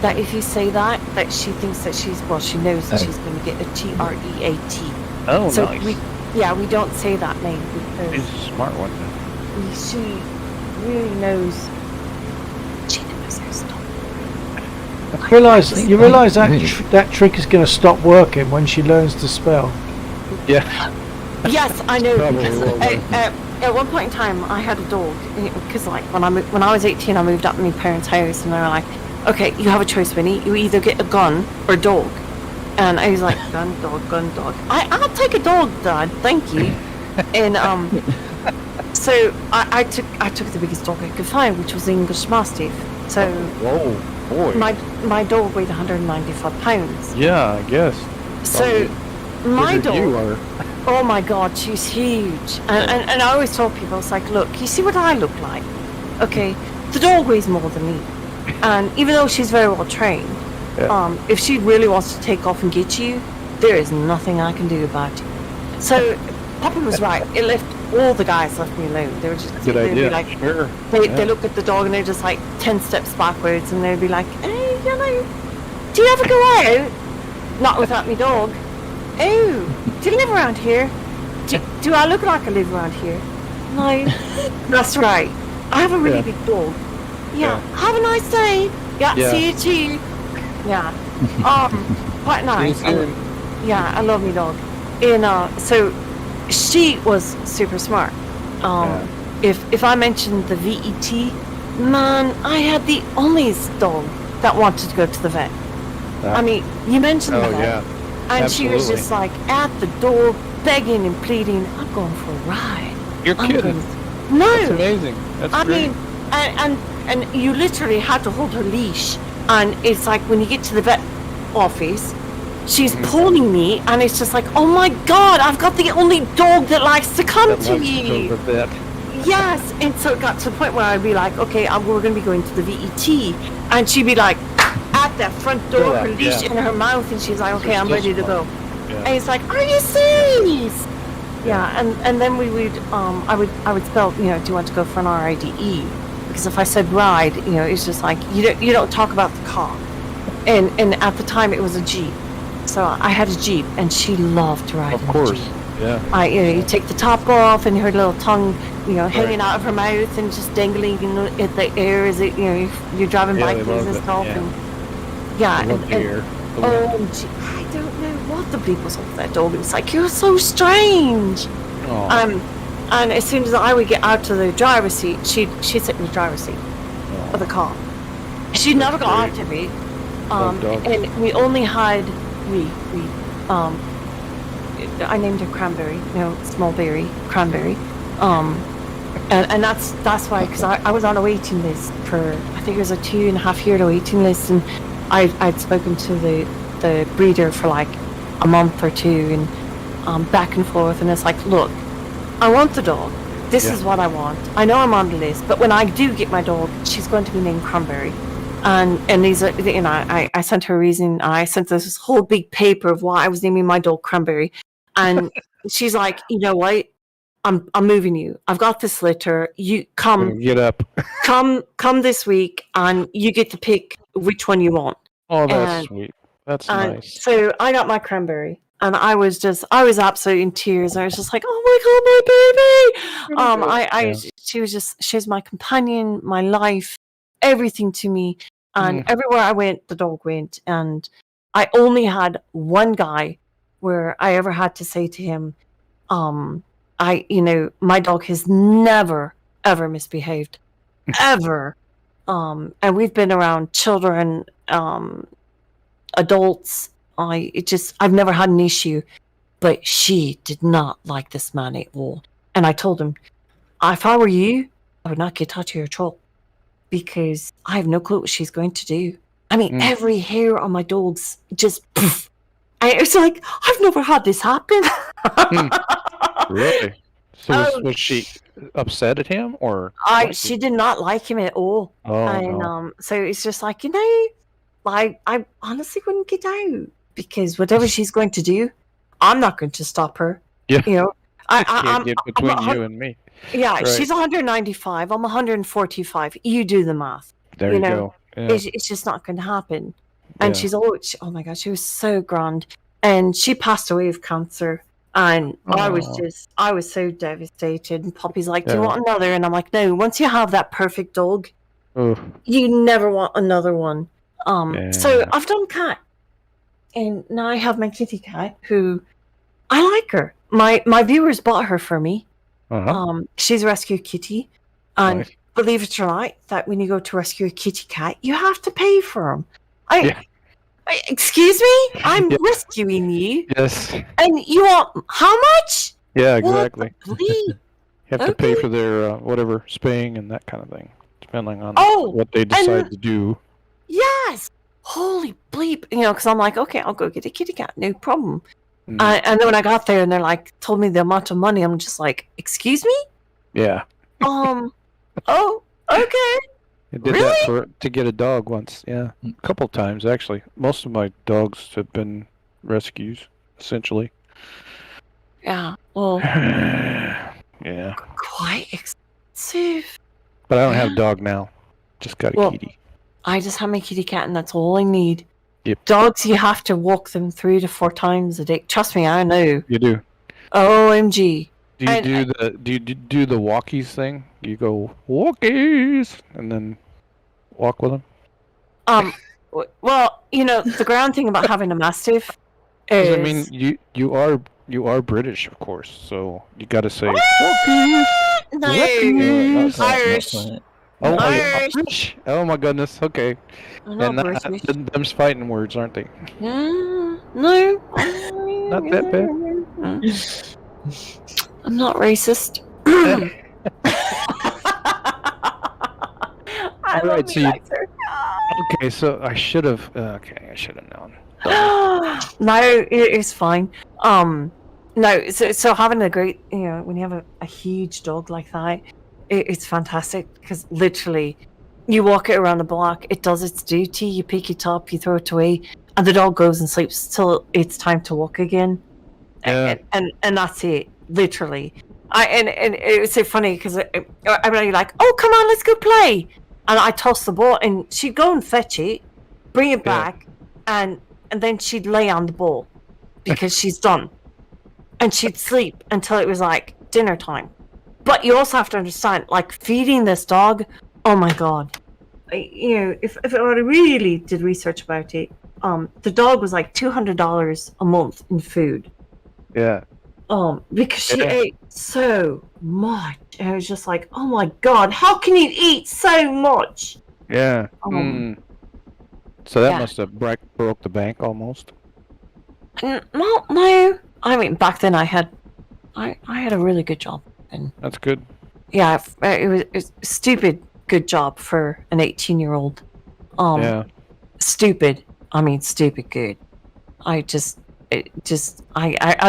S6: That if you say that she thinks that she knows that she's going to get a TREAT.
S7: Oh,
S6: So
S7: nice.
S6: we don't say that name
S7: She's
S6: because
S7: a smart one.
S6: she really knows. She knows her stuff.
S2: You realise that trick is going to stop working when she learns to spell.
S7: Yeah.
S6: Yes, I know.
S7: Probably
S6: Because
S7: will,
S6: at one point in time, I had a dog. Because like when I was 18, I moved up to my parents' house, and they were like, "Okay, you have a choice, Winnie. You either get a gun or a dog." And I was like, "Gun, dog, gun, dog." I'll take a dog, Dad. Thank you. And so I took the biggest dog I could find, which was the English Mastiff. So
S7: Whoa, boy.
S6: my dog weighed 195 pounds.
S7: Yeah, I guess.
S6: So my
S7: Bigger
S6: dog.
S7: You are.
S6: Oh my God, she's huge. And I always tell people, it's like, look, you see what I look like? Okay, the dog weighs more than me. And even though she's very well trained, if she really wants to take off and get you, there is nothing I can do about it. So Papa was right. All the guys left me alone. They were just
S7: Good
S6: they'd
S7: idea.
S6: be like,
S7: Sure.
S6: they look at the dog and they're just like 10 steps backwards, and they'd be like, "Hey, do you ever go out? Not without me dog. Oh, do you live around here? Do I look like I live around here? No, that's right. I have a really big dog. Yeah. Have a nice day. Yeah. See you too. Yeah. Quite nice. Yeah, I love me dog. And so she was super smart. If I mentioned the VET, man, I had the only dog that wanted to go to the vet. I mean, you mentioned the vet.
S7: Yeah.
S6: And
S7: Absolutely.
S6: she was just like at the door, begging and pleading, "I'm going for a ride."
S7: You're kidding.
S6: No.
S7: That's amazing. That's
S6: I
S7: great.
S6: mean, and you literally had to hold her leash. And it's like when you get to the vet office, she's pulling me, and it's just like, oh my god, I've got the only dog that likes to come to you. Yes, and so it got to the point where I'd be like, okay, we're going to be going to the VET, and she'd be like, at that front door, her leash in her mouth, and she's like, okay, I'm ready to go. And it's like, are you serious? Yeah, and then we would, I would spell, do you want to go for an RIDE? Because if I said ride, it's just like, you don't talk about the car. And at the time it was a Jeep. So I had a Jeep, and she loved to ride in the Jeep.
S7: Yeah.
S6: You take the top off, and her little tongue, hanging out of her mouth and just dangling in the air as it, you're driving bikes and stuff. I don't know what the bleep was with that dog. It's like, you're so strange. And as soon as I would get out to the driver's seat, she'd sit in the driver's seat of the car. She never got out to me. And we only had I named her Cranberry, small berry, Cranberry. And that's why, because I was on a waiting list for, I think it was a 2.5 year waiting list, and I'd spoken to the breeder for like a month or two, and back and forth, and it's like, look, I want the dog. This is what I want. I know I'm on the list, but when I do get my dog, she's going to be named Cranberry. And these are, I sent her a reason. I sent this whole big paper of why I was naming my dog Cranberry, and she's like, you know what? I'm moving you. I've got this litter. You come.
S7: Get up.
S6: come this week, and you get to pick which one you want.
S7: Oh, that's sweet. That's nice.
S6: So I got my Cranberry, and I was absolutely in tears. I was just like, oh my god, my baby. She's my companion, my life, everything to me. And everywhere I went, the dog went. And I only had one guy where I ever had to say to him, my dog has never, ever misbehaved. Ever. And we've been around children, adults. I've never had an issue. But she did not like this man at all. And I told him, if I were you, I would not get touch of your troll. Because I have no clue what she's going to do. I mean, every hair on my dog's just poof. And it's like, I've never had this happen.
S7: Really? So was she upset at him, or?
S6: She did not like him at all. So it's just like, I honestly wouldn't get out, because whatever she's going to do, I'm not going to stop her.
S7: Yeah.
S6: I'm
S7: get between you and me.
S6: Yeah,
S7: right.
S6: She's 195. I'm 145. You do the math.
S7: There you go. Yeah.
S6: It's just not going to happen. And she's always, oh my gosh, she was so grand. And she passed away of cancer. And I was so devastated. And Poppy's like, do you want another? And I'm like, no, once you have that perfect dog, you never want another one. So I've done cat. And now I have my kitty cat, who I like her. My viewers bought her for me. She's a rescue kitty, and believe it or not, that when you go to rescue a kitty cat, you have to pay for them. Excuse me, I'm rescuing you.
S7: Yes.
S6: And you want how much?
S7: Yeah, exactly.
S6: You
S7: have to pay for their whatever spaying and that kind of thing, depending on what they decide to do.
S6: Yes. Holy bleep! Because I'm like, okay, I'll go get a kitty cat, no problem. And then when I got there and they're like, told me the amount of money, I'm just like, excuse me?
S7: Yeah.
S6: Oh, okay.
S7: I did that to get a dog once. Yeah, a couple times actually. Most of my dogs have been rescues, essentially.
S6: Yeah. Well.
S7: Yeah.
S6: Quite expensive.
S7: But I don't have a dog now. Just got a kitty.
S6: I just have my kitty cat, and that's all I need.
S7: Yep.
S6: Dogs, you have to walk them 3 to 4 times a day. Trust me, I know.
S7: You do.
S6: OMG.
S7: Do you do the walkies thing? You go walkies and then walk with them?
S6: Well, the ground thing about having a mastiff is,
S7: I mean, you are British, of course, so you got to say walkies.
S6: No,
S3: Walkies.
S6: Irish.
S7: Irish. Oh my goodness. Okay. And them's fighting words, aren't they?
S6: No.
S7: Not that bad.
S6: I'm not racist.
S7: All right, so okay, so I should have known.
S6: No, it's fine. No, so having a great, when you have a huge dog like that, it's fantastic because literally, you walk it around the block, it does its duty, you pick it up, you throw it away, and the dog goes and sleeps till it's time to walk again.
S7: Yeah.
S6: And that's it, literally. And it was so funny because everybody like, oh, come on, let's go play. And I toss the ball, and she'd go and fetch it, bring it back, and then she'd lay on the ball because she's done. And she'd sleep until it was like dinner time. But you also have to understand, like, feeding this dog, oh my God. If I really did research about it, the dog was like $200 a month in food.
S7: Yeah.
S6: Because she ate so much. And I was just like, oh my God, how can you eat so much?
S7: Yeah. So that must have broke the bank almost.
S6: No. I mean, back then I had a really good job. And
S7: that's good.
S6: Yeah, it was a stupid good job for an 18-year-old.
S7: Yeah.
S6: Stupid. I mean, stupid good. I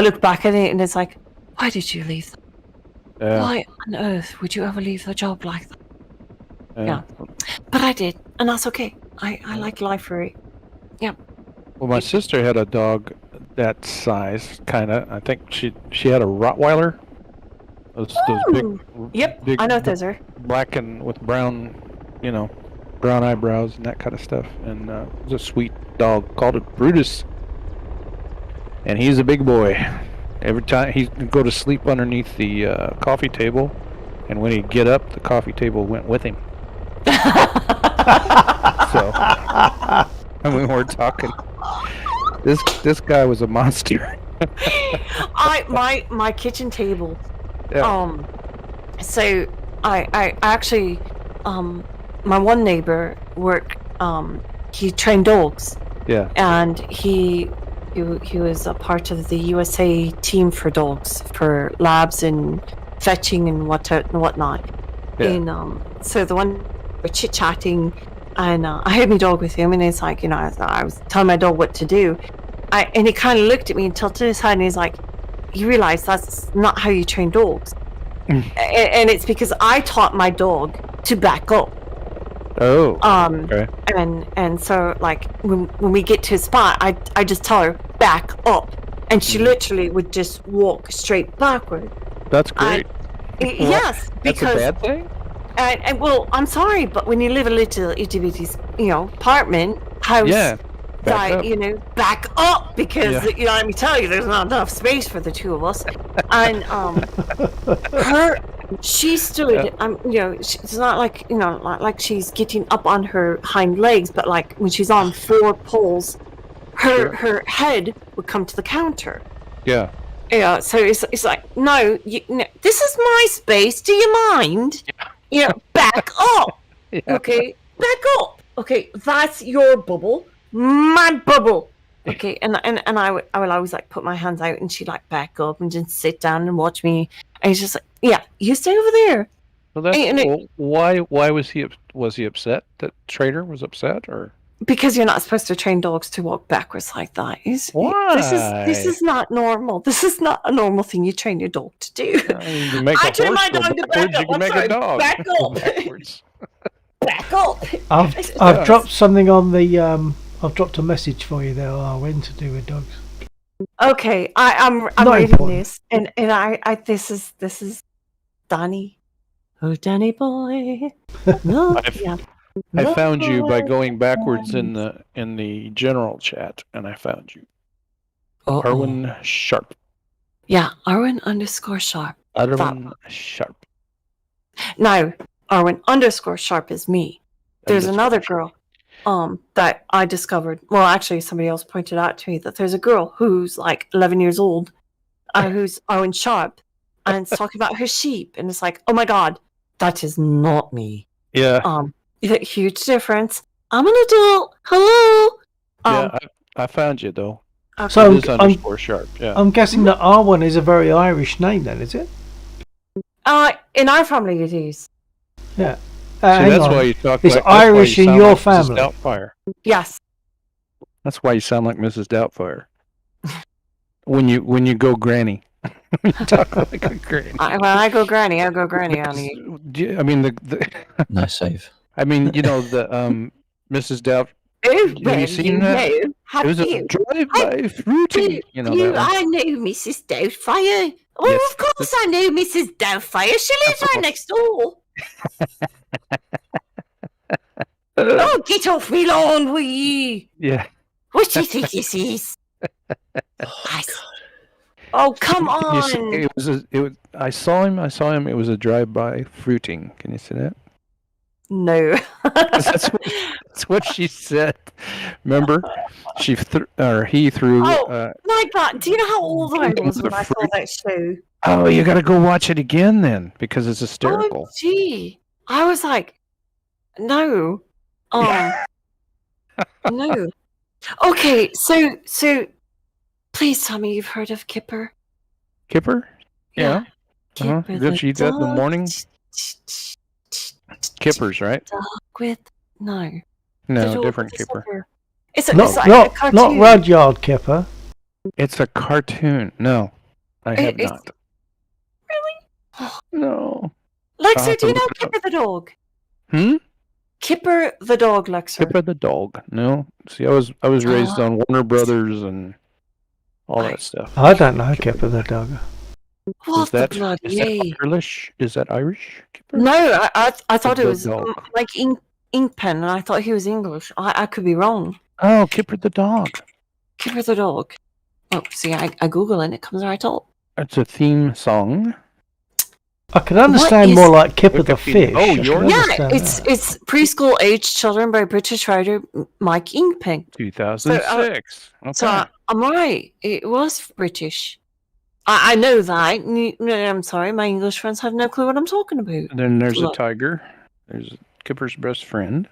S6: look back at it and it's like, why did you leave? Why on earth would you ever leave a job like that? Yeah. But I did, and that's okay. I like life for it. Yeah.
S7: Well, my sister had a dog that size, kind of. I think she had a Rottweiler. Those big.
S6: Yep,
S7: big,
S6: I know what those are.
S7: Black and with brown, brown eyebrows and that kind of stuff. And it was a sweet dog. Called it Brutus. And he's a big boy. Every time he'd go to sleep underneath the coffee table, and when he'd get up, the coffee table went with him. So, and we were talking. This guy was a monster.
S6: my kitchen table.
S7: Yeah.
S6: So I actually my one neighbor he trained dogs.
S7: Yeah.
S6: And he was a part of the USA team for dogs for labs and fetching and whatnot.
S7: Yeah.
S6: And so the one we're chit chatting, and I had my dog with him, and it's like, I was telling my dog what to do, and he kind of looked at me and tilted his head, and he's like, "You realize that's not how you train dogs?" And it's because I taught my dog to back up.
S7: Oh. Okay.
S6: And so like when we get to a spot, I just tell her back up, and she literally would just walk straight backward.
S7: That's great.
S6: Yes, because
S7: that's a bad thing.
S6: And well, I'm sorry, but when you live in a little itty bitty, apartment house, back up because let me tell you, there's not enough space for the two of us. And she stood. It's not like like she's getting up on her hind legs, but like when she's on 4 poles, her head would come to the counter.
S7: Yeah.
S6: Yeah. So it's like no, this is my space. Do you mind? Back up.
S7: Yeah.
S6: Okay, back up. Okay, that's your bubble, my bubble. Okay, and I will always like put my hands out, and she'd like back up and just sit down and watch me. And he's just like, yeah, you stay over there.
S7: Well, that's cool. Why was he upset? That trainer was upset, or
S6: because you're not supposed to train dogs to walk backwards like that.
S7: Why?
S6: This is not normal. This is not a normal thing you train your dog to do. I train my dog to back up.
S7: You can make a dog
S6: back up.
S7: backwards.
S6: Back up.
S2: I've dropped something on the I've dropped a message for you there, when to do with dogs.
S6: Okay, I'm reading this, and I this is Danny. Oh, Danny boy. No,
S7: I found you by going backwards in the general chat, and I found you. Arwen Sharp.
S6: Yeah, Arwen _Sharp.
S7: Arwen Sharp.
S6: Now, Arwen _Sharp is me. There's another girl that I discovered. Well, actually, somebody else pointed out to me that there's a girl who's like 11 years old, who's Arwen Sharp, and it's talking about her sheep, and it's like, oh my God, that is not me.
S7: Yeah.
S6: Huge difference. I'm an adult. Hello.
S7: I found you though.
S6: Okay.
S2: So
S7: it is _Sharp. Yeah.
S2: I'm guessing that R1 is a very Irish name, then, is it?
S6: In our family, it is.
S2: Yeah.
S7: That's why you talk.
S2: It's Irish in your family.
S7: Mrs. Doubtfire.
S6: Yes.
S7: That's why you sound like Mrs. Doubtfire. When you go granny. When you talk like a granny.
S6: When I go granny, I go granny on you.
S7: I mean the
S3: Nice save.
S7: I mean, you know, the Mrs. Doubtfire.
S6: Oh,
S7: Have you seen that?
S6: know? Have
S7: It was a
S6: you?
S7: drive-by fruiting. You know that one.
S6: I know Mrs. Doubtfire. Oh,
S7: Yes,
S6: of course I know Mrs. Doubtfire. She lives right next door. Oh, get off me lawn, will you?
S7: Yeah.
S6: What do you think this is?
S3: Oh,
S6: Oh, come
S7: You see,
S6: on.
S7: it was. I saw him. It was a drive-by fruiting. Can you see that?
S6: No.
S7: That's what she said. Remember, he threw.
S6: Oh, my God. Do you know how old I was
S7: the
S6: when I saw
S7: fruit.
S6: that show?
S7: Oh, you got to go watch it again then, because it's hysterical.
S6: Oh, gee. I was like, no. No. Okay, so please tell me you've heard of Kipper.
S7: Kipper? Yeah.
S6: Kipper
S7: Did she eat that in the morning? Kippers, right?
S6: Dog with no.
S7: No, different Kipper.
S6: It's
S2: Not
S6: like a cartoon.
S2: not Rudyard Kipper.
S7: It's a cartoon. No, I have
S6: It's-
S7: not.
S6: Really?
S7: No.
S6: Lexer, do you know Kipper the dog? Kipper the dog, Lexer.
S7: Kipper the dog. No. See, I was raised on Warner Brothers and all that stuff.
S2: I don't know Kipper the dog.
S6: What
S7: Is that
S6: the bloody
S7: Irish? Is that Irish? Kipper?
S6: No, I thought it
S7: The
S6: was
S7: dog.
S6: like ink pen, and I thought he was English. I could be wrong.
S7: Oh, Kipper the dog.
S6: Kipper the dog. Oh, see, I Google and it comes right up.
S7: It's a theme song.
S2: I could understand
S6: is-
S2: more like Kipper the
S7: Wikipedia.
S2: fish.
S7: Oh,
S2: I could
S7: yours?
S6: Yeah,
S2: understand that.
S6: it's preschool age children by British writer Mike Inkpen.
S7: 2006.
S6: So I'm right. It was British. I know that. I'm sorry, my English friends have no clue what I'm talking about.
S7: And then there's
S6: Look.
S7: a tiger. There's Kipper's best friend.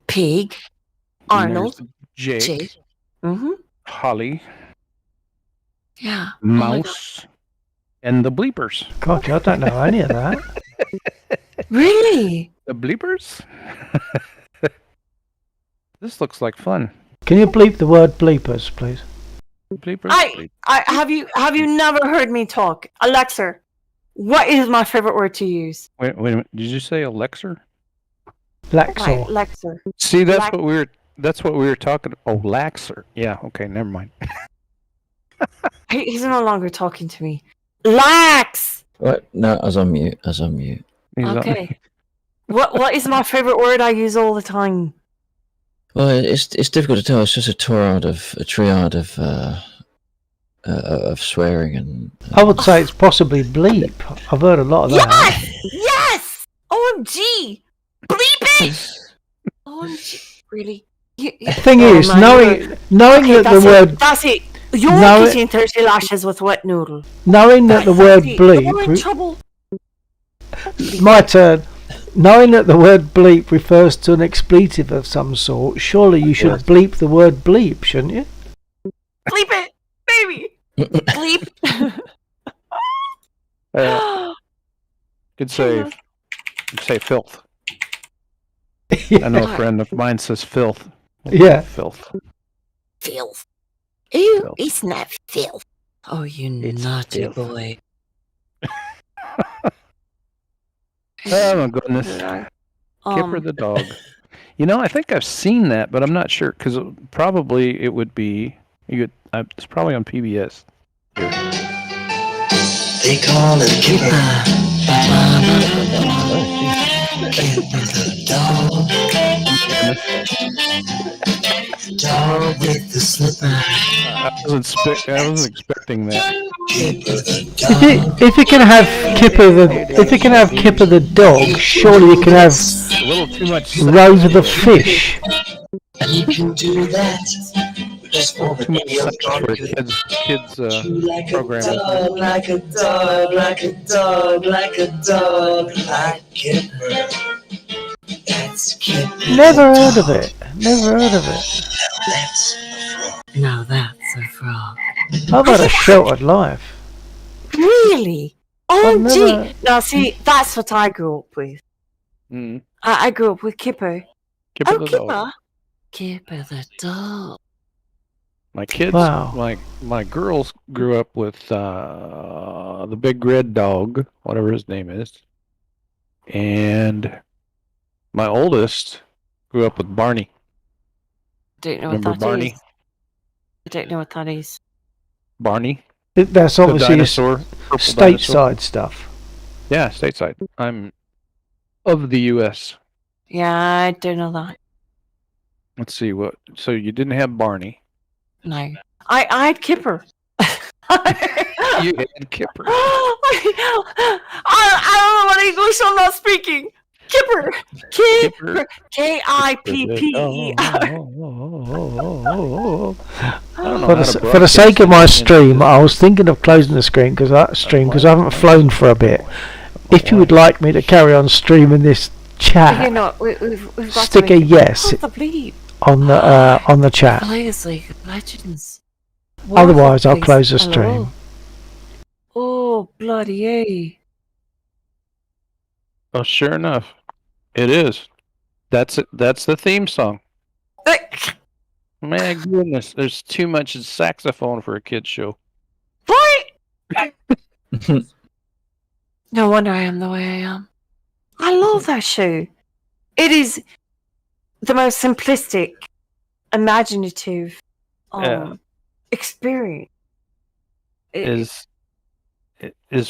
S6: Pig,
S7: And
S6: Arnold,
S7: there's Jake.
S6: Jake. Mm-hmm.
S7: Holly.
S6: Yeah. Oh my God.
S7: Mouse. And the bleepers.
S2: God, I don't know any of that.
S6: Really?
S7: The bleepers? This looks like fun.
S2: Can you bleep the word bleepers, please?
S7: Bleepers.
S6: I have you never heard me talk, Alexa? What is my favorite word to use?
S7: Wait a minute. Did you say Alexa?
S2: Laxor.
S6: Alexa.
S7: See, that's what we were talking. Oh, Laxer. Yeah. Okay. Never mind.
S6: He's no longer talking to me. Lax.
S3: What? No, I was on mute. He's
S6: Okay. What is my favorite word I use all the time?
S3: Well, it's difficult to tell. It's just a triad of swearing and.
S2: I would say it's possibly bleep. I've heard a lot of that.
S6: Yes! OMG! Bleep it! OMG. Really?
S2: The thing is, knowing
S6: Okay,
S2: that the word
S6: That's it. You're
S2: Know
S6: getting 30 lashes with wet noodle.
S2: knowing that the word
S6: You're in
S2: bleep,
S6: trouble.
S2: my turn. Knowing that the word bleep refers to an expletive of some sort, surely you should bleep the word bleep, shouldn't you?
S6: Bleep it, baby. Bleep.
S7: Could say filth.
S2: Yeah.
S7: I know a friend of mine says filth.
S2: Yeah.
S7: Filth.
S6: Filth. Ew,
S7: Filth.
S6: it's not filth. Oh, you
S7: It's
S6: naughty
S7: filth.
S6: boy.
S7: Oh my goodness. Kipper the dog. You know, I think I've seen that, but I'm not sure because probably it would be. It's probably on PBS.
S9: They call him Kipper. Kipper the dog. Dog with the slipper.
S7: I wasn't expecting that.
S9: Kipper the dog.
S2: If you can have Kipper the dog, surely you can have
S7: A little too much.
S2: Rover the fish.
S9: You can do that. Just for the
S7: Too much
S9: name of
S7: sex
S9: God.
S7: for kids
S9: Like a
S7: program.
S9: dog, like a dog, like a dog, like a dog, like Kipper. That's Kipper.
S2: Never heard of it. Never heard of it.
S9: That's
S6: Now that's a frog.
S2: I've had a sheltered life.
S6: Really?
S2: I've
S6: OMG.
S2: never-
S6: Now, see, that's what I grew up with.
S7: Mm.
S6: I grew up with Kipper.
S7: Kipper
S6: Oh,
S7: the
S6: Kipper.
S7: dog.
S6: Kipper the dog.
S7: My kids,
S2: Wow.
S7: my girls grew up with the big red dog, whatever his name is, and my oldest grew up with Barney.
S6: Don't know
S7: Remember
S6: what that
S7: Barney?
S6: is. I don't know what that is.
S7: Barney,
S2: That's
S7: the
S2: obviously
S7: dinosaur, purple
S2: stateside
S7: dinosaur.
S2: stuff.
S7: Yeah, stateside. I'm of the U.S.
S6: Yeah, I don't know that.
S7: Let's see what. So you didn't have Barney.
S6: No. I had Kipper.
S7: You had Kipper.
S6: I don't know what English I'm not speaking. Kipper.
S7: Kipper.
S6: K-I-P-P-E-R.
S2: For the sake of my stream, I was thinking of closing the screen because I haven't flown for a bit. If you would like me to carry on streaming this chat,
S6: You know, we've got
S2: stick
S6: to
S2: a
S6: make
S2: yes
S6: What the bleep?
S2: on the chat.
S6: Players League of Legends.
S2: Otherwise, I'll
S6: Warcraft,
S2: close the
S6: please.
S2: stream.
S6: Oh, bloody A.
S7: Oh, sure enough, it is. That's it. That's the theme song. My goodness, there's too much saxophone for a kid's show.
S6: What? No wonder I am the way I am. I love that show. It is the most simplistic, imaginative experience.
S7: Is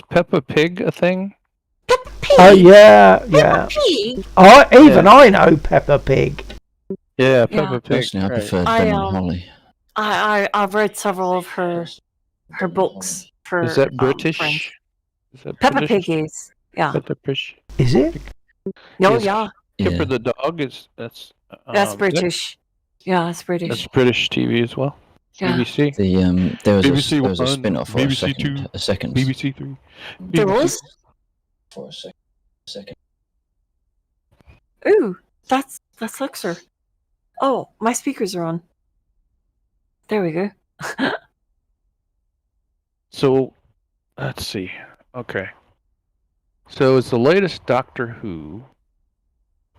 S7: Peppa Pig a thing?
S6: Peppa Pig?
S2: Oh yeah.
S6: Pig?
S2: I know Peppa Pig.
S7: Yeah, Peppa Pig.
S3: Personally, I
S7: right.
S3: prefer Ben and Holly.
S6: I've read several of her books for
S7: Is that
S6: friends.
S7: British? Is that
S6: Peppa
S7: British?
S6: Pig is. Yeah.
S7: Peppa Pig.
S2: Is it?
S6: No,
S7: Is
S6: yeah.
S7: Kipper
S3: Yeah.
S7: the dog is
S6: That's
S7: British.
S6: British. Yeah, that's British.
S7: That's British TV as well.
S6: Yeah.
S7: BBC.
S3: There was
S7: BBC
S3: there was a
S7: One,
S3: spin-off for
S7: BBC Two,
S3: a second.
S7: BBC Three.
S6: There was?
S3: For a second.
S6: Ooh, that's Luxor. Oh, my speakers are on. There we go.
S7: So, let's see. Okay. So it's the latest Doctor Who.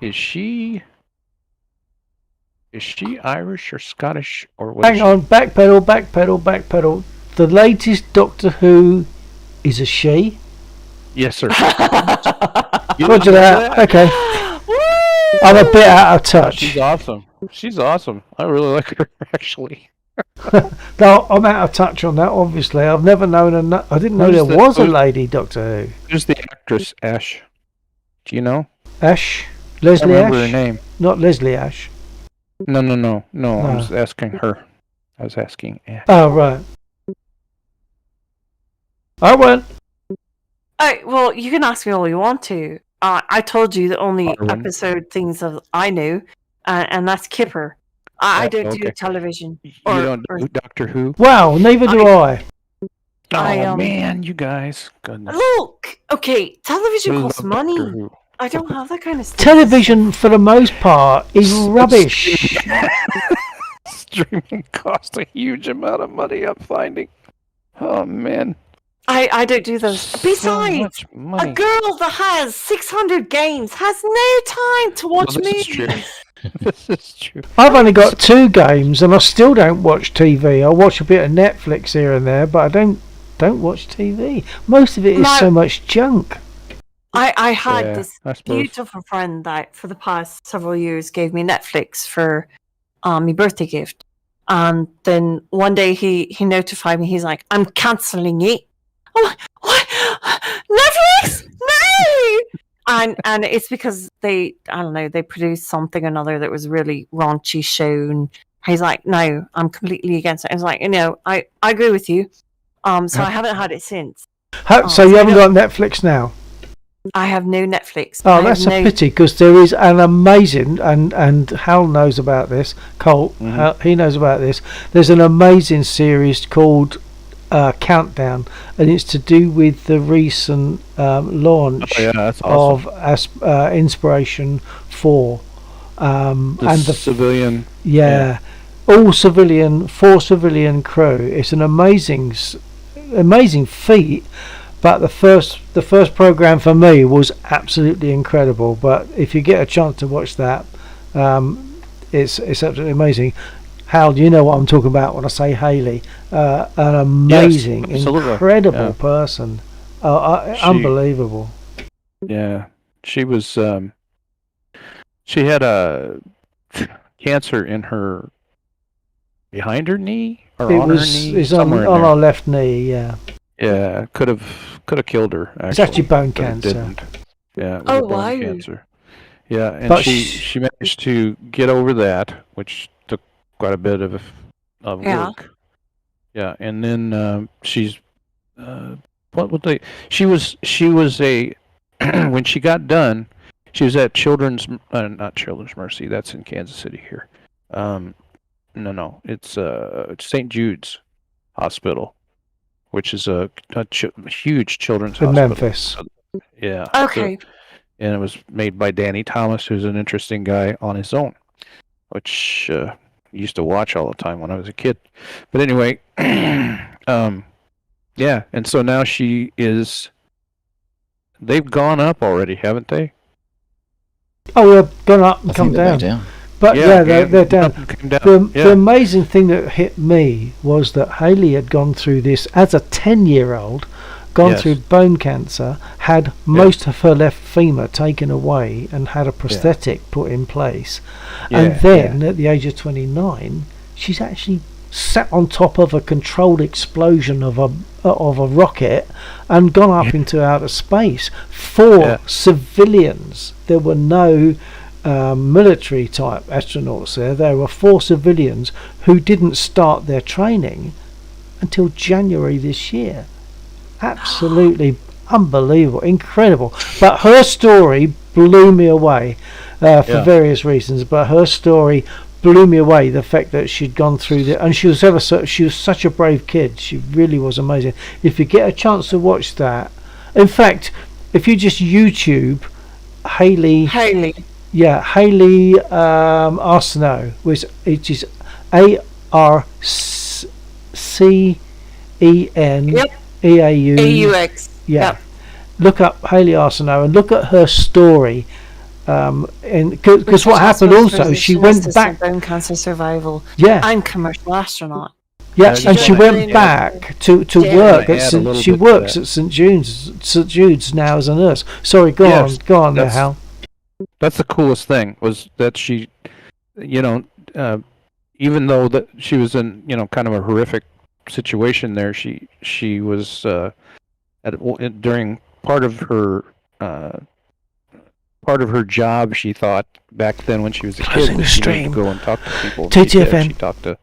S7: Is she Irish or Scottish or what?
S2: Hang on, backpedal. The latest Doctor Who is a she.
S7: Yes, sir.
S2: Roger that. Okay. I'm a bit out of touch.
S7: She's awesome. I really like her actually.
S2: No, I'm out of touch on that. Obviously, I've never known I didn't know there was a lady Doctor Who.
S7: Who's the actress Ash? Do you know?
S2: Ash,
S7: I
S2: Leslie
S7: remember
S2: Ash.
S7: her name.
S2: Not Leslie Ash.
S7: No. I was asking her. I was asking Ash.
S2: Oh right. I went.
S6: Well, you can ask me all you want to. I told you the only
S7: Arwen.
S6: episode things that I knew, and that's Kipper. I don't do
S7: okay.
S6: television.
S7: You don't do Doctor Who?
S2: Wow, neither do I.
S7: Oh man, you guys. Goodness.
S6: Look, okay, television
S7: I
S6: costs
S7: love
S6: money.
S7: Doctor Who.
S6: I don't have that kind of stuff.
S2: Television, for the most part, is rubbish.
S7: Streaming costs a huge amount of money, I'm finding. Oh man.
S6: I don't do those.
S7: So
S6: Besides,
S7: much money.
S6: a girl that has 600 games has no time to watch
S7: Well,
S6: movies.
S7: this is true. This is true.
S2: I've only got 2 games, and I still don't watch TV. I watch a bit of Netflix here and there, but I don't watch TV. Most of it is so much junk.
S6: I had
S7: Yeah,
S6: this
S7: I suppose.
S6: beautiful friend that for the past several years gave me Netflix for my birthday gift. And then one day he notified me, he's like, I'm cancelling it. I'm like, what? Netflix? No! And it's because they produced something or another that was really raunchy show. And he's like, no, I'm completely against it. I was like, I agree with you. So I haven't had it since.
S2: So you haven't got Netflix now?
S6: I have no Netflix.
S2: Oh, that's a pity, because there is an amazing, and Hal knows about this, Colt, he knows about this, there's an amazing series called Countdown, and it's to do with the recent launch
S7: that's awesome.
S2: of Inspiration 4. And the
S7: civilian.
S2: Yeah. All civilian, 4 civilian crew. It's an amazing feat. But the first program for me was absolutely incredible. But if you get a chance to watch that, it's absolutely amazing. Hal, you know what I'm talking about when I say Haley. An amazing, incredible person. Unbelievable.
S7: Yeah, she was. She had a cancer in her behind her knee or on her knee.
S2: It's on her left knee. Yeah.
S7: Yeah, could have killed her. Actually.
S2: It's actually bone
S7: but
S2: cancer.
S7: It didn't. Yeah, it was bone cancer. Yeah, and
S2: But
S7: she managed to get over that, which took quite a bit of work. Yeah, and then she's what would they? She was a when she got done, she was at not Children's Mercy. That's in Kansas City here. No, it's St. Jude's Hospital, which is a huge children's hospital
S2: in Memphis.
S7: Yeah.
S6: Okay.
S7: And it was made by Danny Thomas, who's an interesting guy on his own, which I used to watch all the time when I was a kid. But anyway, yeah, and so now they've gone up already, haven't they?
S2: Oh, they've gone up and come down. But they're down. The amazing thing that hit me was that Haley had gone through this as a 10-year-old, through bone cancer, had most of her left femur taken away and had a prosthetic put in place. And then at the age of 29, she's actually sat on top of a controlled explosion of a rocket and gone up into outer space for civilians. There were no military type astronauts there were 4 civilians who didn't start their training until January this year. Absolutely unbelievable, incredible. But her story blew me away for various reasons, but her story blew me away. The fact that she'd gone through and she was such a brave kid. She really was amazing. If you get a chance to watch that, in fact, if you just YouTube Haley Arsenault, which it is ARCENEAUX. Yeah. Look up Haley Arsenault and look at her story. Because what happened also, she went back.
S6: Bone cancer survival.
S2: Yeah.
S6: I'm commercial astronaut.
S2: Yeah, and she went back to work at she works at St. Jude's now as a nurse. Sorry, go on there, Hal.
S7: That's the coolest thing, was that she, even though that she was in, kind of a horrific situation there, she was during part of her job, she thought back then when she was a kid, that she needed to go and talk to people.
S2: TTFN.
S7: She talked to